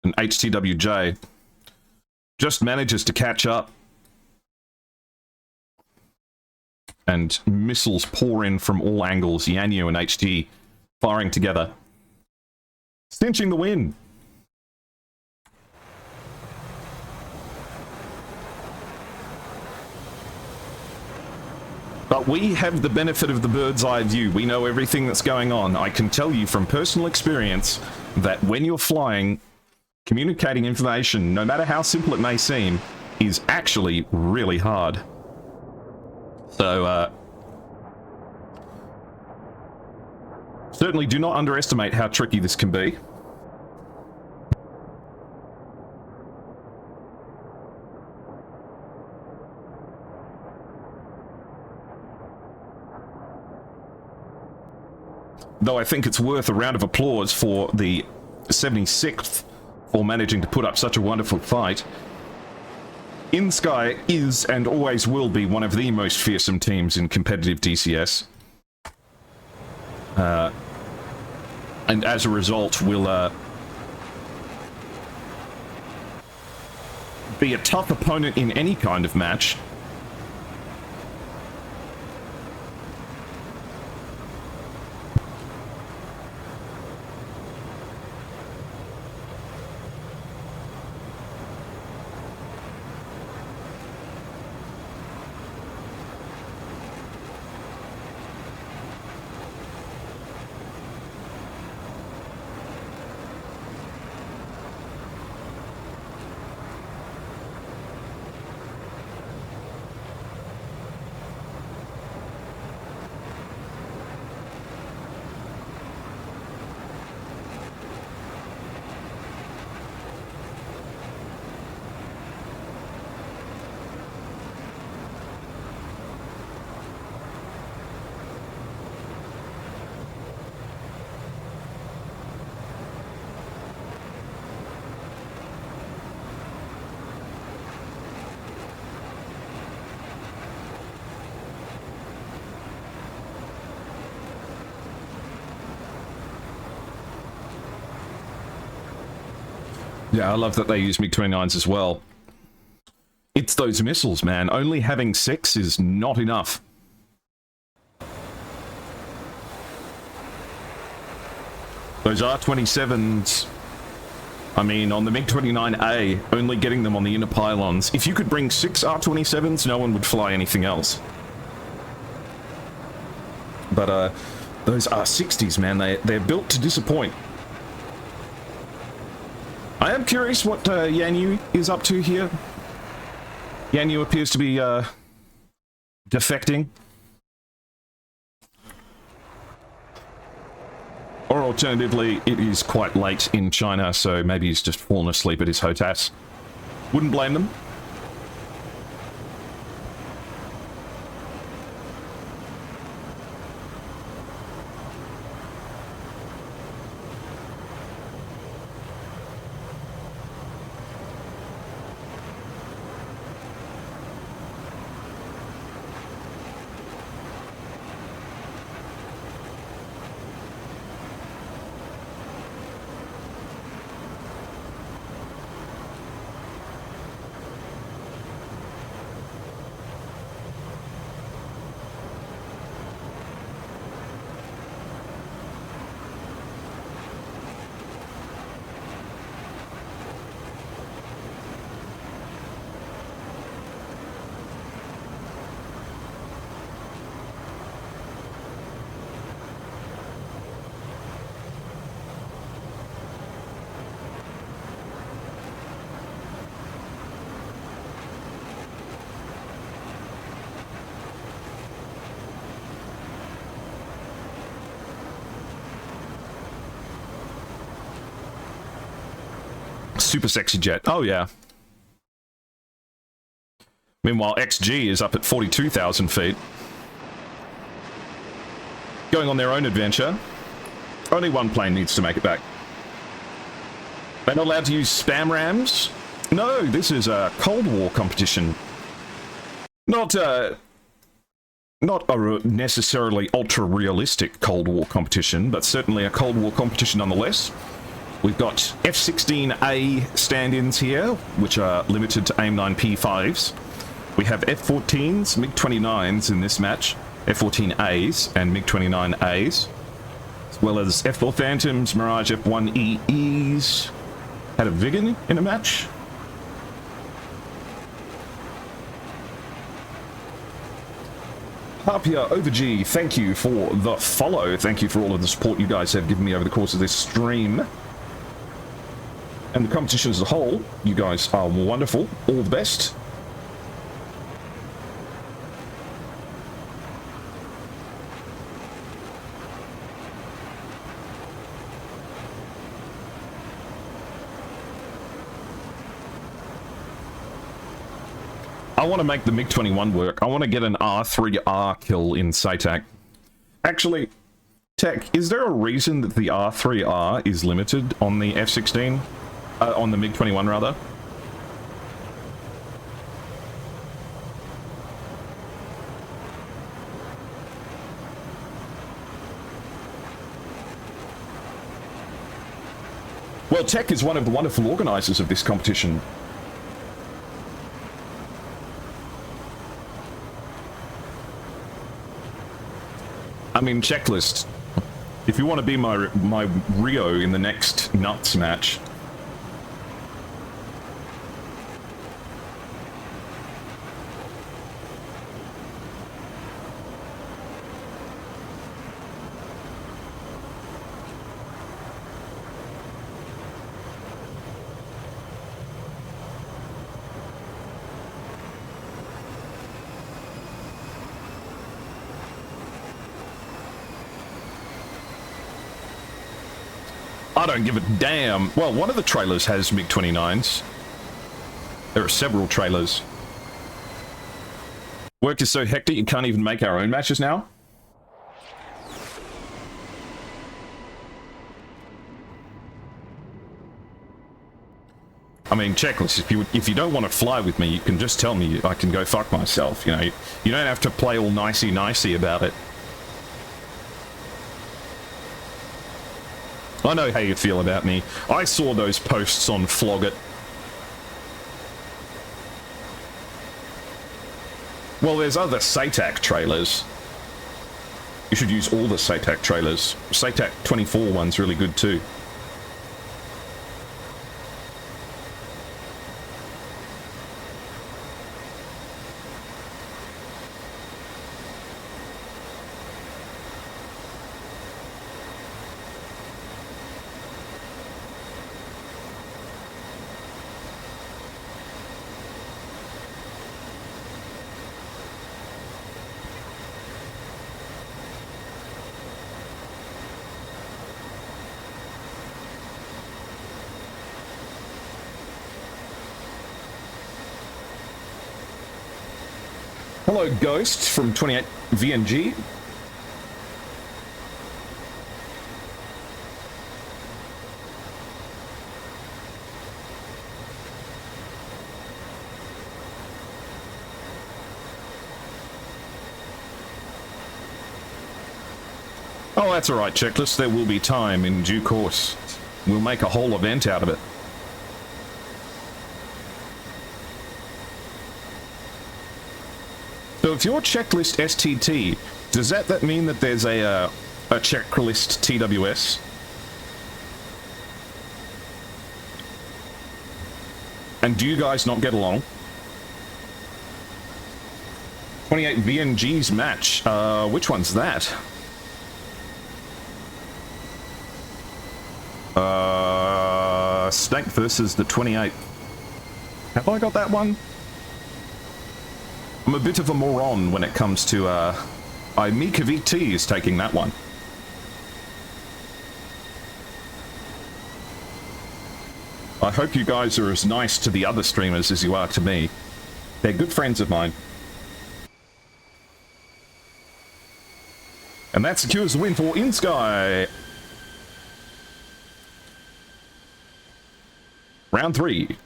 And HTWJ just manages to catch up. And missiles pour in from all angles. Yanyu and HT firing together. Cinching the win. But we have the benefit of the bird's eye view. We know everything that's going on. I can tell you from personal experience that when you're flying, communicating information, no matter how simple it may seem, is actually really hard. So, certainly do not underestimate how tricky this can be. Though I think it's worth a round of applause for the 76th for managing to put up such a wonderful fight. inSky is and always will be one of the most fearsome teams in competitive DCS. And as a result will be a tough opponent in any kind of match. Yeah, I love that they use MiG-29s as well. It's those missiles, man. Only having 6 is not enough. Those R-27s, I mean, on the MiG-29A, only getting them on the inner pylons. If you could bring 6 R-27s, no one would fly anything else. But, those R-60s, man, they're built to disappoint. I am curious what Yanyu is up to here. Yanyu appears to be defecting. Or alternatively, it is quite late in China, so maybe he's just fallen asleep at his HOTAS. Wouldn't blame them. Super sexy jet. Oh, yeah. Meanwhile, XG is up at 42,000 feet. Going on their own adventure. Only one plane needs to make it back. They're not allowed to use spam rams? No, this is a Cold War competition. Not a necessarily ultra-realistic Cold War competition, but certainly a Cold War competition nonetheless. We've got F-16A stand-ins here, which are limited to AIM-9 P5s. We have F-14s, MiG-29s in this match, F-14As and MiG-29As, as well as F-4 Phantoms, Mirage F-1EEs. Had a Viggen in a match. Harpia Overg, thank you for the follow. Thank you for all of the support you guys have given me over the course of this stream. And the competition as a whole, you guys are wonderful. All the best. I want to make the MiG-21 work. I want to get an R3R kill in SATAC. Actually, Tech, is there a reason that the R3R is limited on the F-16? On the MiG-21, rather? Well, Tech is one of the wonderful organisers of this competition. I mean, checklist. If you want to be my Rio in the next Nuts match... I don't give a damn. Well, one of the trailers has MiG-29s. There are several trailers. Work is so hectic you can't even make our own matches now? I mean, checklist, if you don't want to fly with me, you can just tell me. I can go fuck myself, you know. You don't have to play all nicey-nicey about it. I know how you feel about me. I saw those posts on Flog It. Well, there's other SATAC trailers. You should use all the SATAC trailers. SATAC 24 one's really good too. Hello, Ghost from 28 VNG. Oh, that's all right, Checklist. There will be time in due course. We'll make a whole event out of it. So if you're Checklist STT, does that mean that there's a Checklist TWS? And do you guys not get along? 28 VNG's match. Which one's that? Snake versus the 28. Have I got that one? I'm a bit of a moron when it comes to, Mika VT is taking that one. I hope you guys are as nice to the other streamers as you are to me. They're good friends of mine. And that secures the win for inSky. Round 3.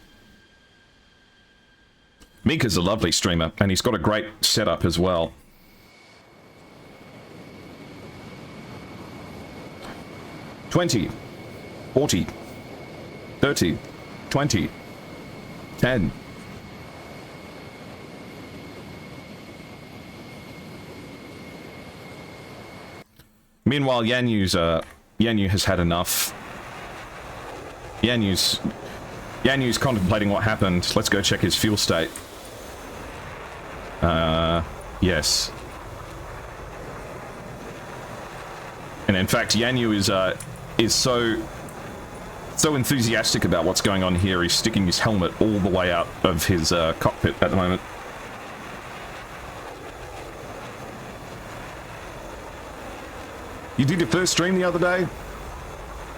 Mika's a lovely streamer, and he's got a great setup as well. $20, $40, $30, $20, $10. Meanwhile, Yanyu has had enough. Yanyu's contemplating what happened. Let's go check his fuel state. Yes. And in fact, Yanyu is so enthusiastic about what's going on here, he's sticking his helmet all the way out of his cockpit at the moment. You did your first stream the other day?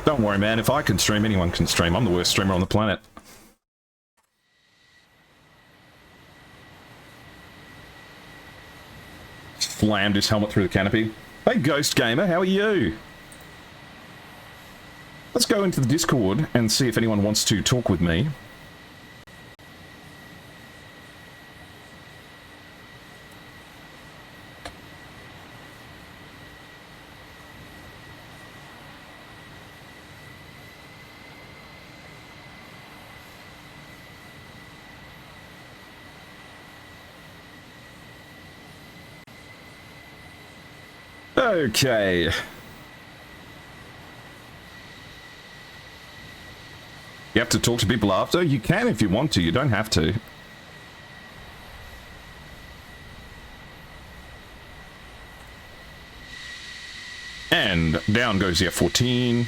Don't worry, man. If I can stream, anyone can stream. I'm the worst streamer on the planet. Slammed his helmet through the canopy. Hey, Ghost Gamer, how are you? Let's go into the Discord and see if anyone wants to talk with me. Okay. You have to talk to people after? You can if you want to, you don't have to. And down goes the F-14.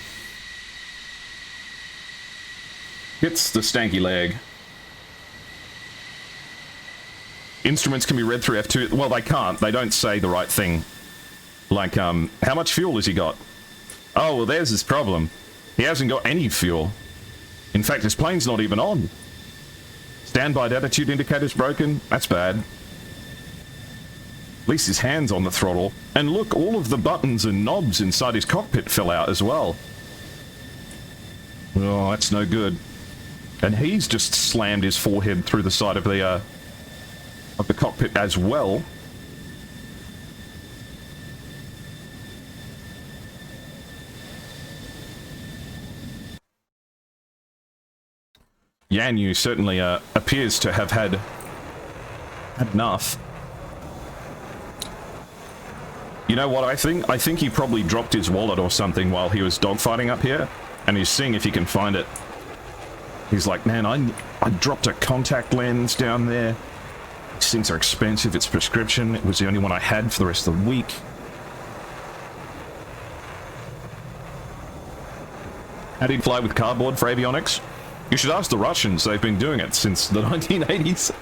Hits the stanky leg. Instruments can be read through F2. Well, they can't. They don't say the right thing. Like, how much fuel has he got? Oh, well, there's his problem. He hasn't got any fuel. In fact, his plane's not even on. Standby attitude indicator's broken. That's bad. At least his hand's on the throttle. And look, all of the buttons and knobs inside his cockpit fell out as well. Oh, that's no good. And he's just slammed his forehead through the side of the cockpit as well. Yanyu certainly appears to have had enough. You know what I think? I think he probably dropped his wallet or something while he was dogfighting up here, and he's seeing if he can find it. He's like, man, I dropped a contact lens down there. These things are expensive, it's prescription. It was the only one I had for the rest of the week. How do you fly with cardboard for avionics? You should ask the Russians, they've been doing it since the 1980s.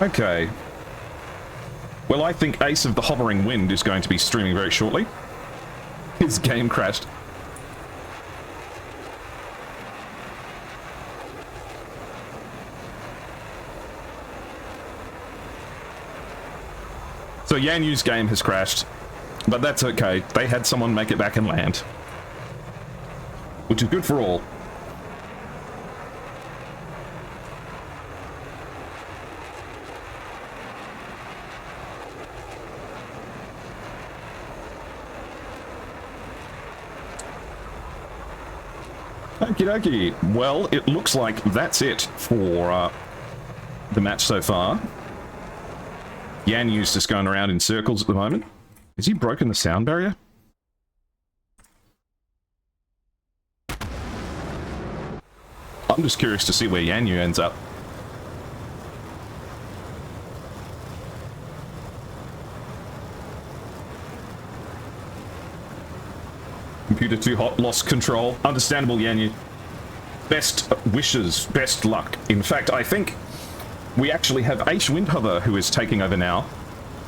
Okay. Well, I think Ace of the Hovering Wind is going to be streaming very shortly. His game crashed. So Yanyu's game has crashed, but that's okay. They had someone make it back and land, which is good for all. Okie dokie. Well, it looks like that's it for the match so far. Yanyu's just going around in circles at the moment. Has he broken the sound barrier? I'm just curious to see where Yanyu ends up. Computer too hot, lost control. Understandable, Yanyu. Best wishes, best luck. In fact, I think we actually have Ace Windhover who is taking over now.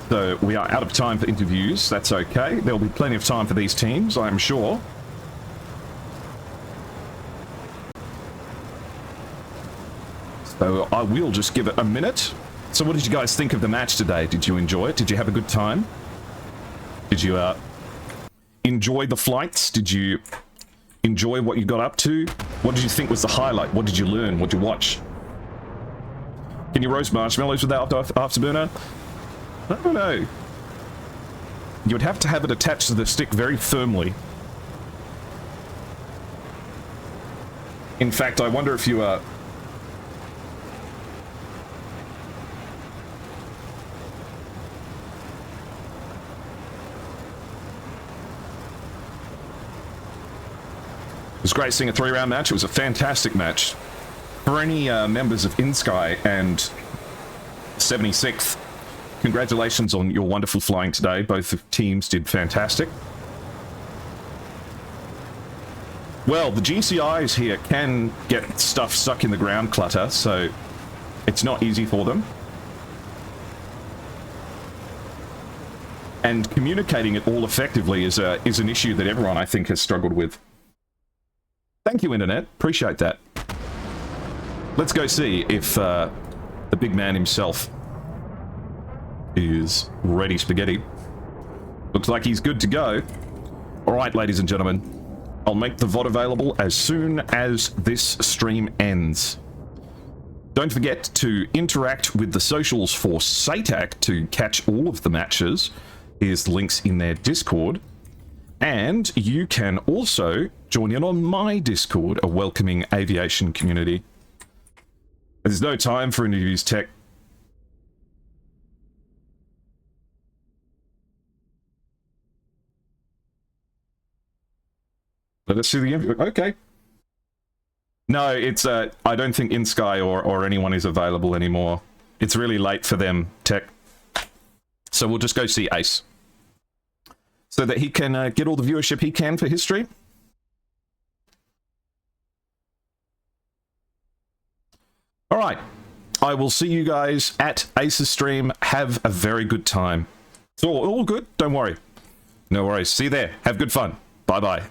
So we are out of time for interviews. That's okay. There'll be plenty of time for these teams, I'm sure. So I will just give it a minute. So what did you guys think of the match today? Did you enjoy it? Did you have a good time? Did you enjoy the flights? Did you enjoy what you got up to? What did you think was the highlight? What did you learn? What did you watch? Can you roast marshmallows without afterburner? I don't know. You would have to have it attached to the stick very firmly. In fact, I wonder if you It was great seeing a 3-round match. It was a fantastic match. For any members of inSky and 76th, congratulations on your wonderful flying today. Both teams did fantastic. Well, the GCIs here can get stuff stuck in the ground clutter, so it's not easy for them. And communicating it all effectively is an issue that everyone, I think, has struggled with. Thank you, Internet. Appreciate that. Let's go see if the big man himself is ready spaghetti. Looks like he's good to go. All right, ladies and gentlemen. I'll make the VOD available as soon as this stream ends. Don't forget to interact with the socials for SATAC to catch all of the matches. Here's the links in their Discord. And you can also join in on my Discord, a welcoming aviation community. There's no time for interviews, Tech. Let us see the interview. Okay. No, it's I don't think inSky or anyone is available anymore. It's really late for them, Tech. So we'll just go see Ace, so that he can get all the viewership he can for history. All right. I will see you guys at Ace's stream. Have a very good time. It's all good. Don't worry. No worries. See you there. Have good fun. Bye-bye.